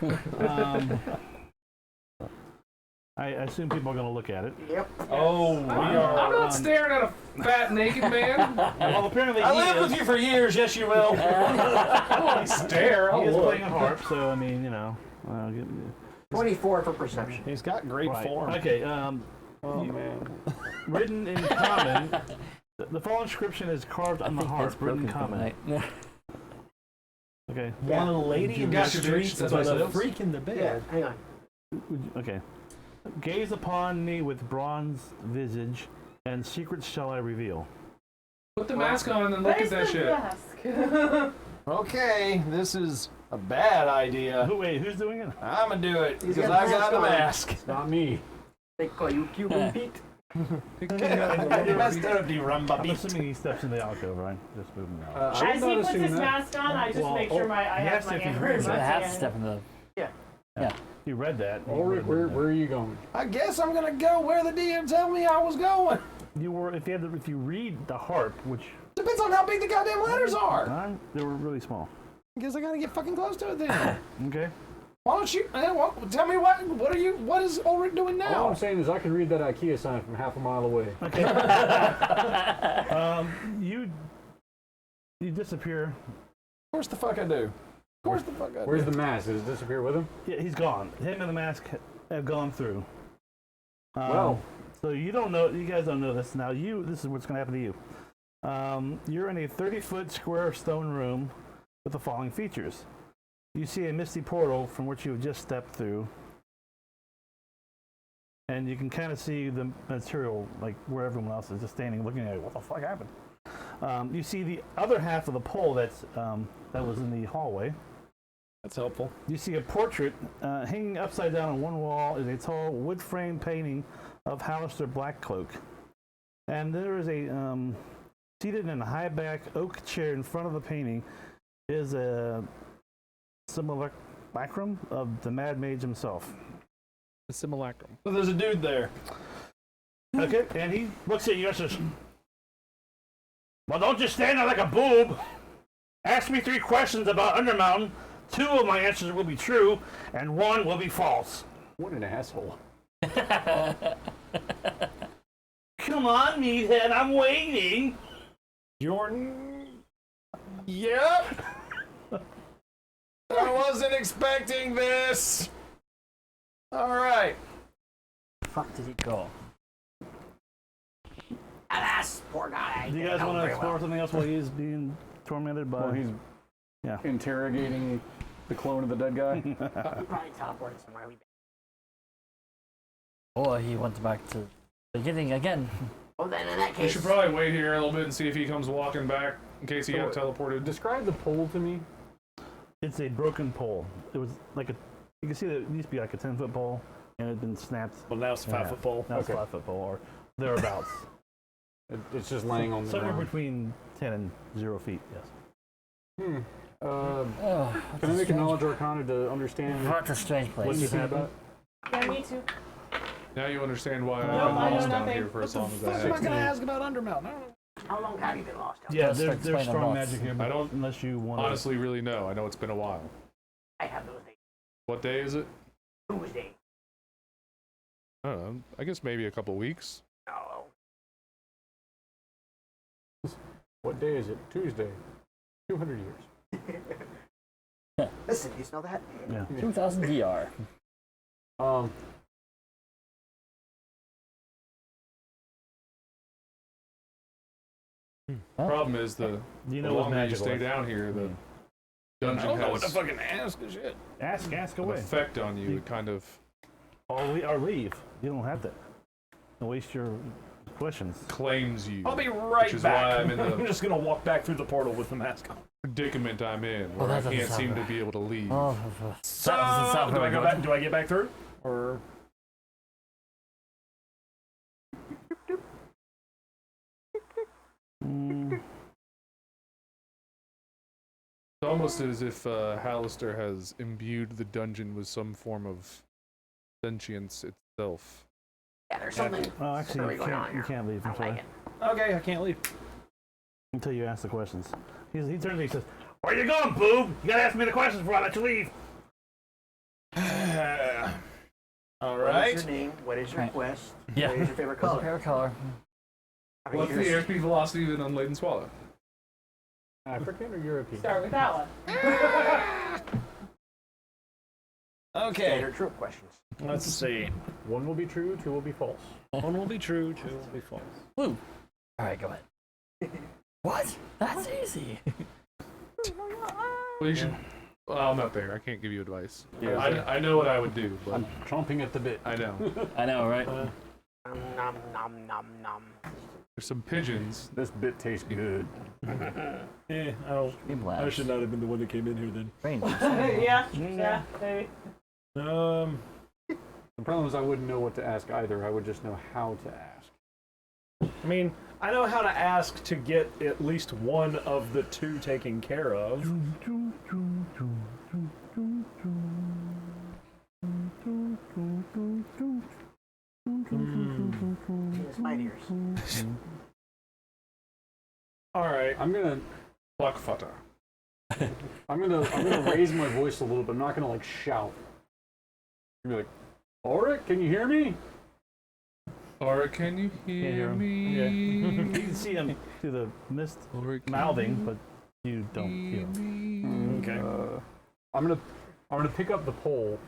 I assume people are going to look at it. Yep. Oh, we I'm are. not staring at a fat naked man. Well, apparently I he lived is. with you for years. Yes, you will. I won't stare. He I'll is look. playing a harp, so I mean, you know. 24 for perception. He's got great Right. form. Okay. Oh man. Written in common The full inscription is carved I on the think heart, that's written in broken common. tonight. Okay. Want a lady in the Got your bitch, streets, that's but what a it is. freak in the Yeah, bed. hang on. Okay. Gaze upon me with bronze visage, and secrets shall I reveal. Put the mask on and look at that shit. Okay, this is a bad idea. Wait, who's doing it? I'm gonna do it He's because got I the got a mask mask. Not me. They call you Cuban Pete. I'm assuming he steps in the alcove, right? Just moving out. As he puts his mask on, I just make sure I have my hammer in So I my have to hand. step in the. You read that. Ulrich, where are you going? I guess I'm gonna go where the DM told me I was going. You were if you read the harp, which Depends on how big the goddamn letters are. they were really small. I guess I gotta get fucking close to it then. Okay. Why don't you? Tell me what is Ulrich doing All now? I'm saying is I can read that IKEA sign from half a mile away. Okay. You disappear. Of course the fuck I do. Of course the fuck I do. Where's the mask? Does it disappear with him? Yeah, he's gone. Him and the mask have gone through. Well. So you don't know. You guys don't know this now. This is what's going to happen to you. You're in a 30-foot square stone room with the following features. You see a misty portal from which you have just stepped through, and you can kind of see the material, like where everyone else is just standing looking at it. What the fuck happened? You see the other half of the pole that was in the hallway. That's helpful. You see a portrait hanging upside down on one wall is a tall wood frame painting of Hallister Blackcloak. And there is a seated in a high back oak chair in front of the painting is a simulacrum of the Mad Mage himself. The simulacrum. So there's a dude there. Okay, and he looks at you and says, "Well, don't just stand there like a boob. Ask me 3 questions about Undermountain. 2 of my answers will be true, and 1 will be false." What an asshole. Come on, meathead, I'm waiting. Jordan. Yep. I wasn't expecting this. All right. Fuck did he go? Alas, poor guy. Do you guys want to explore something else while he's being tormented by? Well, he's interrogating the clone of the dead guy. He probably teleported somewhere. Or he went back to the beginning again. Well, then in that We case, should probably wait here a little bit and see if he comes walking back in case he got teleported. Describe the pole to me. It's a broken pole. It was like you can see that it used to be like a 10-foot pole, and it had been snapped. Well, now it's a 5-foot pole. Now it's a 5-foot pole, or thereabouts. It's just laying on the Somewhere ground. between 10 and 0 feet, yes. Can Oh, I make a knowledge arcana to understand What a strange what place. you think about? Yeah, me too. Now you understand why No, I've been I know lost down nothing. here for as long as I What am I have. gonna ask about Undermountain? how long have you been lost? Yeah, Just there's explain the strong lots. magic here, but I don't unless you want to. honestly really know. I know it's been a while. I have those days. What day is it? Tuesday. I don't know. I guess maybe a couple weeks. No. What day is it? Tuesday. 200 years. Listen, you smell that? 2000 DR. Problem is the Do you the know what longer you magic stay was? down here, the I dungeon don't know what to has fucking ask. Shit. Ask an away. effect on you. It kind of Or leave. You don't have to. Don't waste your questions. claims you. I'll be right Which is back. why I'm in I'm the just gonna walk back through the portal with the mask on. predicament I'm in, Oh, where that I doesn't can't sound seem to right. be able to leave. Oh, So, that doesn't sound do I very go good. back? Do I get back through? Or It's almost as if Hallister has imbued the dungeon with some form of sentience itself. Yeah, there's something Oh, actually, screwy you going on can't. here. You can't leave. I I'm don't like sorry. it. okay, I can't leave. Until you ask the questions. He turns to me and says, "Where you going, boob? You gotta ask me the questions before I let you leave." All What right. is your name? What is your Right. quest? Yeah. What is your favorite What's color? your favorite color? How many What's the years? airspeed velocity of an unladen swallow? African or European? Start with that one. Okay. Standard troop questions. Let's see. One will be true, 2 will be false. One will be true, 2 will be false. Woo. All right, go ahead. What? That's easy. Well, you should. Well, I'm not there. I can't give you advice. Yeah, I know what I would do, but I'm chomping at the bit. I know. I know, right? Nom nom nom nom nom. There's some pigeons. This bit tastes good. I should not have been the one that came in here then. Yeah, maybe. The problem is I wouldn't know what to ask either. I would just know how to ask. I mean, I know how to ask to get at least one of the two taken care of. My ears. All right. I'm gonna Pluckfutter. I'm gonna raise my voice a little bit. I'm not gonna like shout. I'm gonna be like, Ulrich, can you hear me? Or can you hear me? Yeah. You can see him through the mist mouthing, but you don't feel him. Okay. I'm gonna pick up the pole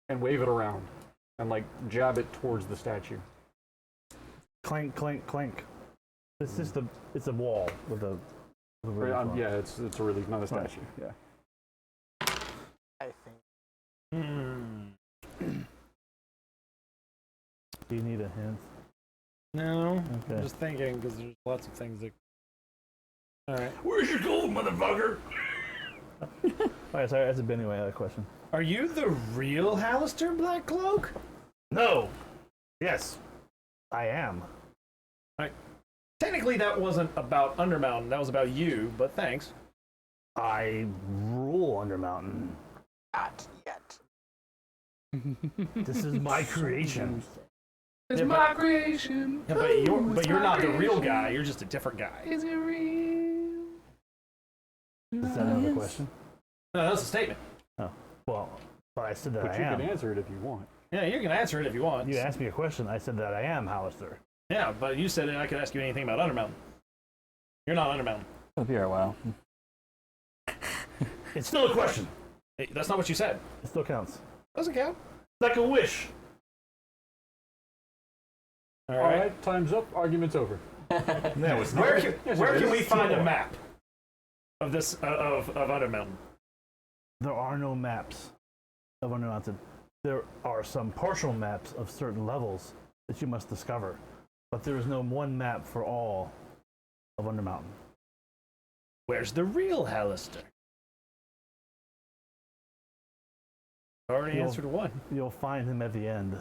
and wave it around and like jab it towards the statue. Clank, clank, clank. It's a wall with a. Yeah, it's a relief, not a statue. Yeah. I think. Do you need a hint? No. Okay. I'm just thinking because there's lots of things that. All right. Where's your gold, motherfucker? Alright, sorry, that's a Benny way question. Are you the real Hallister Blackcloak? No. Yes. I am. Technically, that wasn't about Undermountain. That was about you. But thanks. I rule Undermountain. Not yet. This is my creation. It's my creation. Yeah, but you're not the real guy. You're just a different guy. Is it real? Is that another question? No, that's a statement. Oh. Well, I said that But I you am. can answer it if you want. Yeah, you can answer it if you want. You asked me a question. I said that I am Hallister. Yeah, but you said I could ask you anything about Undermountain. You're not Undermountain. It'll be a while. It's still a question. Hey, that's not what you said. It still counts. Doesn't count. Like a wish. All All right. right, time's up. Argument's over. No, it's not. Where can we find a map of this of Undermountain? There are no maps of Undermountain. There are some partial maps of certain levels that you must discover, but there is no one map for all of Undermountain. Where's the real Hallister? Already answered one. You'll find him at the end.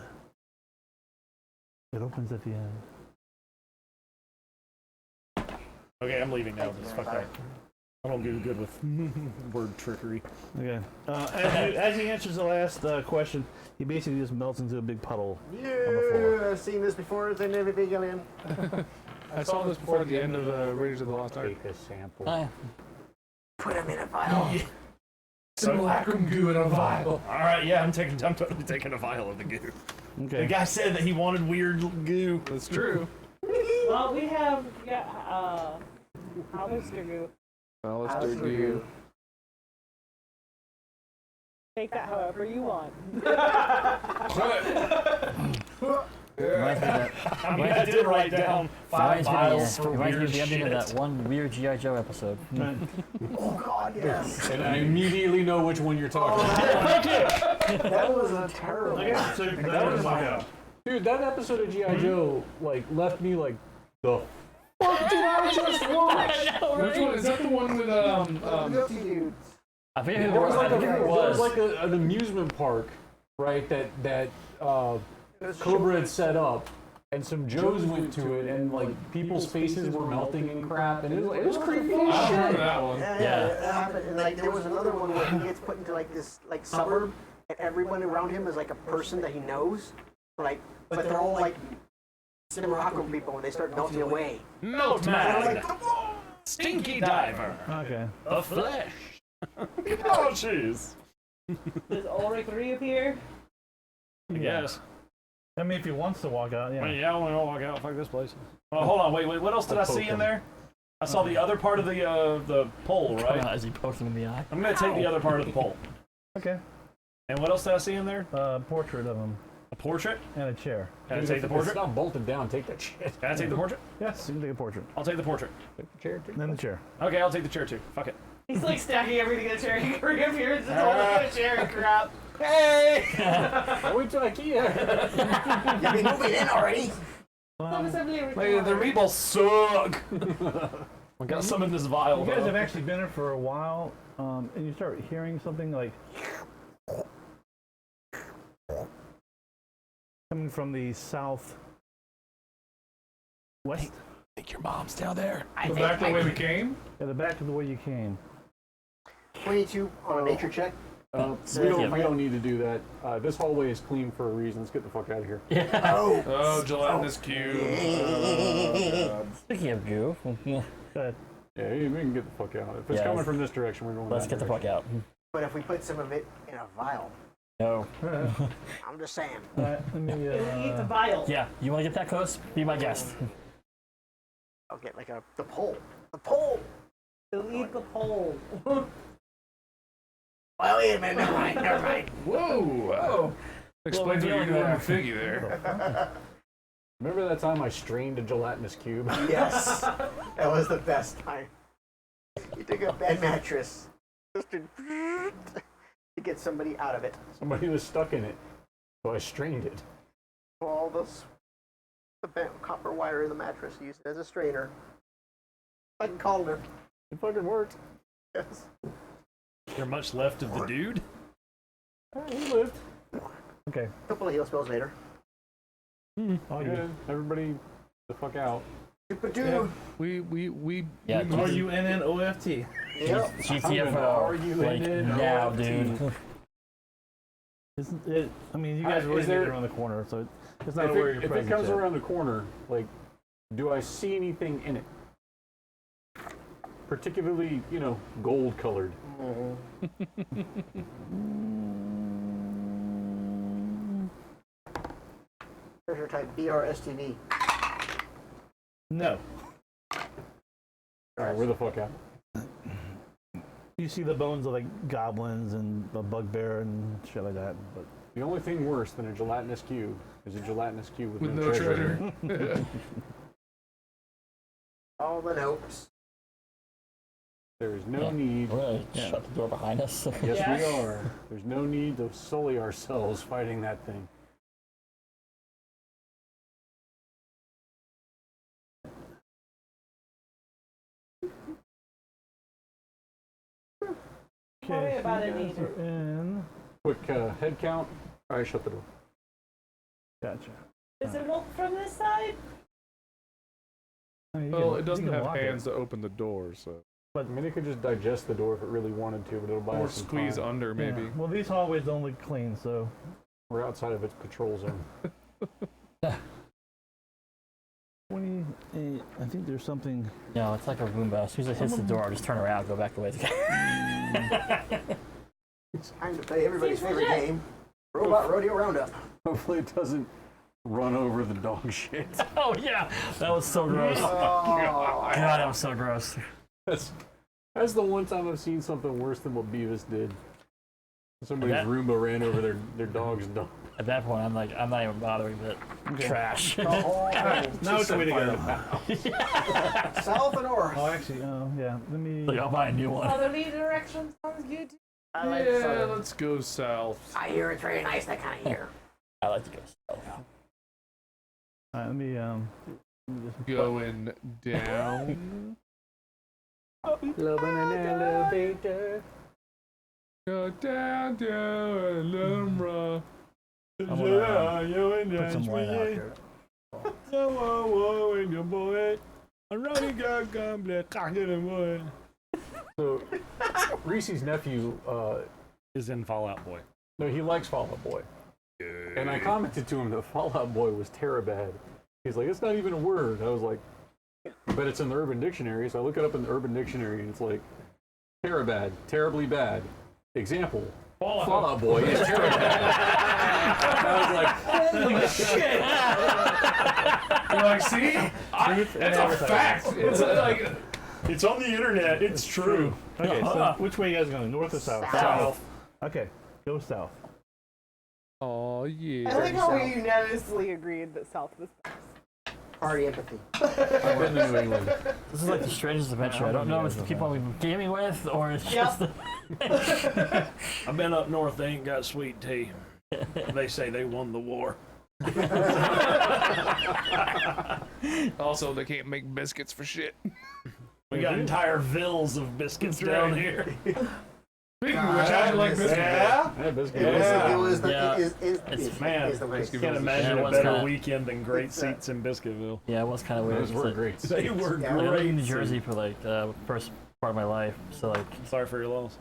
It opens at the end. Okay, I'm leaving now. Just fuck that. I don't do good with word trickery. Okay. As he answers the last question, he basically just melts into a big puddle on the floor. I've seen this before. It's in every big alien. I saw this before at the end of Raiders of the Lost Ark. Take a sample. Oh, yeah. Put him in a vial. Some lacquer goo in a vial. All right, yeah, I'm totally taking a vial of the goo. The Okay. guy said that he wanted weird goo. That's true. Well, we have Hallister goo. Well, let's do goo. Take that however you want. Reminds me of that. I mean, I did write down 5 vials for Reminds me weird of the ending of shit. that one weird G.I. Joe episode. Oh God, yes. And I immediately know which one you're talking about. That was a terrible. So that was my Dude, that episode of G.I. Joe like left me like the fuck did I just watch? Which one is that? The one with Guilty dudes. I forget who There was like, I forget who it was. an amusement park, right? That Cobra had set up, and some Joes went to it, and like people's faces were melting and crap, and it was creepy as I remember shit. that one. Yeah. That happened. And like there was another one where he gets put into like this like suburb, and everyone around him is like a person that he knows, like, but they're all like Cimarocco people, and they start melting away. Melt man, stinky diver, Okay. the flesh. Oh jeez. Does Ulrich reappear? I guess. I mean, if he wants to walk out, I yeah. mean, yeah, I want to walk out. Fuck this place. Oh, hold on, wait. What else did I see in there? I saw the other part of the pole, right? As he pokes him in the eye. I'm gonna take the other part of the pole. Okay. And what else did I see in there? Portrait of him. A portrait? and a chair. Can I If take the portrait? It's not bolted down. Take that shit. Can I take the portrait? Yes, you can take a portrait. I'll take the portrait. Take the chair. Then the chair. Okay, I'll take the chair too. Fuck it. He's like stacking everything in a chair. He reappears and holding a chair and crap. Hey! I went to IKEA. You been moving in already? The meatballs suck. I got some in this vial. You guys though. have actually been here for a while, and you start hearing something like coming from the south west. think your mom's down there. Go back the way we came. Yeah, the back of the way you came. 22 on a nature check. We don't need to do that. This hallway is clean for a reason. Let's get the fuck out of here. Oh, gelatinous cube. Oh, God. Speaking of goo, Go ahead. Yeah, we can get the fuck out. If it's Yeah, coming let's- from this direction, we're going. let's that get the fuck direction. out. But if we put some of it in a vial, No. I'm just saying. All right, let me. Eat the vial. Yeah, you want to get that close? Be my guest. I'll get like the pole. The pole! He'll eat the pole. Oh, wait a minute. Never mind. Never mind. Whoa! Explains what you're doing with Figgy there. Remember that time I strained a gelatinous cube? Yes. That was the best time. You took a bed mattress just to get somebody out of it. Somebody was stuck in it, so I strained it. All those, the copper wire in the mattress, used it as a strainer. Fucking called her. It fucking worked. Yes. There much left of the dude? He lived. Okay. A couple of heal spells later. Oh, Yeah, everybody, the fuck out. Super We Yeah, Are you in an OFT? Yep. GTFO. Are you Like in now, OFT? dude. Isn't it? I mean, you guys Is really need there- it around the corner, so it's not If where it, your if it presence comes is. around the corner, like, do I see anything in it? Particularly, gold colored. Treasure type BRSTV. No. Alright, we're the fuck out. You see the bones of like goblins and a bugbear and shit like that, but The only thing worse than a gelatinous cube is a gelatinous cube with, with no treasure. All the notes. There is no need. We're gonna shut the door behind us. Yes, we are. There's no need to sully ourselves fighting that thing. Worry okay. about So it you guys later. are in. Quick head count. Alright, shut the door. Gotcha. Is it open from this side? I mean, you Well, can- it doesn't you can have lock it. hands to open the door, so I mean, it could just digest the door if it really wanted to, but it'll buy or us some squeeze time. under Yeah. maybe. Well, these hallways don't look clean, so We're outside of its patrol zone. 28. I think there's something. No, it's like a Roomba. As soon as it hits the door, I'll just turn around, go back the way it's going. It's time to play everybody's Seems favorite legit. game. Robot Rodeo Roundup. Hopefully it doesn't run over the dog shit. Oh, yeah. That was so gross. God, that was so gross. That's the one time I've seen something worse than what Beavis did. Somebody's That- Roomba ran over their dog's dog. At that point, I'm like, I'm not even bothering with it. Trash. The whole thing. Now which way to go? South or north? Oh, actually, yeah. Let me. Like, I'll buy a new one. Other lead direction sounds good. I like Yeah, southern. let's go south. I hear it's very nice, that kind of year. I like to go south. All right, let me just. Going down. Loving an elevator. Go down, down, Lumbra. I'm gonna, put some light out here. So, Reese's nephew, Is in Fallout Boy. no, he likes Fall Out Boy. And I commented to him that Fall Out Boy was terribad. He's like, it's not even a word. I was like, but it's in the Urban Dictionary. So I look it up in the Urban Dictionary and it's like, terribad, terribly bad. Example, Fall Out Boy is terribad. I was like, holy shit. You're like, see? That's a fact. It's like, It's on the internet. It's true. Okay, so which way you guys going? North or south? South. Okay, go south. Oh yeah. I like how we unanimously agreed that South was best. Party empathy. I've been to New England. This is like the strangest adventure. I don't know if it's the people I've been gaming with or it's Yep. just the. I've been up north. They ain't got sweet tea. They say they won the war. Also, they can't make biscuits for shit. We got entire vills of biscuits down here. Speaking of which, how'd you like biscuits? Yeah. Yeah, biscuit. It was the Yeah. Man, is the way. can't imagine Yeah, it a was better kinda- weekend than great seats in Biscuitville. Yeah, it was kind of weird. Those were great. They were Yeah, I lived great. in New Jersey for like first part of my life, so like Sorry for your loss.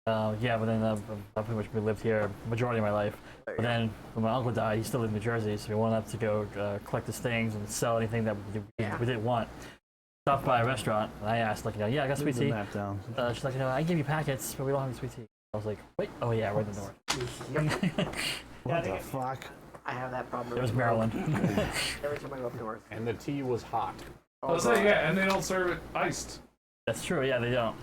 yeah, but then I pretty much lived here majority of my life. But then when my uncle died, he still lived in New Jersey, so we went up to go collect his things and sell anything that we didn't want. Stopped by a restaurant, and I asked, like, yeah, I got sweet Leave the tea. map down. She's like, I give you packets, but we don't have any sweet tea. I was like, wait, oh yeah, we're in the north. What the fuck? I have that problem. It was Maryland. Every time I go up north. And the tea was hot. I'll say yeah, and they don't serve it iced. That's true. Yeah, they don't.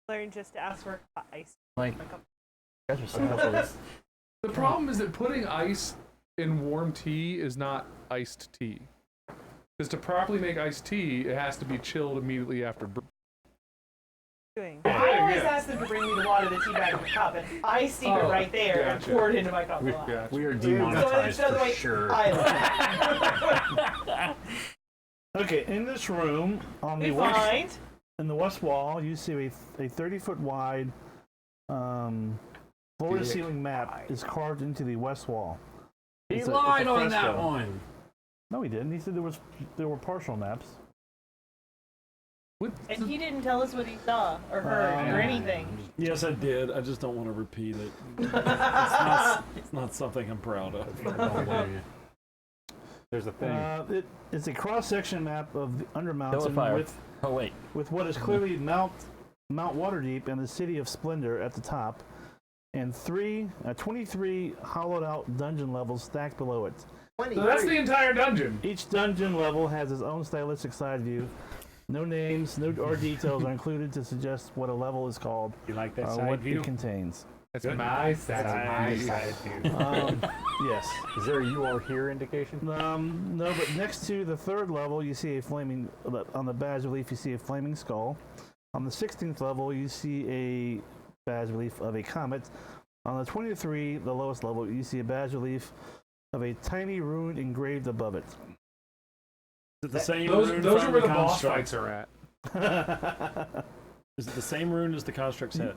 Learn just to ask for ice. Like, you guys are so much. The problem is that putting ice in warm tea is not iced tea. Because to properly make iced tea, it has to be chilled immediately after brewing. I always yeah. ask them to bring me the water, the tea bag, and the cup, and I steam it right there and gotcha. pour it into my cup. We, So we are it's demonetized another for way sure. I Okay, in this room, on the we west, find in the west wall, you see a 30-foot wide floor-to-ceiling map is carved into the west wall. He It's a lied on that fresco. one. No, he didn't. He said there were partial maps. and he didn't tell us what he saw or heard or anything. Yes, I did. I just don't want to repeat it. It's not something I'm proud of. I don't blame you. There's a thing. It's a cross-section map of the Undermountain Fire. Oh wait. with what is clearly Mount Waterdeep and the City of Splendor at the top, and 23 hollowed-out dungeon levels stacked below it. So that's the entire dungeon. Each dungeon level has its own stylistic side view. No names, or details are included to suggest what a level is called You like that or side what view? it contains. That's my side. Yes. Is there a you are here indication? No, but next to the third level, you see a flaming. On the bas relief, you see a flaming skull. On the 16th level, you see a bas relief of a comet. On the 23, the lowest level, you see a bas relief of a tiny rune engraved above it. Is it the same Those rune are from where the the boss construct? fights are at. Is it the same rune as the construct's head?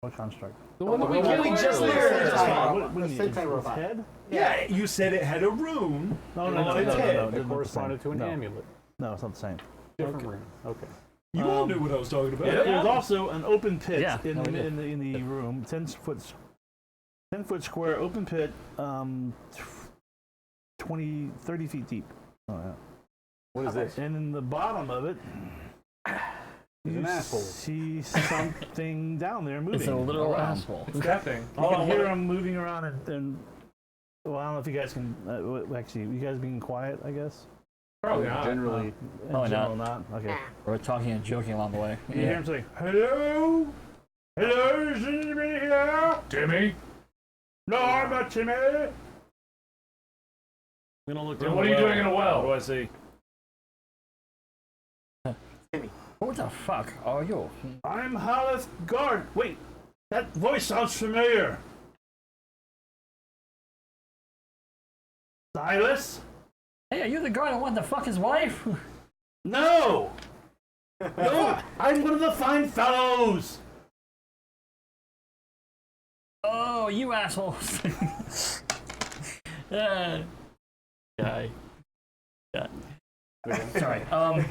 What construct? The one that we Well, we killed just earlier. learned. What do you mean? Sentai robot. Head? Yeah, you said it had a rune. No, no, on no, its no, head. no, It no, corresponded to an no. amulet. No, it's not the same. Different room. Okay. You all knew what I was talking about. There's also an open pit Yeah, in, no, we did. in the room, 10 foot square open pit, 30 feet deep. Oh, yeah. What is this? And in the bottom of it, There's you an asshole. see something down there moving. It's a literal around. asshole. It's that thing. You can hear them moving around and well, I don't know if you guys can actually. You guys being quiet, I guess. Probably not. Generally, In Probably general, not. Okay. We're talking and joking along the way. You hear him say, "Hello, hello, is anybody here?" Timmy. No, I'm not Timmy. I'm gonna look Then down what the are you well. doing in a well? What do I see? What the fuck are you? I'm Haleth Guard. Wait, that voice sounds familiar. Silas? Hey, are you the guy that wanted to fuck his wife? No! No, I'm one of the fine fellows! Oh, you assholes. Guy. Yeah. Sorry. I'm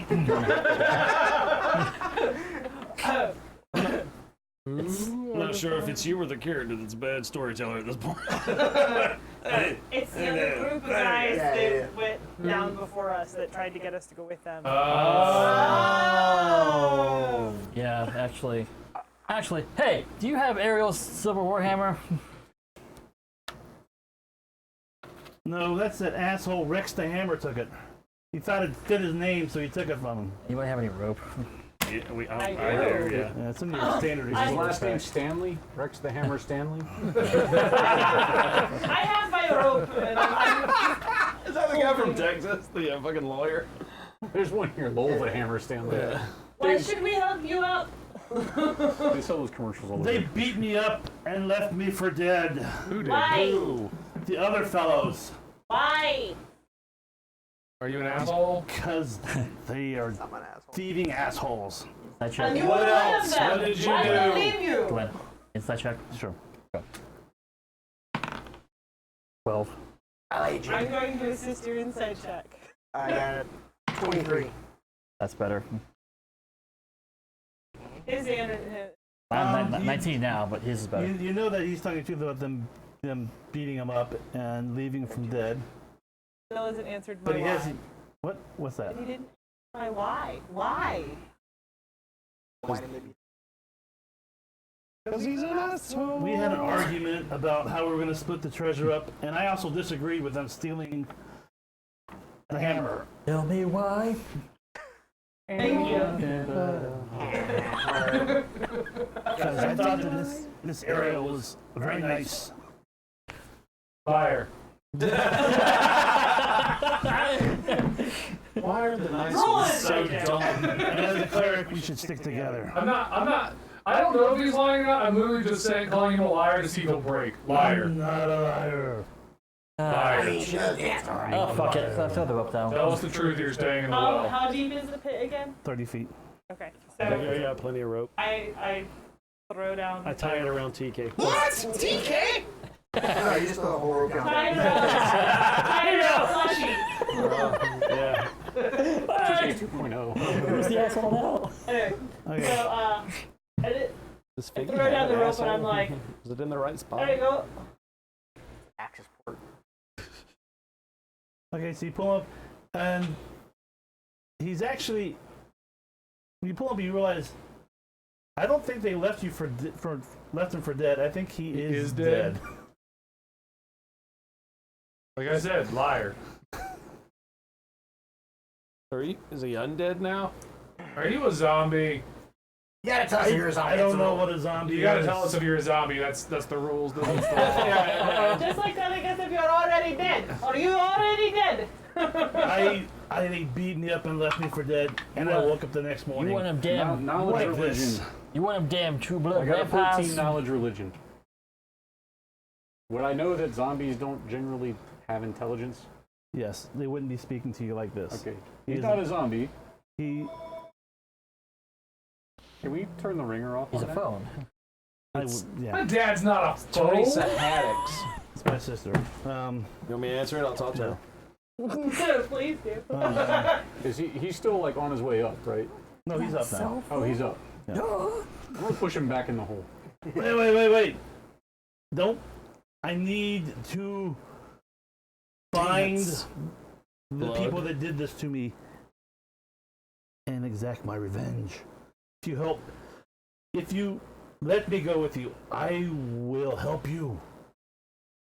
not sure if it's you or the character that's a bad storyteller at this point. It's the other group of guys that went down before us that tried to get us to go with them. Oh. Yeah, actually, hey, do you have Ariel's Silver Warhammer? No, that's that asshole Rex the Hammer took it. He thought it fit his name, so he took it from him. Anybody have any rope? I I do. do. Yeah. Yeah, it's in your standard. Is his last name Stanley? Rex the Hammer Stanley? I have my rope, and I'm Is that the guy from Texas? The fucking lawyer? There's one here, Lowell the Hammer Stanley. why should we help you out? They sell those commercials all the They time. beat me up and left me for dead. Who did? Why? Who? The other fellows, Why? Are you an asshole? because they are I'm an asshole. thieving assholes. That And check. you were one of them. What did you Why do? did I leave you? Glenn. Inside check. Sure. 12. I'm going to assist your inside check. I got 23. That's better. His and his. 19 now, but his is better. You know that he's talking to you about them beating him up and leaving from dead. Still hasn't answered my But he why. hasn't. What? What's that? He didn't answer my why. Why? Why did they beat Because he's an asshole. We had an argument about how we were going to split the treasure up, and I also disagreed with them stealing the hammer. Tell me why. Thank you. Because I thought that this area was very nice. Fire. Why are the nice Roll ones it, so okay. dumb? And as a cleric, we should stick together. I'm not. I don't know if he's lying or not. I'm literally just saying, calling him a liar to see if he'll break. Liar. I'm not a liar. Liar. Oh, fuck it. Throw the rope down. Tell us the truth. You're staying in the well. How deep is the pit again? 30 feet. Okay. I So got plenty of rope. I throw down. I tie it around TK. What? TK? No, you just throw the whole rope down. Tie it around. Tie it around. Yeah. HHI 2.0. Who's the asshole now? Anyway, Okay. so I This throw figure down had the an rope and asshole. I'm like, Is it in the right spot? there you go. Access port. Okay, so you pull up, and he's actually. When you pull up, you realize. I don't think they left you left him for dead. I think he is dead. Like I said, liar. Is he undead now? Are you a zombie? You gotta tell us you're a zombie. I don't That's know the what a zombie is. You gotta tell us if you're a zombie. That's the rules. Just like telling us if you're already dead. Are you already dead? They beat me up and left me for dead, and I woke up the next morning. You want them damn. Knowledge like religion. this. You want them damn true I blood got a 14 vampires. knowledge religion. Would I know that zombies don't generally have intelligence? Yes, they wouldn't be speaking to you like this. Okay. He He's is- not a zombie. He, Can we turn the ringer off? He's on a that? phone. yeah, My dad's not a Teresa phone. Haddix. it's my sister. You want me to answer it? I'll talk to her. Please do. Is he's still like on his way up, right? No, he's up now. Oh, he's up. Yeah. I'm gonna push him back in the hole. Wait. Don't. I need to find the Blood. people that did this to me and exact my revenge. If you let me go with you, I will help you.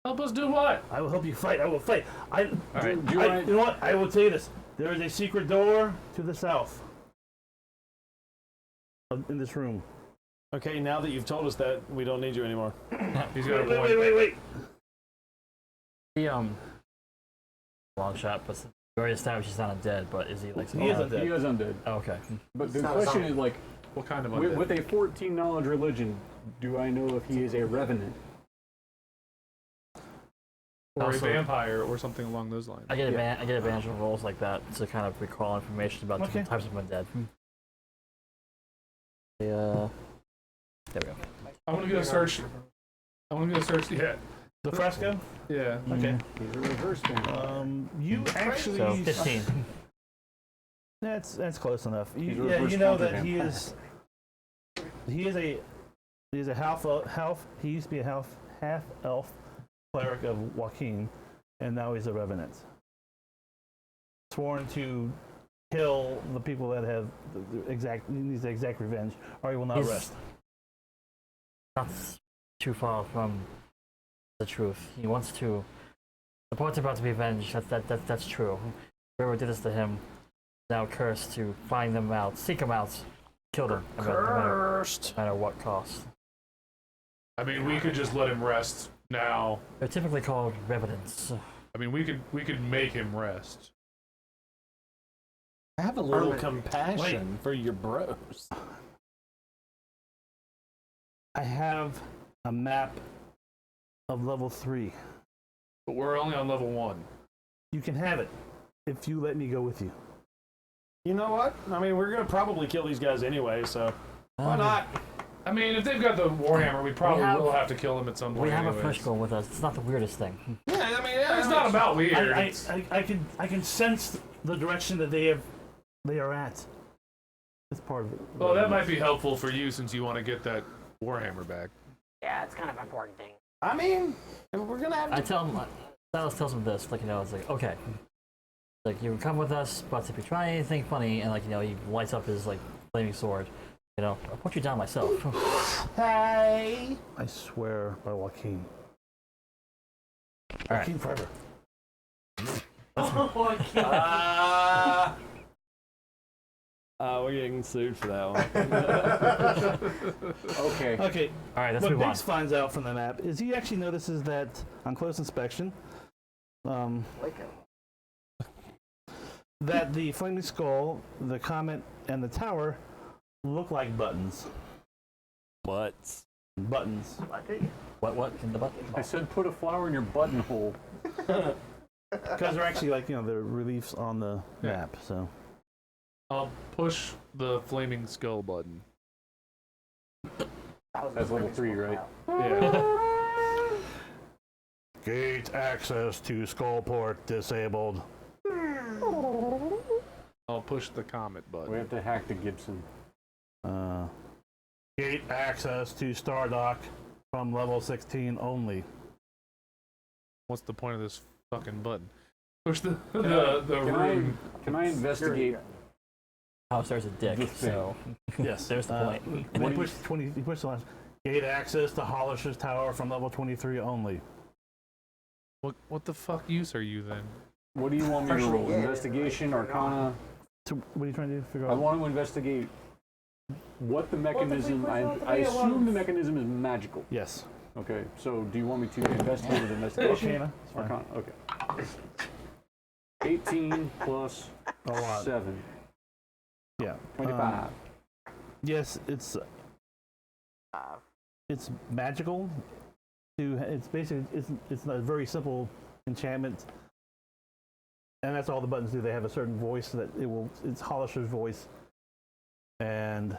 Help us do what? I will help you fight. I will fight. right. Do I- you know what? I will tell you this. There is a secret door to the south in this room. Okay, now that you've told us that, we don't need you anymore. He's got a point. Wait. He long shot, but we already established he's not undead. But is he like? He is undead. He is undead. Oh, okay. But the not a question zombie. is like, What kind of with, undead? with a 14 knowledge religion, do I know if he is a revenant? Or a Also- vampire or something along those lines. I get advantage on rolls like that to kind of recall information about different Okay. types of undead. There we go. I'm gonna go search. Yeah. The fresco? Yeah. Okay. He's a reverse vampire. You actually. So 15. That's close enough. He's a You reverse know counter that he vampire. is. He's a half. He used to be a half elf cleric of Joaquin, and now he's a revenant. Sworn to kill the people that have the exact needs the exact revenge, or he will not He's- rest. Not too far from the truth. He wants to. The point's about to be avenged. That's true. Whoever did this to him is now cursed to find them out, seek them out, kill them. Cursed. No matter what cost. I mean, we could just let him rest now. They're typically called revenants. I mean, we could make him rest. Have a little compassion for your bros. I have a map of level 3. But we're only on level 1. You can have it if you let me go with you. You know what? I mean, we're gonna probably kill these guys anyway, so why not? I mean, if they've got the Warhammer, we probably will have to kill them at some point. We have anyways. a push goal with us. It's not the weirdest thing. Yeah, I mean, yeah, It's not about weird. I can sense the direction that they are at. That's part of it. Well, that might be helpful for you since you want to get that Warhammer back. Yeah, it's kind of an important thing. I mean, we're gonna have to. I tell him, Silas tells him this, like, it's like, okay, like, you can come with us, but if you try anything funny, and, like, he lights up his, like, flaming sword, I'll put you down myself. Hey. I swear by Joaquin. All Joaquin forever. Oh my god. We're getting sued for that one. Okay. Okay. All right, let's What move on. Biggs finds out from the map is he actually notices that on close inspection, that the flaming skull, the comet, and the tower look like buttons. Butts. Buttons. What in the butt? I said put a flower in your buttonhole. Because they're actually like, they're reliefs on the map, so. I'll push the flaming skull button. That's level 3, right? Yeah. Gate access to Skullport disabled. I'll push the comet button. We have to hack the Gibson. Gate access to Stardock from level 16 only. What's the point of this fucking button? Push the room. Can I investigate? Alistair's a dick, This thing. so Yes. there's the point. When you push the last. Gate access to Hollisher's Tower from level 23 only. What the fuck use are you then? What do you want me to roll? Investigation, Arcana? So what are you trying to figure I out? want to investigate what the mechanism. I assume the mechanism is magical. Yes. Okay, so do you want me to investigate with investigation? Arcana. It's fine. Arcana. Okay. 18 plus A lot. 7. Yeah. 25. Yes, it's magical. It's basically it's a very simple enchantment, and that's all the buttons do. They have a certain voice that it's Hollisher's voice, and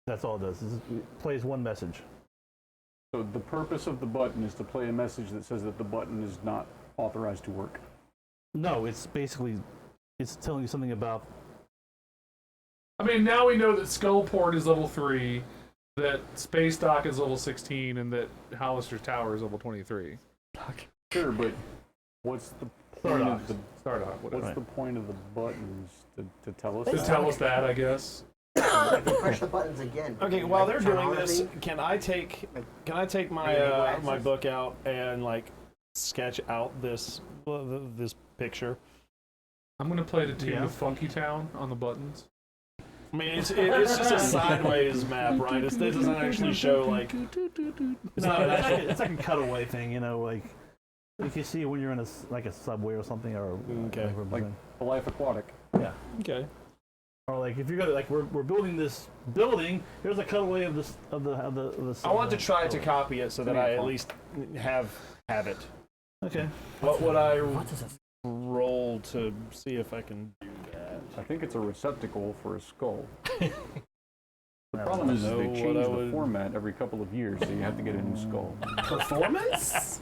that's all it does. It plays one message. So the purpose of the button is to play a message that says that the button is not authorized to work. No, it's telling you something about. I mean, now we know that Skullport is level 3, that Space Dock is level 16, and that Hollister's Tower is level 23. Sure, but what's the point of the Stardock, whatever. what's the point of the buttons to tell us? To that? tell us that, I guess. Push the buttons again. Okay, while they're doing Terminology. this, can I take my my book out and like sketch out this picture? I'm gonna play the tune Yeah. of Funky Town on the buttons. I mean, it's just a sideways map, right? It doesn't actually show like. It's not. It's like a cutaway thing, like you can see when you're in a subway or something, or Okay. Like the Life Aquatic. yeah. Okay. Or like if you're gonna we're building this building, here's a cutaway of the. I want to try to copy it so that I at least have it. Okay. What would I What is this? roll to see if I can do that? I think it's a receptacle for a skull. The I problem is know they what change I the would- format every couple of years, so you have to get a new skull. Performance?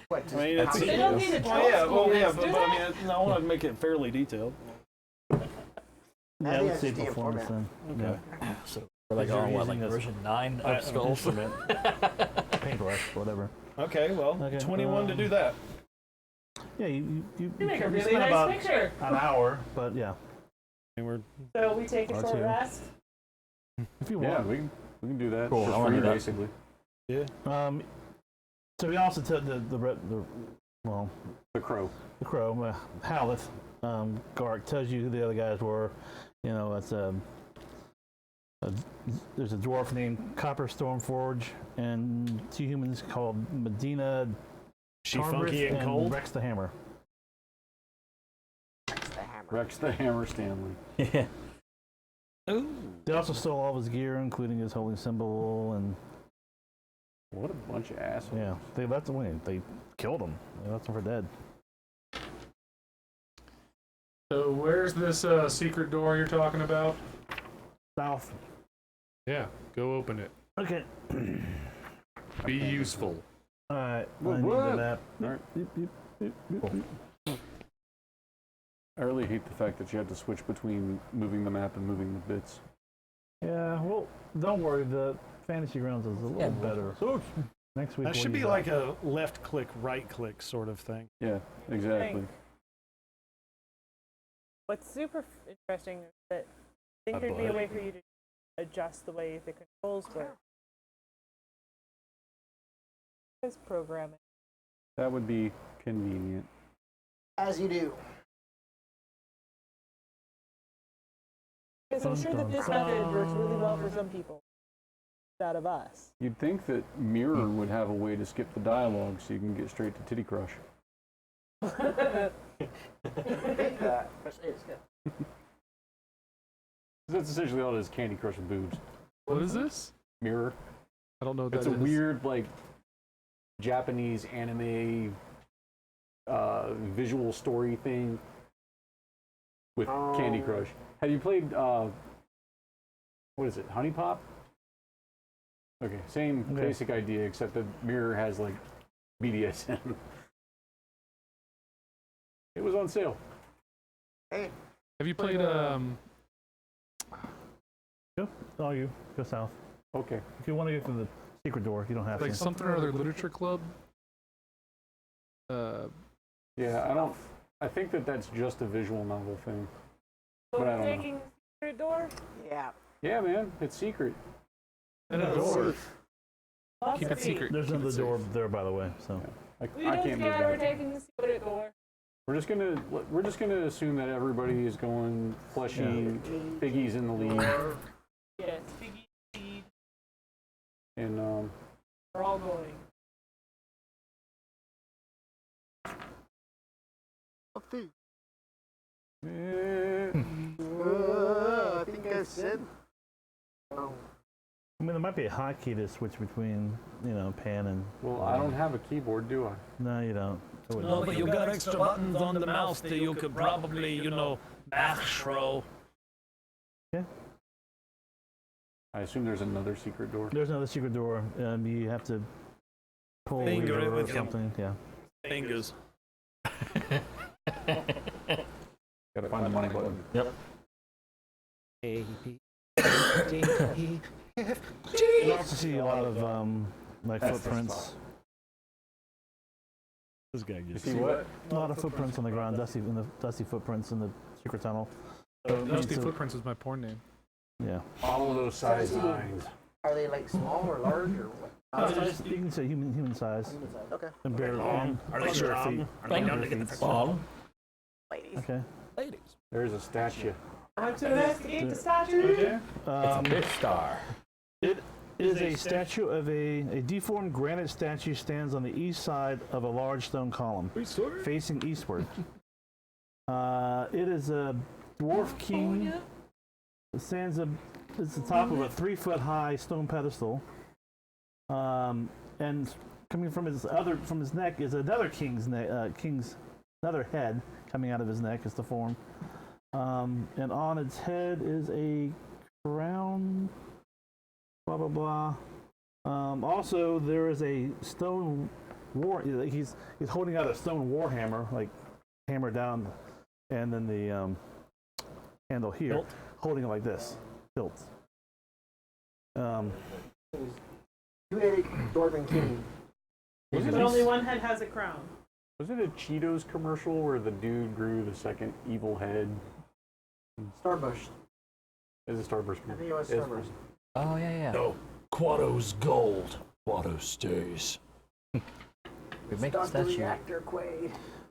What, I mean, it's, They don't need to tell well, yeah, us well, what yeah, next, but do I they? mean, I want to make it fairly detailed. Yeah, think let's see that's the performance format. then. Okay. So we're like You're on what, using like this- version 9 An of Skulls? instrument, paintbrush, whatever. Okay, well, Okay, 21 to do that. Yeah, you You make a really spend nice about picture. an hour, but yeah, And we're So we take a Or short two. rest. if you Yeah, want. we can do that Cool, I for wanna free, do that. basically. So we also tell the The crow. Haleth, Gark tells you who the other guys were. it's there's a dwarf named Copper Stormforge and 2 humans called Medina. She Tarbrith funky and cold. Rex the Hammer. Rex the Hammer Stanley. Yeah. They also stole all of his gear, including his holy symbol, and What a bunch of assholes. yeah, they left him win. They killed him. They left him for dead. So where's this secret door you're talking about? South. Yeah, go open it. Okay. Be useful. All right. What? I need the map. All right. I really hate the fact that you had to switch between moving the map and moving the bits. Yeah. Well, don't worry. The Fantasy Grounds is a little better. Next week. That should be like a left click, right click sort of thing. Yeah, exactly. What's super interesting is that I think there'd be a way for you to adjust the way the controls work. This programming. That would be convenient. As you do. Because I'm sure that this method works really well for some people. Out of us. You'd think that Mirror would have a way to skip the dialogue so you can get straight to Titty Crush. That's essentially all it is, Candy Crush with boobs. What is this? Mirror. I don't know what It's that a is. weird, like, Japanese anime visual story thing with Candy Crush. Have you played, what is it, Honey Pop? Okay, same basic idea, except that Mirror has, like, BDSM. It was on sale. Hey. Have you played Go. Oh, you go south. Okay. If you want to go through the secret door, you don't have like to. something or other literature club? Yeah, I think that that's just a visual novel thing. So But I we're don't know. taking the secret door? Yeah. Yeah, man, it's secret. And a door. Lots Keep of it secret. There's Keep it another safe. door there, by the way. So We I don't can't move care, we're that. taking the secret door. We're just gonna assume that everybody is going fleshy piggies in the lead, Yes, Piggy Seed. and We're all going. I think I said. Oh. I mean, there might be a hotkey to switch between, pan and. well, I don't have a keyboard, do I? No, you don't. I wouldn't. No, but you got extra buttons on the mouse that you could probably, mash throw. I assume there's another secret door. There's another secret door. You have to pull a Finger lever it or with him. something. Yeah. Fingers. Gotta find the money button. Yep. A, B, You also see a lot of like That's the footprints. spot. This guy You gets see what? A lot of footprints on the ground. Dusty footprints in the secret tunnel. So it Dusty means to- Footprints is my porn name. Yeah. Follow those size lines. Are they like small or large or what? You can say human size. Okay. And bare feet. Are they strong? Are they known to get the long? Ladies. Okay. Ladies. There's a statue. Time to investigate the statue. Big star. It is a statue of a deformed granite statue stands on the east side of a large stone column, facing eastward. It is a dwarf king. It stands it's the top of a 3-foot high stone pedestal. And coming from his neck is another king's another head coming out of his neck is the form. And on its head is a crown. Blah blah blah. Also, there is a stone war. He's holding out a stone war hammer, like hammer down, and then the handle here, Hilt. holding it like this. Hilt. Two-headed Dwarven king. But only one head has a crown. Was it a Cheetos commercial where the dude grew the second evil head? Starbush. Is it Starburst? I think it was It's- Starbush. Oh, yeah. No. Quado's gold. Quado stays. We make the Dr. statue. Reactor Quaid.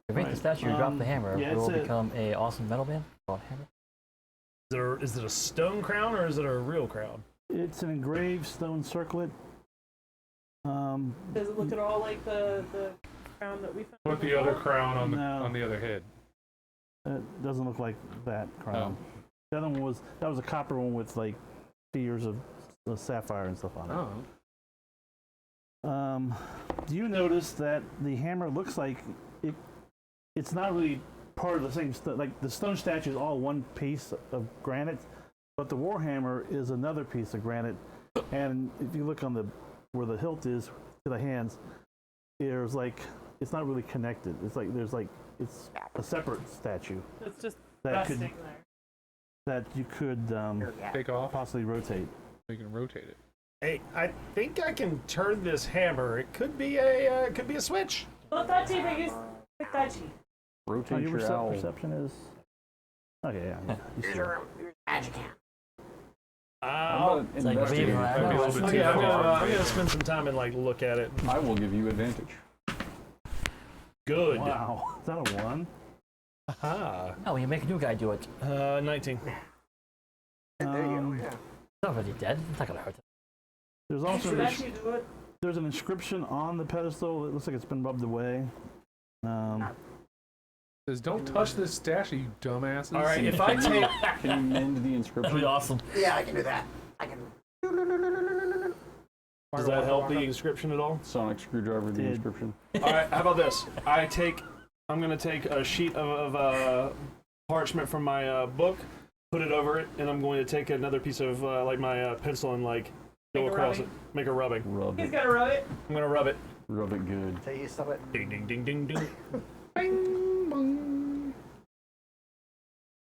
We make the statue. Drop the hammer. yeah, it will it's a- become a awesome metal band called Hammer. Is it a stone crown or is it a real crown? It's an engraved stone circlet. Does it look at all like the crown that we found? Put the other crown on the No. on the other head. It doesn't look like that crown. The other one was a copper one with like spheres of sapphire and stuff on it. Oh. Do you notice that the hammer looks like it's not really part of the same like the stone statue is all one piece of granite, but the warhammer is another piece of granite. And if you look on where the hilt is to the hands, there's like it's not really connected. It's like it's a separate statue It's just that resting could there. that you could Take off. possibly rotate. You can rotate it. Hey, I think I can turn this hammer. It could be a switch. Look that cheap, use that cheap. Rotate Your your owl. perception is okay. Yeah. You see it. Magic hand. Oh, It's like Investigate. being That'd be a little bit okay. too I'm far. gonna spend some time and like look at it. I will give you advantage. Good. Wow, is that a 1? Aha. Oh, you make a new guy do it. 19. There you go. Yeah. It's not really dead. It's not gonna hurt him. There's also Should actually do it. there's an inscription on the pedestal. It looks like it's been rubbed away. Says, don't touch this statue, you dumbasses. All right. If I take Can you mend the That'd inscription? be awesome. Yeah, I can do that. I can. does that help the inscription at all? Sonic screwdriver, the Did- inscription. All right. How about this? I'm gonna take a sheet of parchment from my book, put it over it, and I'm going to take another piece of like my pencil and like go Make a across rubbing. it, make a rubbing. Rub He's it. gonna rub it. I'm gonna rub it. Rub it good. So you stop it. Ding ding ding ding ding.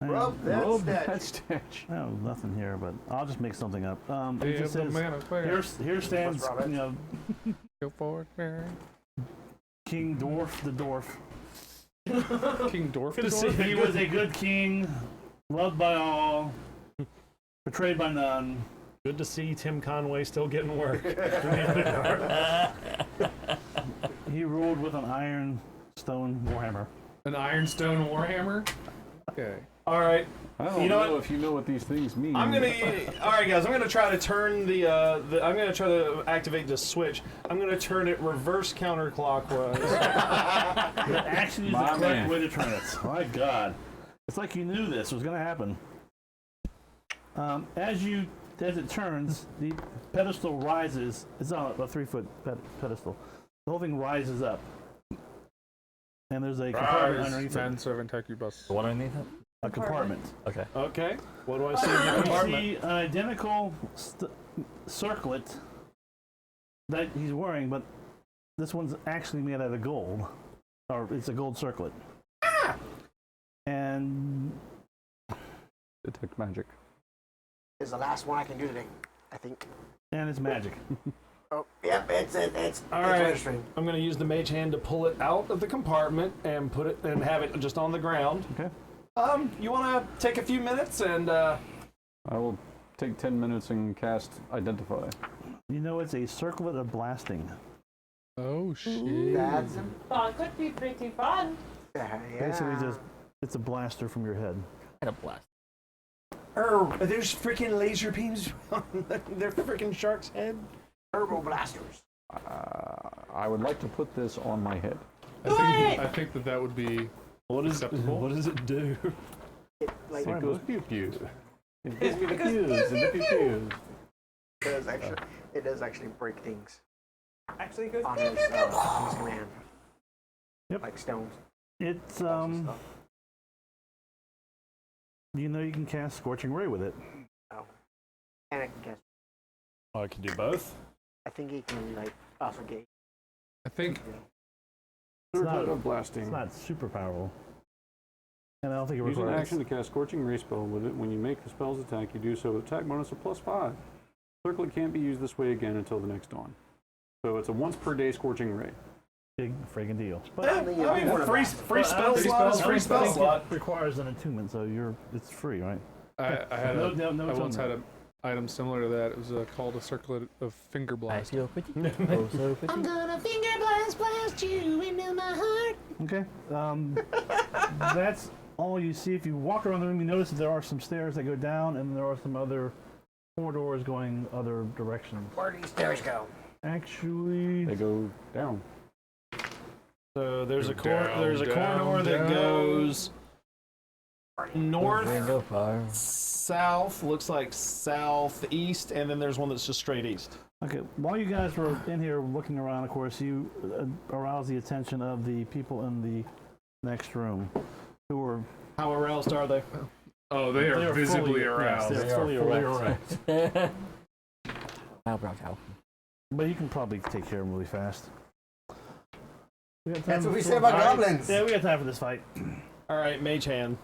Rub that Rub statue. that statue. Oh, nothing here, but I'll just make something up. It Yeah, just the says man of prayer. here stands rub it. Go for it. King Dwarf the Dwarf. King Dwarf. Good to see He was a good king, loved by all, betrayed by none. Good to see Tim Conway still getting work. He ruled with an iron stone warhammer. An ironstone warhammer. Okay. All right. I don't You know know what? if you know what these things mean. I'm gonna. All right, guys. I'm gonna try to turn I'm gonna try to activate the switch. I'm gonna turn it reverse counterclockwise. That actually is the My correct man. way to turn it. My God, it's like you knew this was going to happen. As it turns, the pedestal rises. It's on a 3-foot pedestal. The whole thing rises up, and there's a compartment underneath it. 10-7 Teku bus. The one underneath it? A compartment. Okay. Okay. What do I see in the You compartment? see an identical circlet that he's wearing, but this one's actually made out of gold, or it's a gold circlet. And Detect magic. Is the last one I can do today, I think. it's magic. Oh, yep, it's All right. registering. I'm gonna use the mage hand to pull it out of the compartment and put it and have it just on the ground. Okay. You wanna take a few minutes and I will take 10 minutes and cast Identify. You know, it's a circlet of blasting. Oh shit. That's Oh, it could be pretty fun. Basically, it's a blaster from your head. Kind of blast. there's freaking laser beams on their freaking shark's head. turbo blasters. I would like to put this on my head. I think that would be What acceptable. What does it do? It like It goes pew pew. it gives me the Pews and the pew pews. it does actually break things Actually, it goes. on his command. Yep. Like stones. It's and stuff. you know, you can cast Scorching Ray with it. And I can guess. Oh, I can do both. I think he can like also gauge. I think It's not, Circlet of blasting. it's not super powerful. And I don't think it Use an requires. action to cast Scorching Ray spell with it. When you make the spell's attack, you do so with attack bonus of +5. Circlet can't be used this way again until the next dawn. So it's a once per day Scorching Ray. Big friggin' deal. I mean, free spell slot is free spell slot. Requires an attunement, so it's free, right? I had No- a, no- no I once atonement. had an item similar to that. It was called a circlet of finger I blast. feel pretty. Oh, so pretty. I'm gonna finger blast you into my heart. Okay. That's all you see, if you walk around the room, you notice that there are some stairs that go down, and there are some other corridors going other directions. Where do these stairs go? Actually, They go down. So there's a Down, there's a down, corridor that down. goes north, Rainbow fire. south, looks like southeast, and then there's one that's just straight east. okay. While you guys were in here looking around, of course, you aroused the attention of the people in the next room, who were How aroused are they? Oh, they are visibly fully, aroused. Yes, they're fully erect. Eyebrow cow. But you can probably take care of them really fast. We got time That's what we for- say about Alright. goblins. Yeah, we got time for this fight. All right, Mage Hand.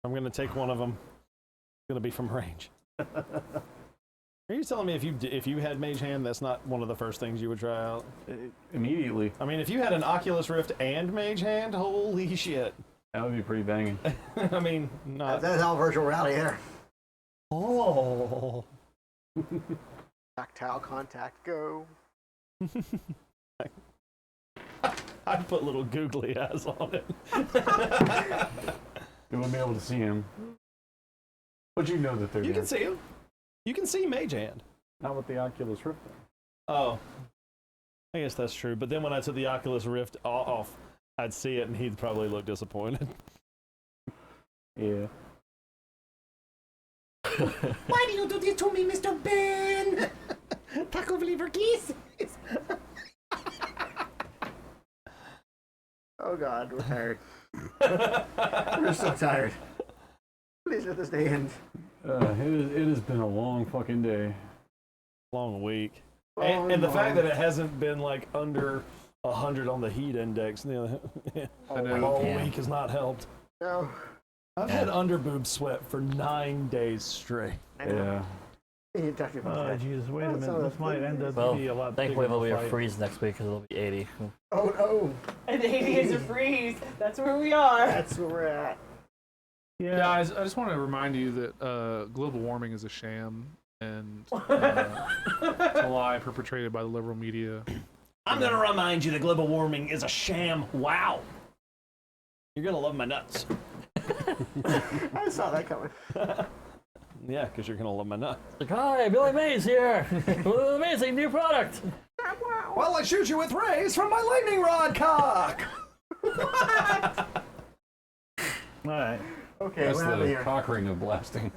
I'm gonna take one of them. It's gonna be from range. Are you telling me if you had Mage Hand, that's not one of the first things you would try out? Immediately. I mean, if you had an Oculus Rift and Mage Hand, holy shit! That would be pretty banging. I mean, not. That's all virtual reality there. Oh. Tactile contact, go. I'd put little googly eyes on it. You wouldn't be able to see him. But you know that they're You there. can see him. You can see Mage Hand. Not with the Oculus Rift. Oh. I guess that's true. But then when I took the Oculus Rift off, I'd see it and he'd probably look disappointed. Yeah. Why do you do this to me, Mr. Ben? Taco flavor keys. Oh God, we're tired. We're so tired. Please let this day end. It has been a long fucking day. Long week. And the fact that it hasn't been like under 100 on the heat index, you know, the whole week has not helped. No. I've had underboob sweat for 9 days straight. Yeah. You didn't talk to me about Oh, that. Jesus, wait a That's minute. all This might end up Well, to be a lot thankfully bigger there'll be a fight. freeze next week because it'll be 80. Oh no. And 80 is a freeze. That's where we are. That's where we're at. Yeah. Guys, I just want to remind you that global warming is a sham and a lie perpetrated by the liberal media. I'm gonna remind you that global warming is a sham. Wow. You're gonna love my nuts. I saw that coming. Yeah, because you're gonna love my nuts. Like, hi, Billy Mays here. With an amazing new product. Well, I shoot you with rays from my lightning rod cock. All right. Okay, That's we're out of the here. cock ring of blasting.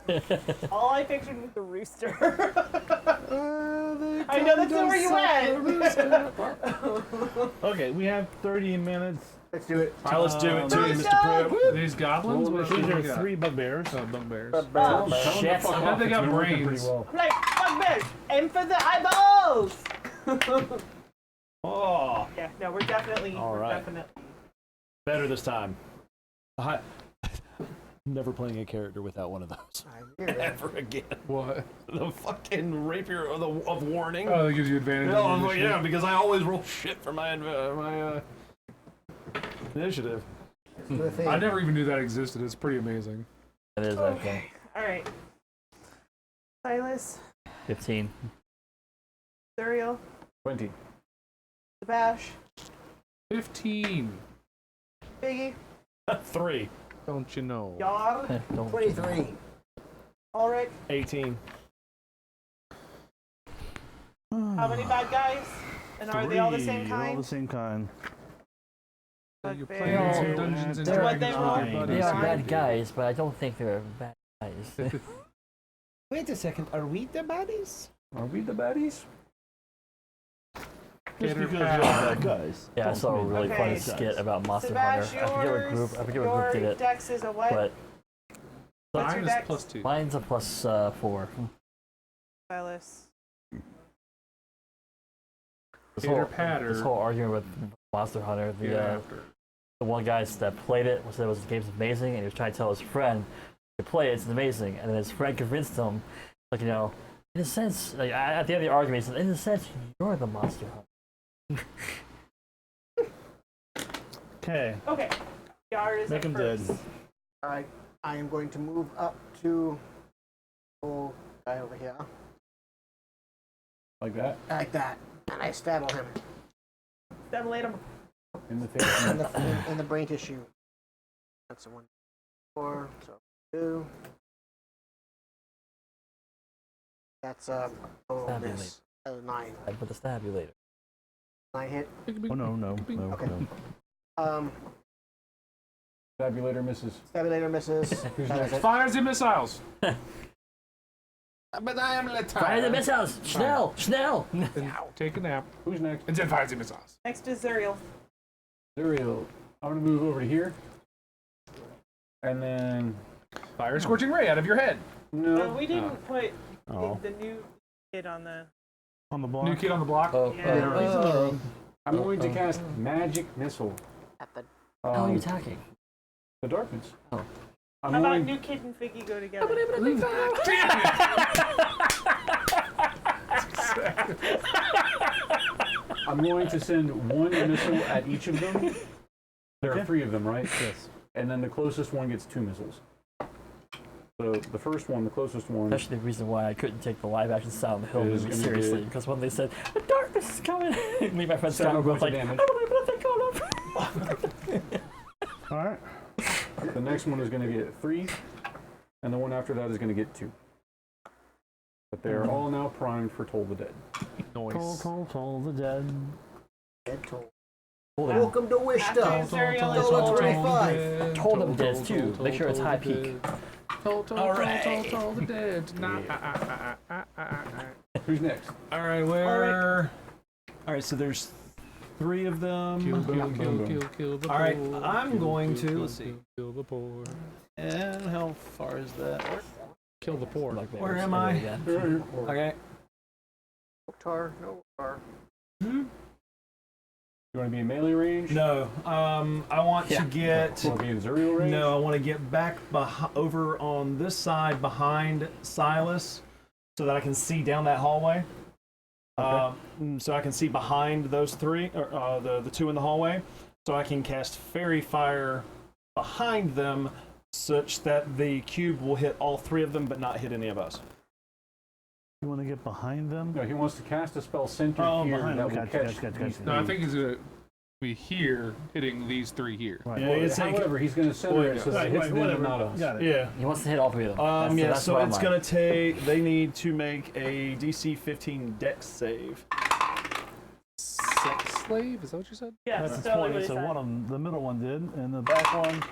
All I pictured was the rooster. I know that's not where you went. Okay, we have 30 minutes. Let's do it. All right, let's do it too, Rooster! Mr. Pruitt. Are these goblins? What These do are we got? 3 bugbears. Oh, bugbears. Oh, Shit. I bet they got brains. I'm like, fuck bitch, aim for the eyeballs. Oh, Yeah, no, we're definitely, All we're right. definitely. better this time. Never playing a character without one of those I hear that. ever again. What? The fucking rapier of warning. Oh, that gives you advantage. No, on I'm your like, initiative. yeah, because I always roll shit for my initiative. The thing. I never even knew that existed. It's pretty amazing. It is actually Okay, all right. Silas, 15. Suriel, 20. Sebash, 15. Biggie, 3, Don't you know? Yar, Don't 23. Ulrich. 18. How many bad guys? And are they all the same 3, All kind? the same kind. You're Bugbear. playing some Dungeons and They're- Dragons with your They buddies. They are Fine. bad guys, but I don't think they're bad guys. Wait a second, are we the baddies? Are we the baddies? Just Gator because Pack. you're bad guys. Yeah, I saw a really Okay. funny skit about Monster Hunter. Sebash, I forget what group. I forget what group did your it, dex is a what? but What's Mine your is dex? +2. mine's a plus 4. Silas. This Gator whole, Patter. this whole argument with Monster Hunter, Yeah, the after. the one guy that played it said the game's amazing, and he was trying to tell his friend to play it, it's amazing, and then his friend convinced him, like, you know, in a sense, like, at the end of the argument, he said, in a sense, you're the Monster Hunter. Okay. Okay. Yar is Make up him dead. first. All right. I am going to move up to the old guy over here. Like that? Like that. And I stab him Stimulate him. In the face? in the brain tissue. That's a 1, 4. So 2. That's oh miss. 9. I put the stab you later. 9 hit. Oh no. Okay. Stabulator misses. Stabulator misses. Who's That is next? it. Fires and missiles. But I am Fire the missiles! Schnell! Schnell! Take a nap. Who's next? And then fires and missiles. Next is Zuriel. Zuriel. I'm gonna move over to here. And then Fire a scorching ray out of your head. no. We didn't put Oh. the new kid on the. On the block. New kid on the block. Yeah. I'm going to cast magic missile. At the How are you attacking? The darkness. Oh. I'm How about going. new kid and Figgy go together? I'm going to send one missile at each of them. There are 3 of them, right? Yes. And then the closest one gets 2 missiles. So the first one, the closest one. That's the reason why I couldn't take the live action Silent Hill Is movie gonna seriously. be- Because when they said, the darkness is coming, me and my friend 7 Scott were both points like, of I damage. don't know if that's All right. The next one is going to get 3, and the one after that is going to get 2. But they are all now primed for Toll the Dead. Toll the dead. dead toll. Told them, Welcome to Wishta. After Zuriel is Toll over. 25. told them dead too. Make sure it's high peak. Toll the dead. Who's next? All right, where? All right, so there's 3 of them. Kill the All right, poor. I'm going to. Let's see. Kill the poor. And how far is that? Kill the poor. Like Where bears. am I? Again. Okay. Tar, no tar. You want to be in melee range? No. I want to get. You want to be in Zuriel range? No, I want to get back over on this side behind Silas, so that I can see down that hallway. So I can see behind those 3, or the 2 in the hallway, so I can cast Fairy Fire behind them, such that the cube will hit all 3 of them, but not hit any of us. You want to get behind them? No, he wants to cast a spell centered Oh, here behind that them. will Gotcha, catch gotcha. these No, I 3. think he's gonna be here hitting these 3 here. Right. Yeah, it's like, However, he's going to center it so that it hits them and not us. Got it. yeah. He wants to hit all 3 of them. Yeah, That's so what I'm it's like. gonna take. They need to make a DC 15 Dex save. Sex slave? Is that what you said? Yeah, That's that's a totally 20, what he so said. one of them, the middle one did, and the back one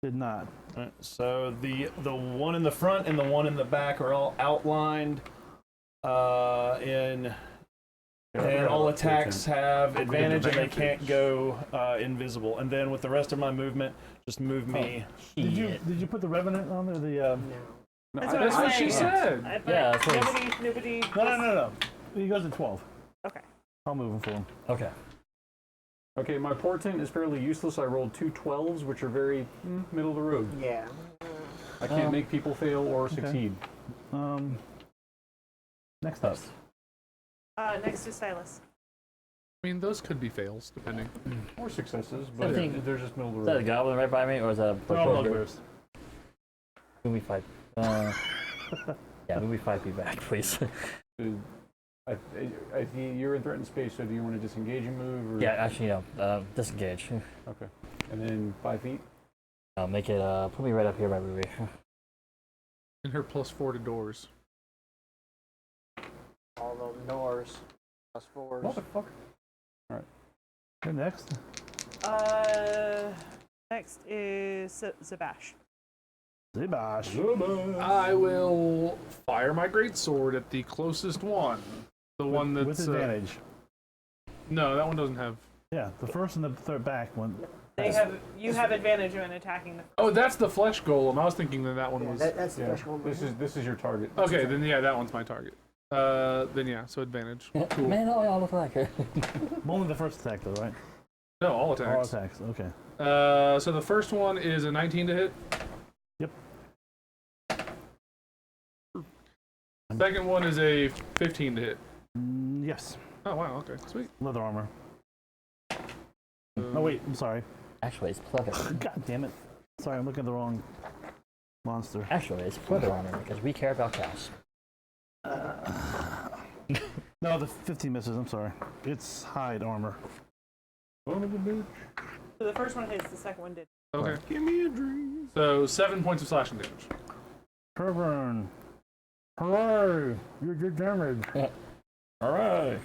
did not. Alright, so the one in the front and the one in the back are all outlined and all attacks have advantage and they can't go invisible. And then with the rest of my movement, just move me. Did you put the Revenant on there? The That's That's what she said. Yeah, that's what Nobody. no. He goes to 12. Okay. I'll move him for him. Okay. Okay, my portent is fairly useless. I rolled 2 12s, which are very middle of the road. Yeah. I can't make people fail or succeed. Next up. Next is Silas. I mean, those could be fails, depending. Or successes, but I think- they're just middle of Is the that a road. goblin right by me, or is that a Bugbears. Move me 5. Yeah, move me 5 feet back, please. You're in threatened space, so do you want to disengage and move? Or? Yeah, actually, no. Disengage. Okay. And then 5 feet? I'll make it, put me right up here by Ruby. And her +4 to doors. All those doors. +4s. Motherfucker. Okay, next. Next is Zabash. Zibash. I will fire my greatsword at the closest one. The one that's with advantage. No, that one doesn't have. Yeah, the first and the third back one. You have advantage when attacking the. Oh, that's the flesh golem. I was thinking that one Yeah, was. that's the Yeah. threshold. This is your target. Okay, then yeah, that one's my target. Then yeah, so advantage. Cool. Man, all y'all look like her. Only the first attack, though, right? No, all All attacks. attacks. Okay. So the first one is a 19 to hit. Yep. Second one is a 15 to hit. Yes. Oh wow, okay, sweet. Leather armor. Oh wait, I'm sorry. Actually, it's pleather. God damn it. Sorry, I'm looking at the wrong monster. Actually, it's pleather armor because we care about cows. No, the 15 misses. I'm sorry. It's hide armor. So the first one hits, the second one did. Okay. Give me a dream. So 7 points of slashing damage. Turburn. Hooray! You did damage. All right.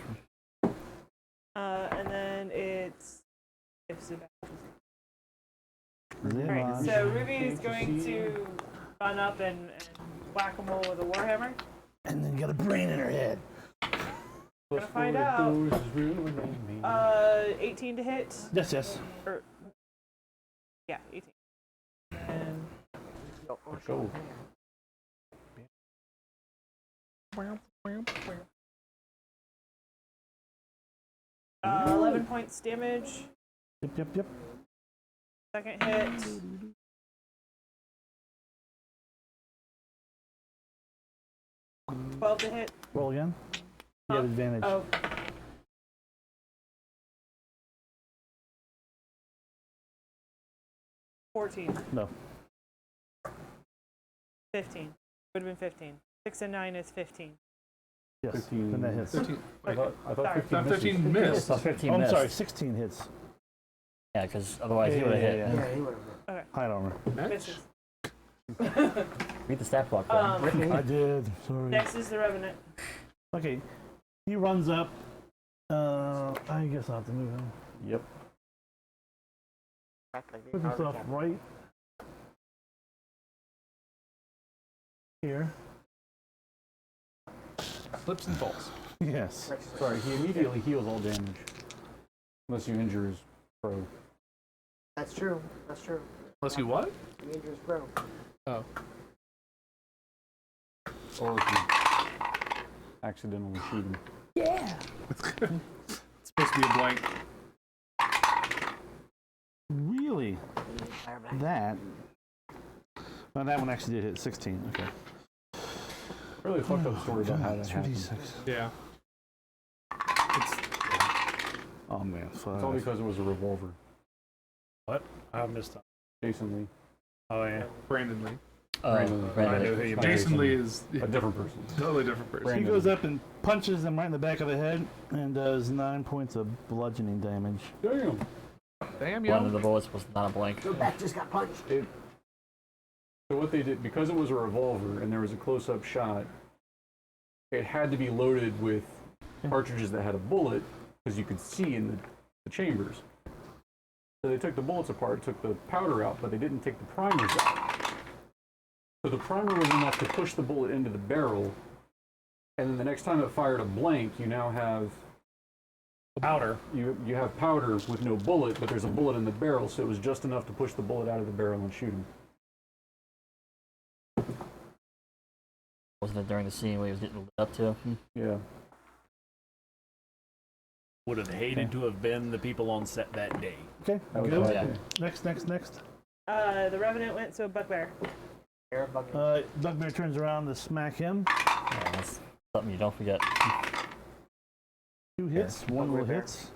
And then it's Zimaj. Alright, so Ruby is going to run up and whack them all with a warhammer. And then got a brain in her head. Gonna find out. 18 to hit. Yes, yes. Or, yeah, 18. And Go. 11 points damage. Yep. Second hit. $12 to hit. Roll again. You have advantage. Oh. $14. No. 15. Would have been 15. 6 and 9 is 15. Yes. 15. Then that hits. 15. I thought Sorry. 15 Not misses. 15 missed. So 15 Oh, I'm missed. sorry, 16 hits. Yeah, because otherwise he would have hit. Yeah, he would have. Hide armor. Misses. Read the stat block. I did. Sorry. Next is the Revenant. Okay. He runs up. I guess I'll have to move him. Yep. Put himself right here. Slips and falls. Yes. Sorry, he immediately heals all damage. Unless you injure his pro. That's true. That's true. Unless you what? The injury is pro. Oh. Or if you accidentally shoot him. It's supposed to be a blank. Really? That? Well, that one actually did hit 16. Okay. Really fucked up story about how that happened. 2d6. Yeah. Oh man, It's all 5. because it was a revolver. What? I missed that. Jason Lee. Oh yeah. Brandon Lee. Brandon. I know who you mean. Jason Lee is A different person. totally different person. He goes up and punches him right in the back of the head and does 9 points of bludgeoning damage. Damn. Damn, One of yo. the bullets was not a blank. Your back just got punched. So what they did, because it was a revolver and there was a close-up shot, it had to be loaded with cartridges that had a bullet, because you could see in the chambers. So they took the bullets apart, took the powder out, but they didn't take the primers out. So the primer was enough to push the bullet into the barrel, and then the next time it fired a blank, you now have Powder. you have powder with no bullet, but there's a bullet in the barrel, so it was just enough to push the bullet out of the barrel and shoot him. Wasn't it during the scene where he was getting lit up to? Yeah. Would have hated to have been the people on set that day. Okay, That was good. all. Yeah. Next. The Revenant went to a Bugbear. Bugbear turns around to smack him. Yeah, that's something you don't forget. 2 hits, 1 will hits.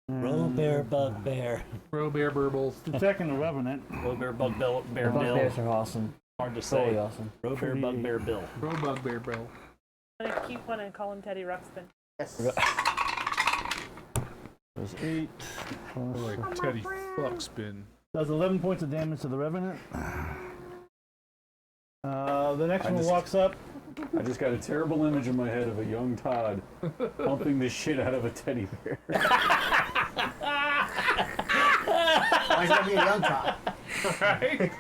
Roll bear, bugbear. Bro Bear Burbles. Attacking the Revenant. Roll bear, bear, bill. Bugbears are awesome. Hard to Totally say. awesome. Roll bear, bugbear, bill. Bro Bugbear Bill. I'm gonna keep one and call him Teddy Ruxpin. Yes. Does 8. Like Teddy Fuckspin. Does 11 points of damage to the Revenant. The next one walks up. I just got a terrible image in my head of a young Todd pumping the shit out of a teddy bear. Why is that be a young top? Right?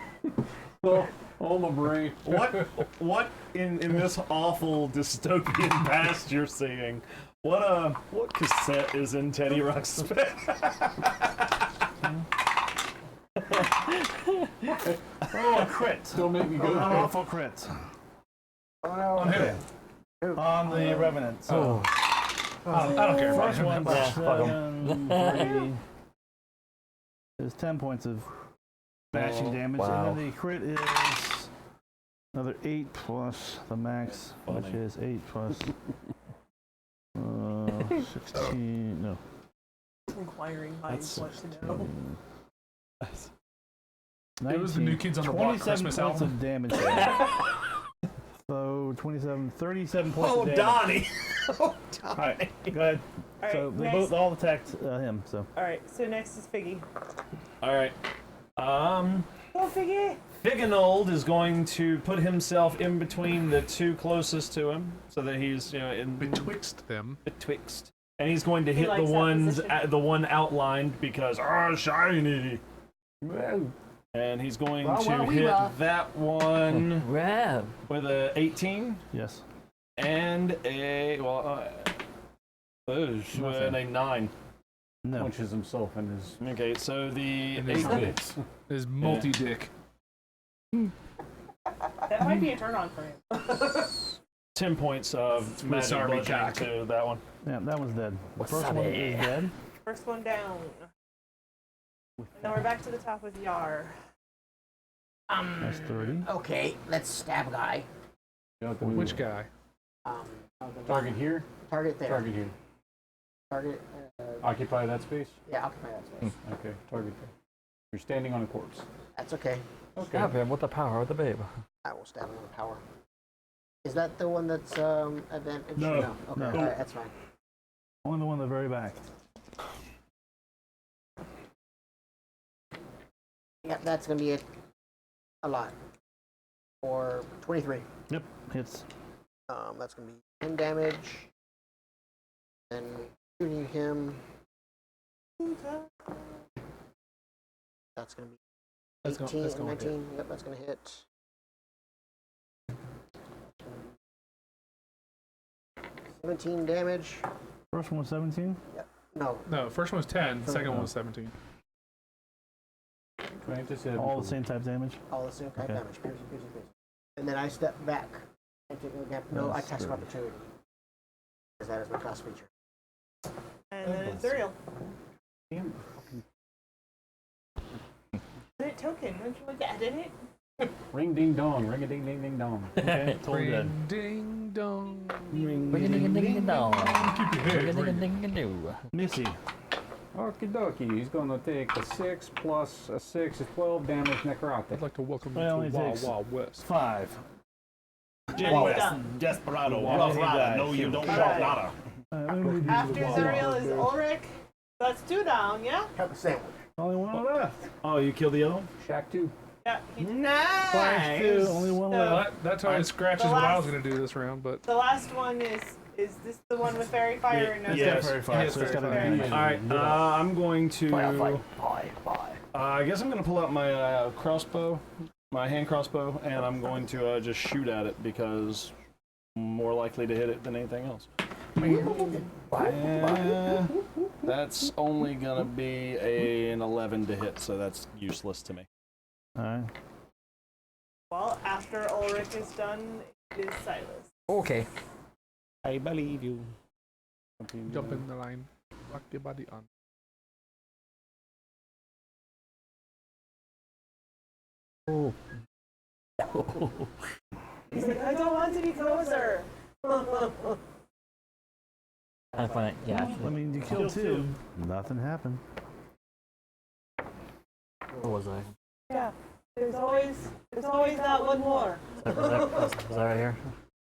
Oh, my brain. What in this awful dystopian past you're seeing? What cassette is in Teddy Ruxpin? Oh, a crit. Don't make me An go there. awful crit. Oh no. On him. On the Revenant. So, I don't care about first him. one, Yeah, fuck 7, 3, is 10 points of smashing damage. wow. And then the crit is another 8 plus the max, which is 8 plus 16. No. Inquiring minds want to know. It was the New Kids on the Block 27 Christmas points album. of damage. So 37 points Oh, of damage. Donnie! Oh, All right, go ahead. All right, So they next. both all attacked him. So All right, so next is Figgy. All right. Go figure. Figanold is going to put himself in between the two closest to him, so that he's in Betwixt them. betwixt, and he's going to He hit the likes that ones position. the one outlined because shiny, and he's going to hit that one Wow. with a 18 Yes. and a and a 9. No. Punches himself in his. Okay, so the And his bits. His multi-dick. That might be a turn on for him. 10 points of magic Army bludgeoning cock. to that one. Yeah, that one's dead. The first Wasabi. one is dead. First one down. Now we're back to the top with Yar. That's 30. Okay, let's stab guy. Which guy? Target here. Target there. Target here. Target. Occupy that space. Yeah, occupy that space. Okay. Target there. You're standing on a corpse. That's okay. Stab him with the power of the babe. I will stab him with power. Is that the one that's advantage? No. Okay, No. alright, that's fine. Only the one in the very back. Yeah, that's gonna be a lot. For 23. Yep, hits. That's gonna be 10 damage. And shooting him. That's gonna be 18 and 19. Yep, that's gonna hit. 17 damage. First one was 17. No, No, first one was 10. Second one was 17. All the same type damage. all the same type Okay. damage. Piercing, piercing, piercing. And then I step back and take no attacks of opportunity. Because that is my class feature. And then it's Zuriel. Is it token? Don't you want to edit it? Ring ding dong. Ring a ding ding ding dong. Okay, totally dead. Ring ding dong. Ring a ding a ding a dong. Keep your head Ring a ding a ring. ding a doo. Missy. Okie dokie. He's going to take a 6 plus a 6 is 12 damage necrotic. I'd like to welcome you Well, to it Wild takes- Wild West. 5. Jim West, Desperado, Rough Rider, no you don't want nada. After Zuriel is Ulrich. That's 2 down, yeah? Have a sandwich. Only one left. Oh, you killed the other one? Shack 2. Yeah. Flash 2. Only one So- left. Well, that totally scratches The what I last- was going to do this round, but The last one is this the one with fairy fire? No, Yes. Very far, Yes, so it's got very advantage. All right, I'm going to. Bye. I guess I'm going to pull out my crossbow, my hand crossbow, and I'm going to just shoot at it because I'm more likely to hit it than anything else. That's only going to be an 11 to hit, so that's useless to me. All right. Well, after Ulrich is done, it is Silas. Okay. I believe you. jump in the line. Rock your body on. Oh. He's like, I don't want to be closer. I find it, yeah. I mean, you killed 2. Nothing happened. Where was I? Yeah. There's always that one more. Was that right here?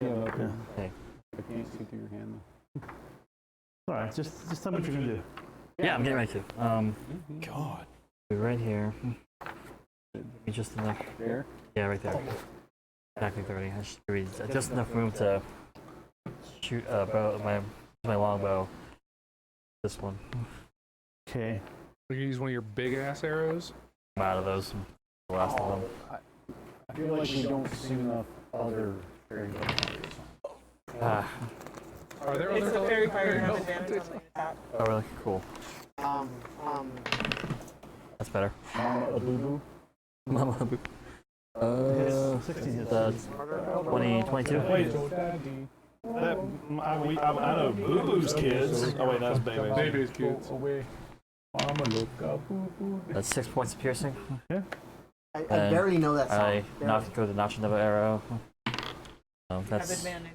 Yeah. Okay. I can't see through your hand. All right, just tell me what you're gonna do. Yeah, I'm getting ready to. God. Right here. Maybe just enough. There. Yeah, right there. Exactly 30. I should be just enough room to shoot bow, my longbow. This one. Okay. You use one of your big ass arrows. I'm out of those. The last of them. I feel like we don't see enough other fairy Ah. Are there It's other the fairy colors? fire have No. advantage on the attack. Oh, really? Cool. That's better. A boo Mama boo. 16 hits. 20, 22. Wait, that, I know Boo Boo's kids. Oh, wait, that's Baby. Baby's kids. away. Mama look up, boo boo. That's 6 points of piercing. I And barely know that song. I Barely. knocked it through the notch of the arrow. Have That's advantage.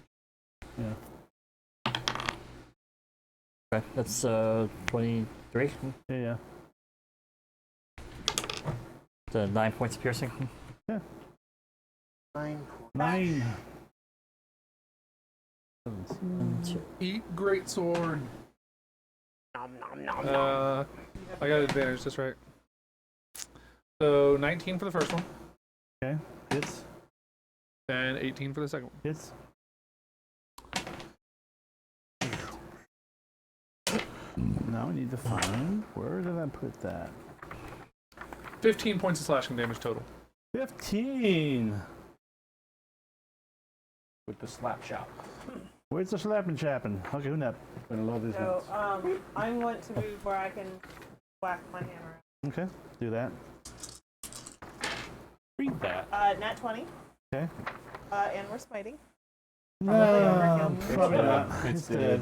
okay. That's 23. Yeah. So 9 points of piercing. 9. 9. Eat great sword. Nom nom nom nom. I got advantage. That's right. So 19 for the first one, Okay, hits. and 18 for the second one. Hits. Now we need to find, where did I put that? 15 points of slashing damage total. 15! With the slap shot. Where's the slapping chapping? Okay, who nap? Gonna love his So, nuts. I'm going to move where I can whack my hammer. Okay, do that. Read that. Nat 20. Okay. And we're smiting. No, It's probably dead. not. It's It's dead.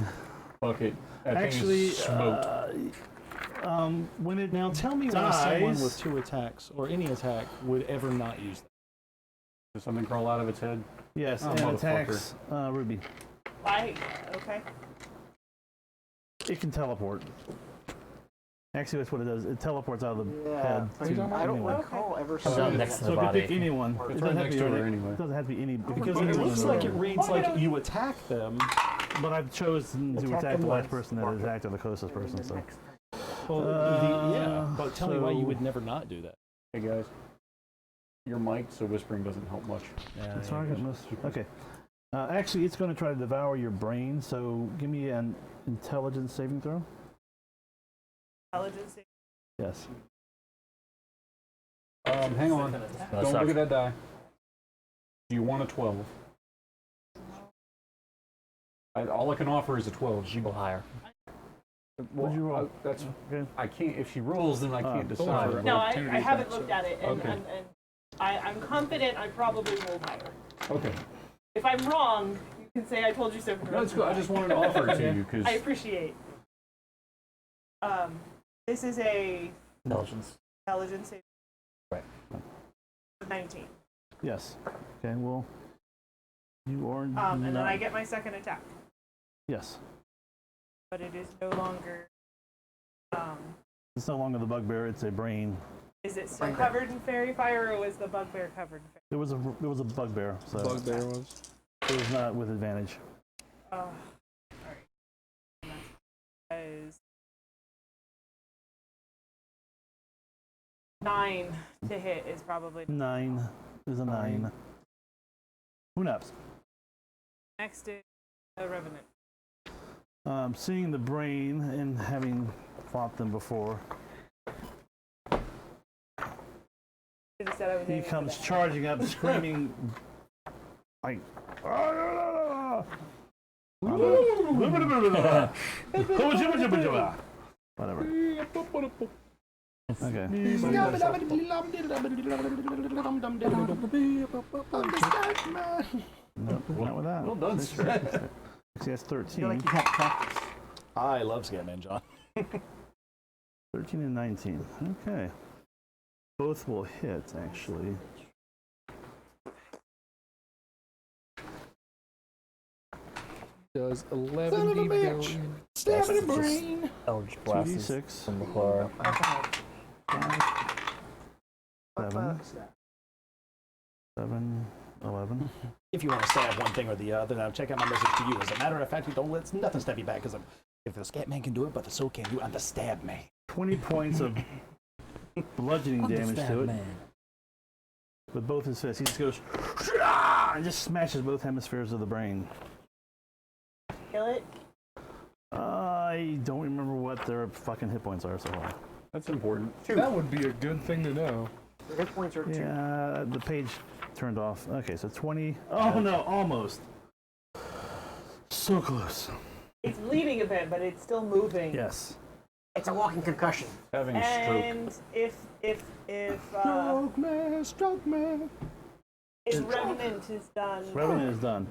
Fuck it. That thing is Actually, smoked. when it Now tell me why dies, someone with 2 attacks, or any attack, would ever not use that. Does something crawl out of its head? yes, Oh, and motherfucker. attacks Ruby. Why? Okay. It can teleport. Actually, that's what it does. It teleports out of the Yeah, head. but to I don't anyone. recall ever Comes seeing out it. next to So the it could pick body. anyone. It It's doesn't right have next to to be her any- anyway. It doesn't have to be any. Because anyone it in looks the like it room. reads like you attack them. But I've chosen to Attack attack them the last once. person that attacked or the closest person. So Well, yeah, but tell me why you so- would never not do that. Hey guys. You're mic'd, so whispering doesn't help much. target must. Okay. Actually, it's going to try to devour your brain. So give me an intelligence saving throw. Intelligence. Yes. Hang on. Gonna Don't suck. look at that die. Do you want a 12? All I can offer is a 12. She go higher. Well, you roll? that's Okay. I can't. If she rolls, then I can't Don't decide. worry. No, I Opportunity haven't attack, looked so- at it, and, Okay. and I'm confident I probably rolled higher. Okay. If I'm wrong, you can say I told you so. For the No, rest it's of good. the I just wanted to offer it to you because I appreciate. This is a Intelligence. intelligence save. Right. 19. Yes. Okay. Well, you are. And then not- I get my second attack, Yes. but it is no longer. It's no longer the bugbear. It's a brain. Is it still covered in fairy fire, or was the bugbear covered in fairy? There was a bugbear. So Bugbear was. it was not with advantage. Oh, sorry. Is 9 to hit is probably 9 is a 9. Who knows? next. Is the revenant. Seeing the brain and having fought them before, Should have said I was he aiming for comes that. charging up, screaming like. Whatever. Okay. So he does- Nope, not with that. well done, sir. See, that's 13. I feel like you have practice. I love Scatman John. 13 and 19. Okay. Both will hit, actually. Does 11 damage. Stab in the brain. Eldritch blast is 2d6. from before. 7, 11. If you want to stab one thing or the other, now check out my message to you. As a matter of fact, you don't let nothing stab you back, because if the scat man can do it, but the soul can do, I'm the stab man. 20 points of bludgeoning I'm the damage stab to it. man. With both his fists. He just goes and just smashes both hemispheres of the brain. Kill it. I don't remember what their fucking hit points are so far. That's important. That would be a good thing to know. The hit points are 2. Yeah, the page turned off. Okay, so 20. Oh no, almost. So close. It's bleeding a bit, but it's still moving. Yes. It's a walking concussion. Having a stroke. And if Stroke man. Revenant is done, Revenant is done.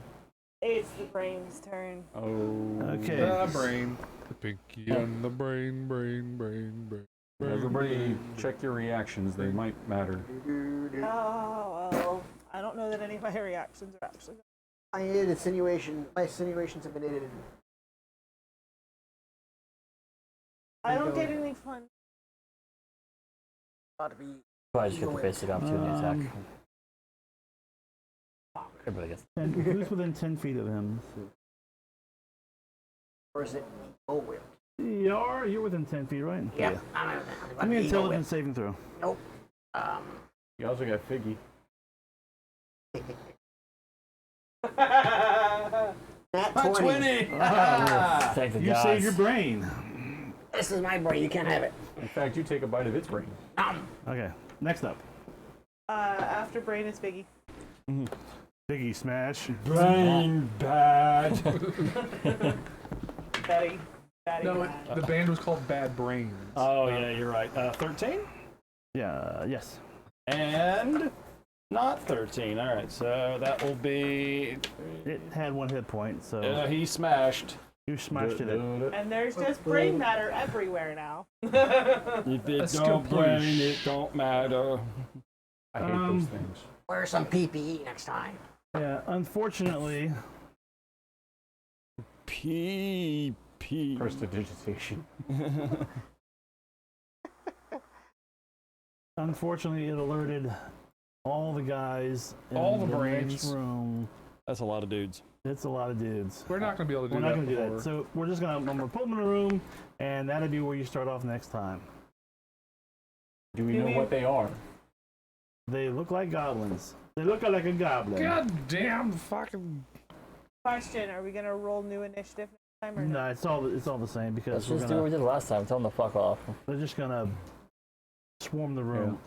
it's the brain's turn. Oh. Okay. The brain. The pinky and the brain, brain, brain, brain. Everybody, check your reactions. They might matter. Oh well, I don't know that any of my reactions are actually. I needed insinuation. My insinuations have been aided. I don't get any fun. Ought to be. Probably just get the basic opportunity attack. Everybody gets. And who's within 10 feet of him? Or is it? Oh, well. You're within 10 feet, right? Yep. Give me an intelligence saving throw. Nope. You also got Figgy. Nat 20. 20! Thank the You gods. saved your brain. This is my brain. You can't have it. In fact, you take a bite of its brain. Okay, next up. After Brain is Biggie. Biggie Smash. Brain bad. Betty. No, the band was called Bad Brains. Oh yeah, you're right. 13 Yeah, yes. and not 13. All right, so that will be. It had 1 hit point, so He smashed. you smashed it. And there's just brain matter everywhere now. If it That's don't complete. brain, it don't matter. I hate those things. Wear some PPE next time. Yeah, unfortunately, P. Prestidigitation. unfortunately, it alerted all the guys in All the next brains. room. That's a lot of dudes. It's a lot of dudes. We're not going to be able to do We're not that going to do before. that. So we're just going to, I'm going to put them in a room, and that'll be where you start off next time. Do we know what they are? They look like goblins. They look like a goblin. God damn fucking... Question, are we going to roll new initiative next time or No, not? it's all the same because Let's we're just do what we gonna, did last time. Tell them to fuck off. they're just going to swarm the room.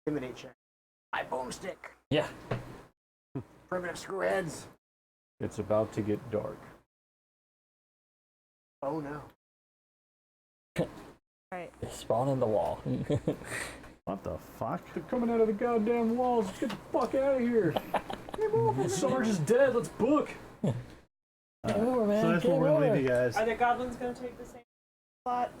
Intimidate check. My boomstick. Yeah. Primitive screwheads. It's about to get dark. Oh no. Right. Spawn in the wall. What the fuck? They're coming out of the goddamn walls. Let's get the fuck out of here. Sarge is dead. Let's book. Get over, man. So that's where we're going to leave you guys. Are the goblins going to take the same slot?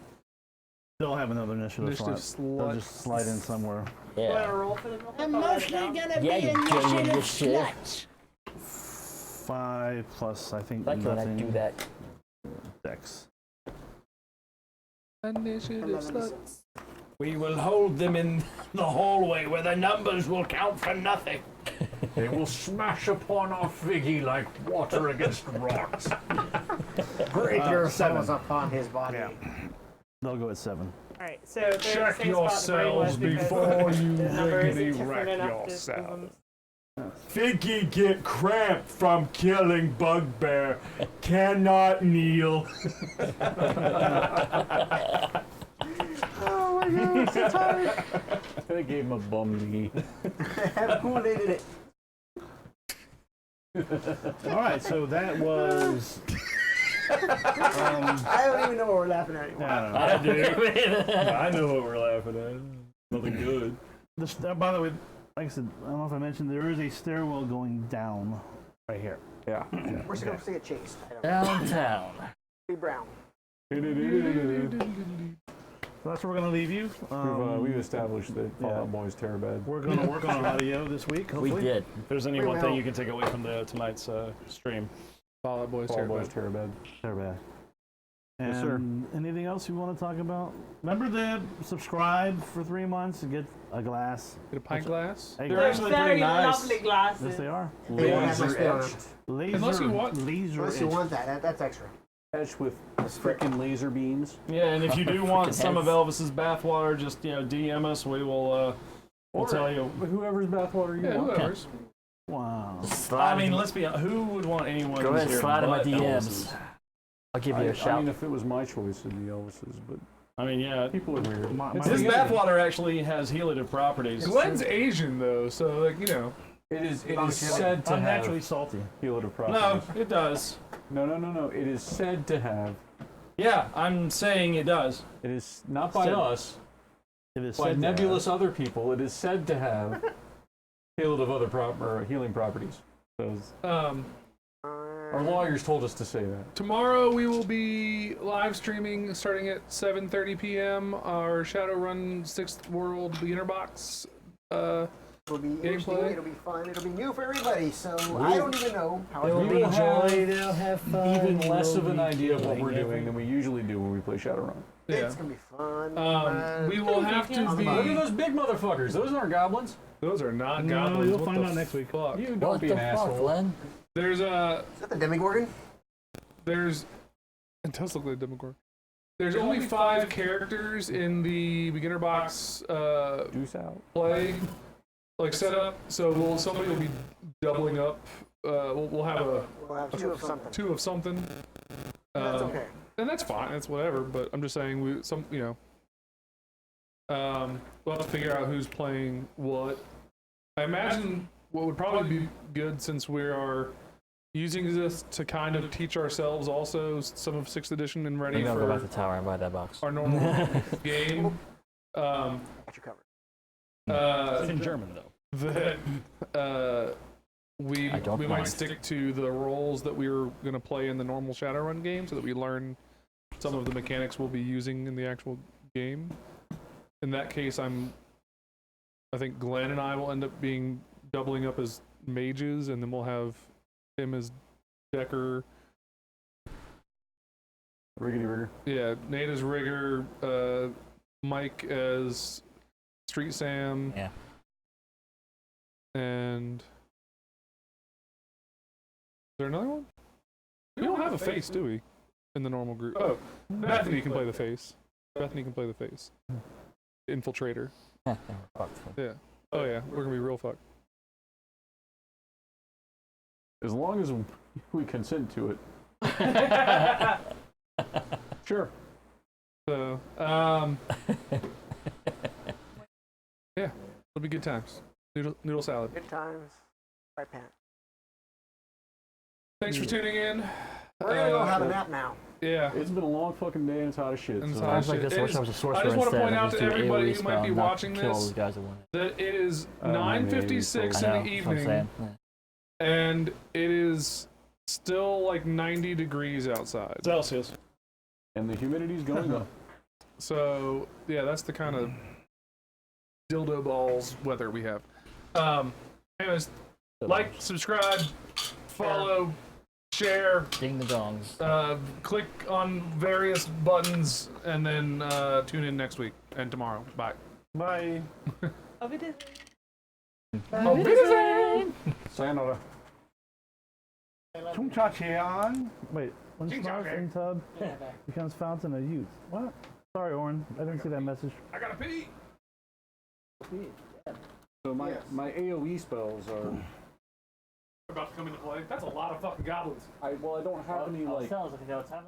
They'll have another initiative slot. Initiative They'll slot. just slide in somewhere. Do you want Yeah. to roll for them? I'm mostly gonna be Yeah, you initiative initiative. sluts. 5 plus, I think, Why can't I nothing. do that? Dex. Initiative sluts. We will hold them in the hallway where the numbers will count for nothing. They will smash upon our Figgy like water against rocks. Break your 7. souls upon his body. Yeah. They'll go at 7. Alright, so they're in the Check same spot the brain was yourselves because before you the number isn't riggedy different wreck enough to move yourself. them. Figgy get cramp from killing Bugbear. Cannot kneel. Oh my gosh, it's hard. They gave him a bum knee. Who they did it? All right, so that was. I don't even know what we're laughing at anymore. I don't know. I know what we're laughing at. Nothing good. By the way, like I said, I don't know if I mentioned, there is a stairwell going down right here. Yeah. We're supposed to get chased. I don't know. Downtown. Be brown. So that's where we're going to leave you. We've established that Fallout Boy's Terabad. We're going to work on audio this week, We hopefully. did. If there's any We one thing will. you can take away from tonight's stream. Fallout Boys Fallout Boy's terrible. Terabad. They're bad. And Yes, sir. anything else you want to talk about? Remember to subscribe for 3 months to get a glass. Get a pint glass? Hey, They're They're actually very pretty nice. lovely glasses. Yes, they are. They don't have much Laser spit on etched. them. Laser, Unless you want- laser Unless you etched. want that. That's extra. Etched with freaking laser beams. Yeah, and if you do want Freaking some of heads. Elvis's bathwater, just DM us. We will. We'll tell you. Whoever's bathwater you Yeah, want. whoever's. Wow. I mean, let's be honest. Who would want anyone? Go ahead, here slide in my but DMs. Elvis's? I'll give you a I shout. mean, if it was my choice, it'd be Elvis's, but I mean, yeah. people are weird. My- It's This the- bathwater actually has healative properties. Glenn's Asian though, so like It is said to I'm have naturally salty. healative No, properties. it does. No. It is said to have. Yeah, I'm saying it does. It is not by Said- us, It is by said to nebulous other people. It is said to have healing properties. So our lawyers told us to say that. tomorrow we will be live streaming starting at 7:30 p.m. our Shadowrun 6th World Beginner Box. It'll be interesting. Gameplay. It'll be fun. It'll be new for everybody. So I don't even know how There will it's be will have joy, they'll have fun. Even less we'll of an be idea of what we're killing doing than we usually do when we play Shadowrun. Yeah. It's gonna be fun. We will have to Look at be. those big motherfuckers. Those aren't goblins. Those are not No, goblins. you'll What find the out next week. Fuck? You don't What be the an fuck, asshole. Glenn? There's Is that the Demigorgon? it does look like a Demogorgon. There's only 5 characters in the beginner box Juice out. play like setup, so somebody will be doubling up. We'll have We'll have 2 of something. 2 of something. That's okay. And that's fine. That's whatever. But I'm just saying we'll have to figure out who's playing what. I imagine what would probably be good, since we are using this to kind of teach ourselves also some of 6th edition and ready Maybe I'll go back for to the tower and buy that box. our normal game. Got you covered. It's in German though. That we don't might mind. stick to the roles that we were going to play in the normal Shadowrun game, so that we learn some of the mechanics we'll be using in the actual game. In that case, I think Glenn and I will end up doubling up as mages, and then we'll have him as Decker. Riggedy rigger. Yeah, Nate as Rigger, Mike as Street Sam. Yeah. And is there another one? We don't have a face, do we? In the normal group. Oh, Bethany can play the face. Bethany can play the face. Infiltrator. Yeah, we're fucked. Yeah. Oh yeah, we're gonna be real fucked. As long as we consent to it. Sure. So, yeah, it'll be good times. Noodle salad. Good times. Right pants. Thanks for tuning in. We're gonna go have a nap now. Yeah. It's been a long fucking day and it's hot as shit. And it's so- hot as Sounds like shit. this. I wish I was a I sorcerer just want to instead. point I out just to do everybody AoE who might be spell, not watching kill all this these guys at once. that it is my name is 9:56 I know, in the that's what I'm evening, saying. Yeah. and it is still like 90 degrees outside. Celsius. And the humidity's going up. So yeah, that's the kind of dildo balls weather we have. Anyways, like, subscribe, follow, share, Ding the dongs. click on various buttons, and then tune in next week and tomorrow. Bye. Bye. Auf Wiedersehen. Auf Wiedersehen. Sayonara. Chung Cha Chian. Wait, when Ching Cha Snarf Chian. in tub becomes fountain of youth. What? Sorry, Oren. I didn't see that message. I gotta pee. So my AoE spells are. About to come into play. That's a lot of fucking goblins. I don't have any like. Sounds like a time.